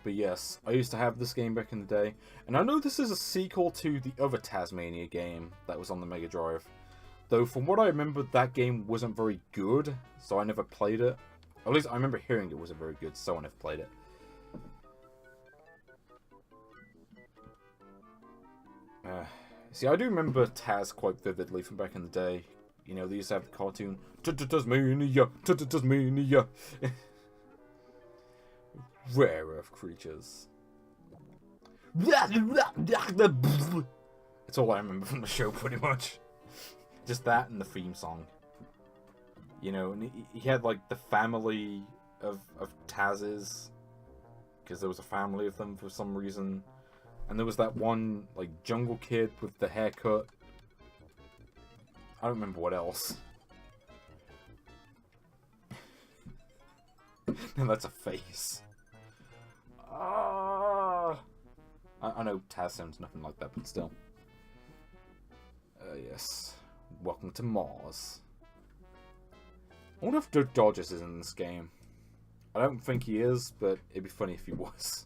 But yes, I used to have this game back in the day. And I know this is a sequel to the other Taz-Mania game that was on the Mega Drive. Though from what I remember, that game wasn't very good, so I never played it. At least I remember hearing it wasn't very good, so I never played it. See, I do remember Taz quite vividly from back in the day. You know, they used to have the cartoon, Tasmania, Tasmania. Rare Earth creatures. That's all I remember from the show, pretty much. Just that and the theme song. You know, and he had, like, the family of Taz's. Because there was a family of them for some reason. And there was that one, like, jungle kid with the haircut. I don't remember what else. And that's a face. I know Taz sounds nothing like that, but still. Yes. Welcome to Mars. I wonder if Dirk Dodgers is in this game. I don't think he is, but it'd be funny if he was.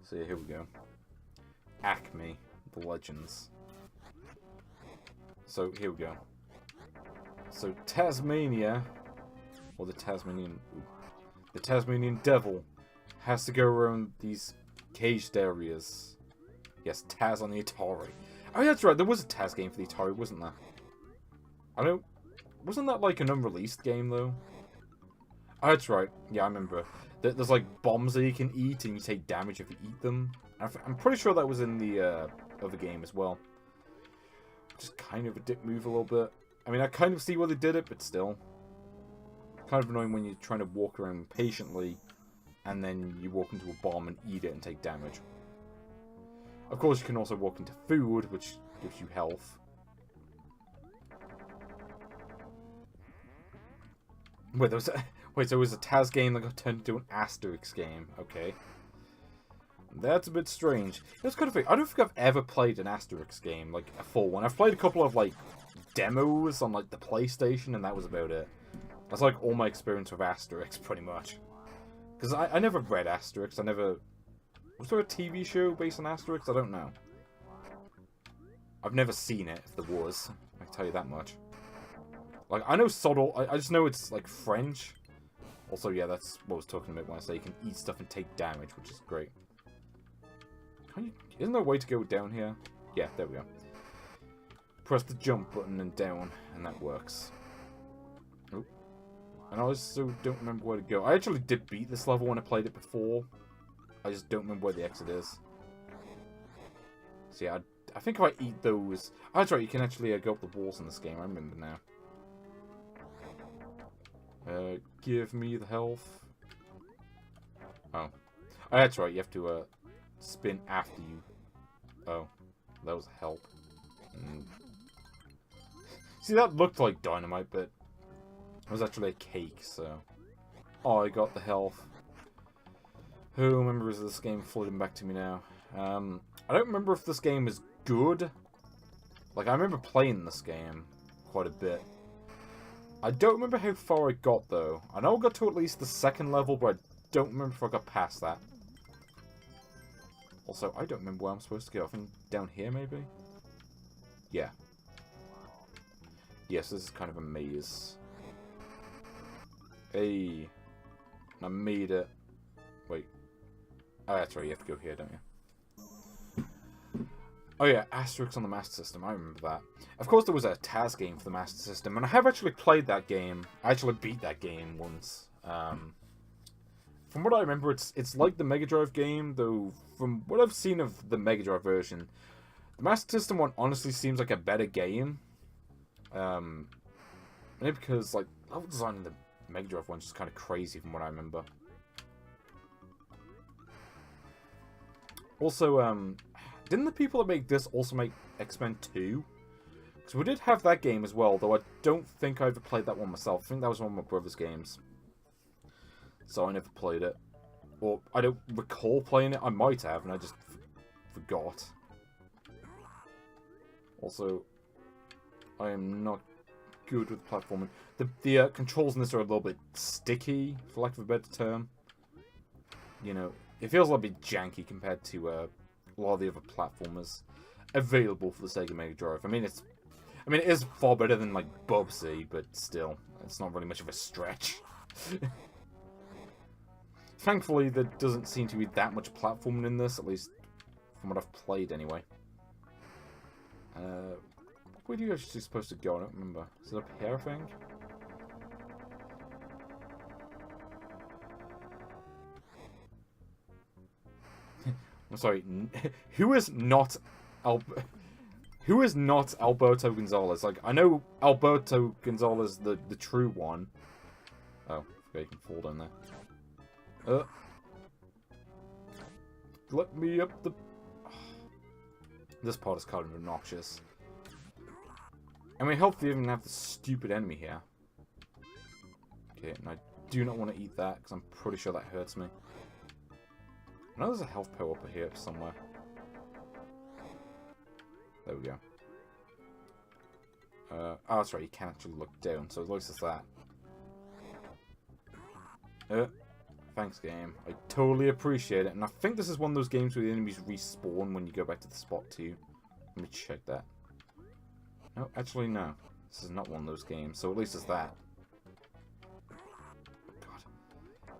So yeah, here we go. Acme, the Legends. So here we go. So Taz-Mania, or the Tasmanian Devil, has to go around these caged areas. Yes, Taz on the Atari. Oh yeah, that's right. There was a Taz game for the Atari, wasn't there? I don't. Wasn't that like an unreleased game though? Oh, that's right. Yeah, I remember. There's like bombs that you can eat, and you take damage if you eat them. I'm pretty sure that was in the other game as well. Just kind of a dick move a little bit. I mean, I kind of see why they did it, but still. Kind of annoying when you're trying to walk around patiently, and then you walk into a bomb and eat it and take damage. Of course, you can also walk into food, which gives you health. Wait, so it was a Taz game that got turned into an Asterix game. Okay. That's a bit strange. That's kind of thing. I don't think I've ever played an Asterix game, like a full one. I've played a couple of, like, demos on, like, the PlayStation, and that was about it. That's, like, all my experience with Asterix, pretty much. Because I never read Asterix. I never... Was there a TV show based on Asterix? I don't know. I've never seen it, if there was. I can tell you that much. Like, I know Sodal... I just know it's, like, French. Also, yeah, that's what I was talking about when I say you can eat stuff and take damage, which is great. Isn't there a way to go down here? Yeah, there we go. Press the jump button and down, and that works. Oh. And I also don't remember where to go. I actually did beat this level when I played it before. I just don't remember where the exit is. So yeah, I think if I eat those... Oh, that's right, you can actually go up the walls in this game. I remember now. Give me the health. Oh. Oh, that's right, you have to, spin after you. Oh. That was help. See, that looked like dynamite, but... it was actually a cake, so... Oh, I got the health. Who remembers this game floating back to me now? I don't remember if this game is good. Like, I remember playing this game quite a bit. I don't remember how far I got, though. I know I got to at least the second level, but I don't remember if I got past that. Also, I don't remember where I'm supposed to go. I think down here, maybe? Yeah. Yes, this is kind of a maze. Hey. I made it. Wait. Oh, that's right. You have to go here, don't you? Oh yeah, Asterix on the Master System. I remember that. Of course, there was a Taz game for the Master System, and I have actually played that game. I actually beat that game once. From what I remember, it's like the Mega Drive game, though from what I've seen of the Mega Drive version, the Master System one honestly seems like a better game. Maybe because, like level design in the Mega Drive one's just kind of crazy from what I remember. Also, didn't the people that make this also make X-Men 2? Because we did have that game as well, though I don't think I ever played that one myself. I think that was one of my brother's games. So I never played it. Or I don't recall playing it. I might have, and I just forgot. Also, I am not good with platforming. The controls in this are a little bit sticky, for lack of a better term. You know, it feels a little bit janky compared to a lot of the other platformers available for the Sega Mega Drive. I mean, it is far better than like Bubsy, but still, it's not really much of a stretch. Thankfully, there doesn't seem to be that much platforming in this, at least from what I've played anyway. Where are you actually supposed to go? I don't remember. Is it up here, I think? I'm sorry. Who is not Alberto Gonzalez? Like, I know Alberto Gonzalez, the true one. Oh, okay, you can fall down there. Let me up the... This part is kind of obnoxious. And we hopefully even have the stupid enemy here. Okay, and I do not want to eat that, because I'm pretty sure that hurts me. I know there's a health power up here somewhere. There we go. Oh, that's right, you can actually look down, so at least it's that. Thanks, game. I totally appreciate it, and I think this is one of those games where the enemies respawn when you go back to the spot too. Let me check that. No, actually no. This is not one of those games, so at least it's that. God.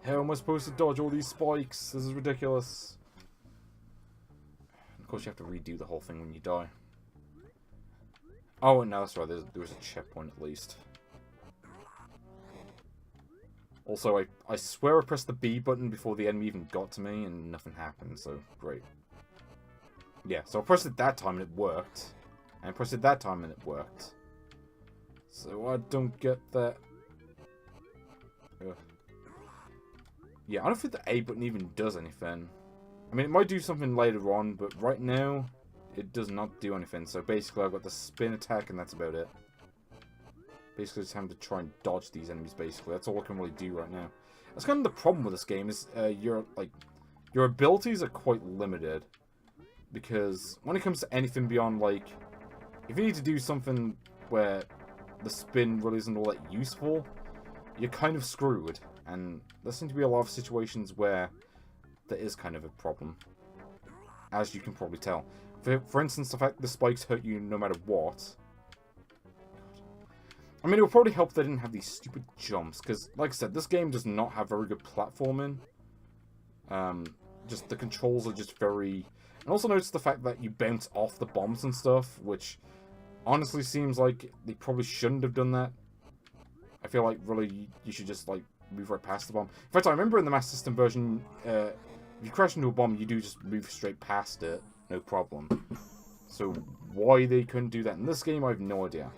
How am I supposed to dodge all these spikes? This is ridiculous. Of course you have to redo the whole thing when you die. Oh, no, that's right. There was a checkpoint at least. Also, I swear I pressed the B button before the enemy even got to me, and nothing happened, so great. Yeah, so I pressed it that time and it worked. And I pressed it that time and it worked. So I don't get that. Ugh. Yeah, I don't think the A button even does anything. I mean, it might do something later on, but right now, it does not do anything. So basically, I've got the spin attack and that's about it. Basically, just having to try and dodge these enemies, basically. That's all I can really do right now. That's kind of the problem with this game, is your abilities are quite limited. Because when it comes to anything beyond, like, if you need to do something where the spin really isn't all that useful, you're kind of screwed. And there seem to be a lot of situations where there is kind of a problem. As you can probably tell. For instance, the fact the spikes hurt you no matter what. I mean, it would probably help they didn't have these stupid jumps, because, like I said, this game does not have very good platforming. Just the controls are just very... And also notice the fact that you bounce off the bombs and stuff, which honestly seems like they probably shouldn't have done that. I feel like, really, you should just, like, move right past the bomb. In fact, I remember in the Master System version, if you crash into a bomb, you do just move straight past it, no problem. So, why they couldn't do that in this game, I have no idea.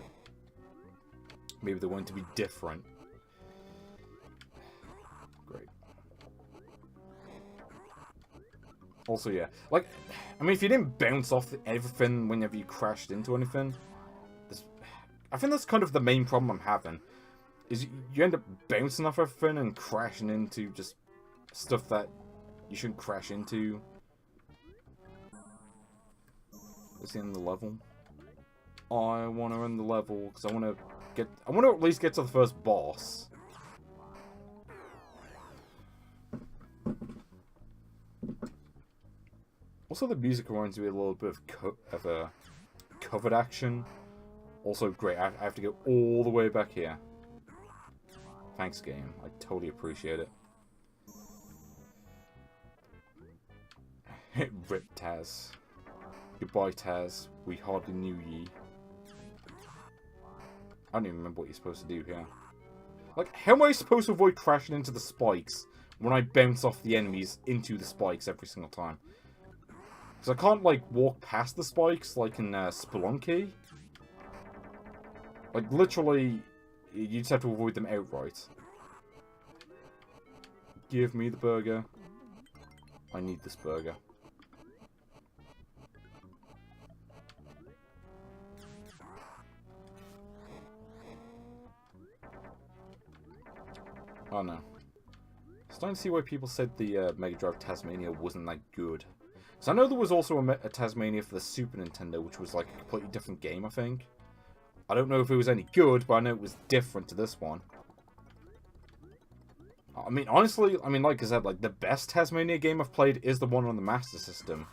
Maybe they want to be different. Great. Also, yeah. Like, I mean, if you didn't bounce off everything whenever you crashed into anything, I think that's kind of the main problem I'm having. Is you end up bouncing off everything and crashing into just stuff that you shouldn't crash into. Is the end of the level? I want to end the level because I want to at least get to the first boss. Also, the music reminds me a little bit of a covered action. Also, great. I have to go all the way back here. Thanks, game. I totally appreciate it. Rip Taz. Goodbye, Taz. We hardly knew ye. I don't even remember what you're supposed to do here. Like, how am I supposed to avoid crashing into the spikes when I bounce off the enemies into the spikes every single time? Because I can't, like, walk past the spikes like in Spelunky. Like, literally, you just have to avoid them outright. Give me the burger. I need this burger. Oh no. Starting to see why people said the Mega Drive Tasmania wasn't that good. So I know there was also a Tasmania for the Super Nintendo, which was like a completely different game, I think. I don't know if it was any good, but I know it was different to this one. I mean, honestly, like I said, like, the best Tasmania game I've played is the one on the Master System.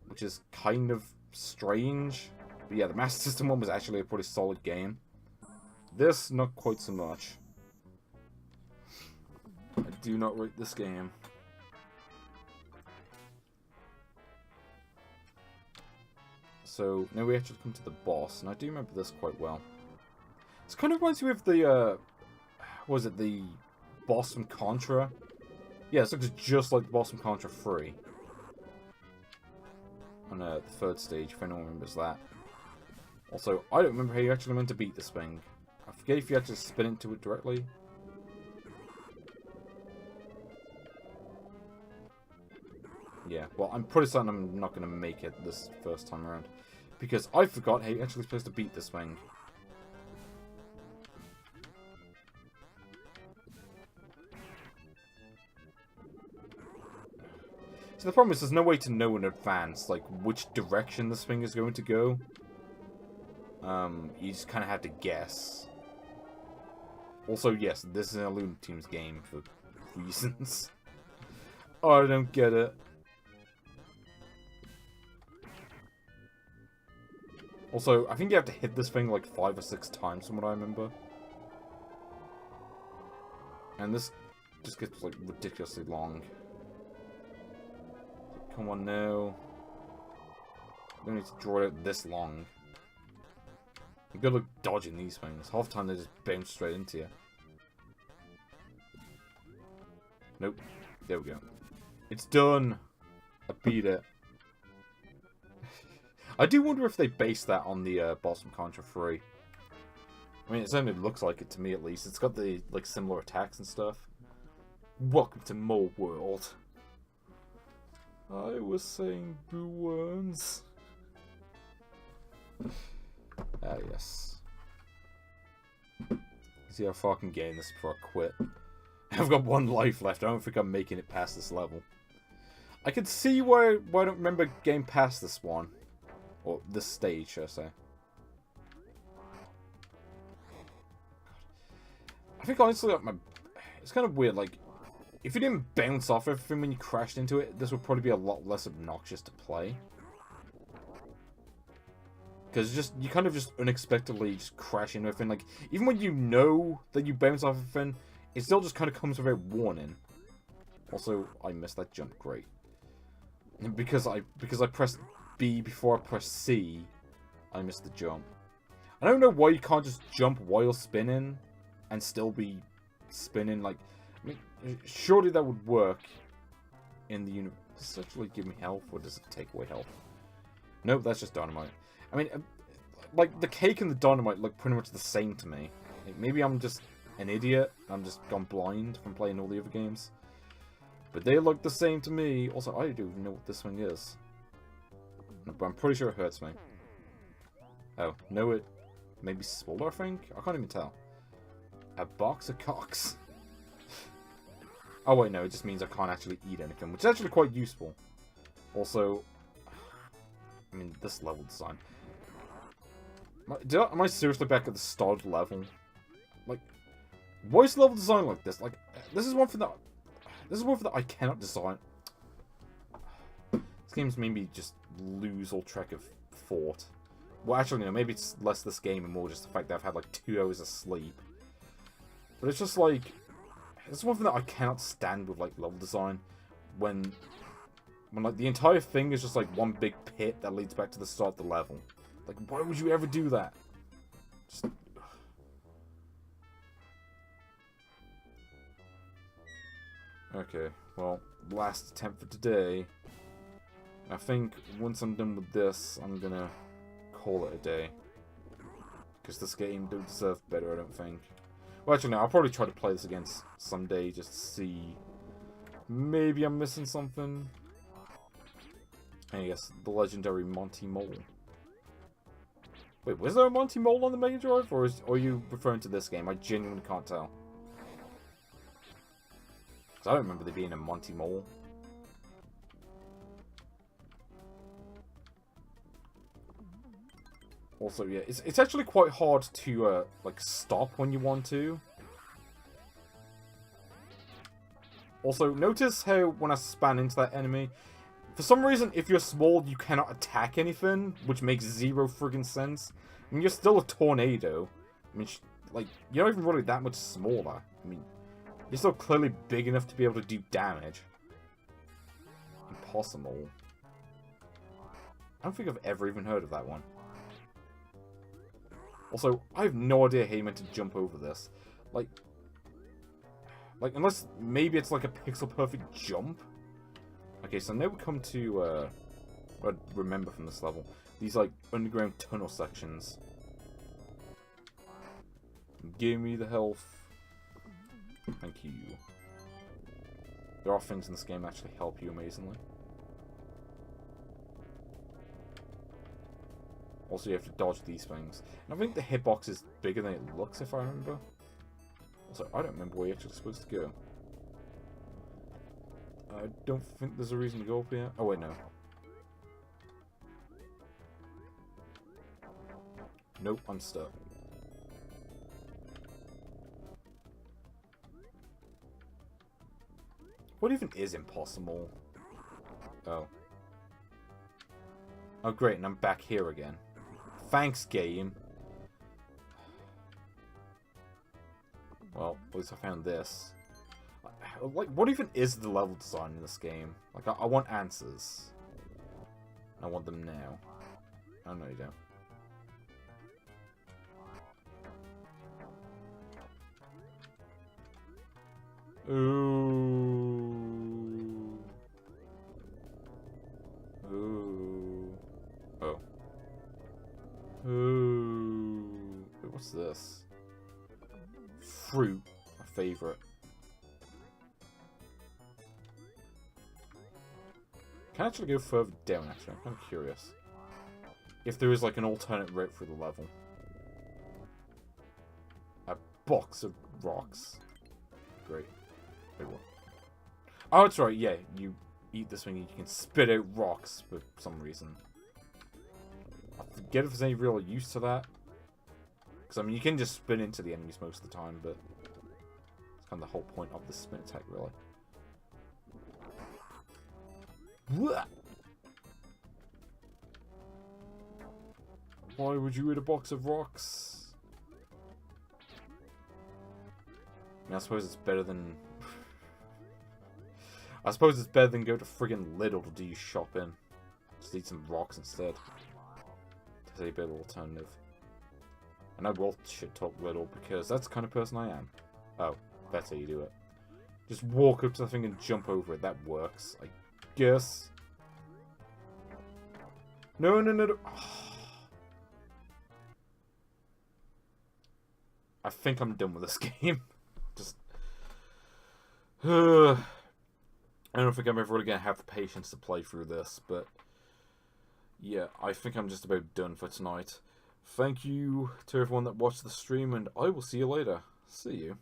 Which is kind of strange. But yeah, the Master System one was actually a pretty solid game. This, not quite so much. I do not rate this game. So, now we actually come to the boss, and I do remember this quite well. This kind of reminds me of the, was it the boss from Contra? Yeah, it looks just like the boss from Contra 3. On the third stage, if anyone remembers that. Also, I don't remember how you actually meant to beat this thing. I forget if you actually spin into it directly. Yeah, well, I'm pretty certain I'm not going to make it this first time around. Because I forgot how you're actually supposed to beat this thing. So the problem is there's no way to know in advance, like, which direction this thing is going to go. You just kind of have to guess. Also, yes, this is a Looney Tunes game for reasons. Oh, I don't get it. Also, I think you have to hit this thing like 5 or 6 times from what I remember. And this just gets like ridiculously long. Come on now. You don't need to draw it out this long. You gotta look dodging these things. Half the time they just bounce straight into you. Nope. There we go. It's done! I beat it. I do wonder if they based that on the boss from Contra 3. I mean, it certainly looks like it to me, at least. It's got the, like, similar attacks and stuff. Welcome to Mole World. I was saying boo worms. Ah, yes. See how far I can gain this before I quit. I've got 1 life left. I don't think I'm making it past this level. I can see why I don't remember getting past this one. Or this stage, should I say. I think honestly, like, it's kind of weird, like, if you didn't bounce off everything when you crashed into it, this would probably be a lot less obnoxious to play. Because just, you kind of just unexpectedly just crash into everything, like, even when you know that you bounce off everything, it still just kind of comes without warning. Also, I missed that jump, great. Because I pressed B before I press C, I missed the jump. I don't know why you can't just jump while spinning and still be spinning. Like, I mean, surely that would work in the universe. Does this actually give me health, or does it take away health? Nope, that's just dynamite. I mean, like, the cake and the dynamite look pretty much the same to me. Like, maybe I'm just an idiot. I'm just gone blind from playing all the other games. But they look the same to me. Also, I don't even know what this thing is. But I'm pretty sure it hurts me. Oh, no, it maybe smaller, I think? I can't even tell. A box of cocks. Oh, wait, no, it just means I can't actually eat anything, which is actually quite useful. Also, I mean, this level design. Am I seriously back at the start level? Like, why is level design like this? Like, this is one for that I cannot design. This game's made me just lose all track of thought. Well, actually, no, maybe it's less this game and more just the fact that I've had like 2 hours of sleep. But it's just like, it's one thing that I cannot stand with like level design, when like the entire thing is just like one big pit that leads back to the start of the level. Like, why would you ever do that? Just... Okay, well, last attempt for today. I think once I'm done with this, I'm gonna call it a day. Because this game don't deserve better, I don't think. Well, actually, no, I'll probably try to play this again someday just to see. Maybe I'm missing something. I guess the legendary Monty Mole. Wait, was there a Monty Mole on the Mega Drive? Or are you referring to this game? I genuinely can't tell. Because I don't remember there being a Monty Mole. Also, yeah, it's actually quite hard to, like, stop when you want to. Also, notice how when I span into that enemy, for some reason, if you're small, you cannot attack anything, which makes zero friggin' sense. I mean, you're still a tornado. I mean, like, you're not even really that much smaller. I mean, you're still clearly big enough to be able to do damage. Impossible. I don't think I've ever even heard of that one. Also, I have no idea how you meant to jump over this. Like, unless maybe it's like a pixel-perfect jump? Okay, so now we come to, what I remember from this level. These, like, underground tunnel sections. Give me the health. Thank you. There are things in this game that actually help you amazingly. Also, you have to dodge these things. And I think the hitbox is bigger than it looks, if I remember. Also, I don't remember where you're actually supposed to go. I don't think there's a reason to go up here. Oh, wait, no. Nope, I'm stuck. What even is impossible? Oh. Oh, great, and I'm back here again. Thanks, game. Well, at least I found this. Like, what even is the level design in this game? Like, I want answers. I want them now. Oh, no, you don't. Ooh. Ooh. Oh. Ooh. Wait, what's this? Fruit. My favorite. Can I actually go further down, actually? I'm kind of curious. If there is, like, an alternate route through the level. A box of rocks. Great. Wait, what? Oh, that's right, yeah. You eat this thing and you can spit out rocks for some reason. I forget if there's any real use to that. Because, I mean, you can just spin into the enemies most of the time, but it's kind of the whole point of the spin attack, really. Why would you eat a box of rocks? I mean, I suppose it's better than... I suppose it's better than go to friggin' Lidl to do your shopping. Just eat some rocks instead. That's a better alternative. And I will shit talk Lidl because that's the kind of person I am. Oh, that's how you do it. Just walk up to the thing and jump over it. That works, I guess. No, no, no, no. I think I'm done with this game. Just... I don't think I'm ever really going to have the patience to play through this, but... yeah, I think I'm just about done for tonight. Thank you to everyone that watched the stream, and I will see you later. See you.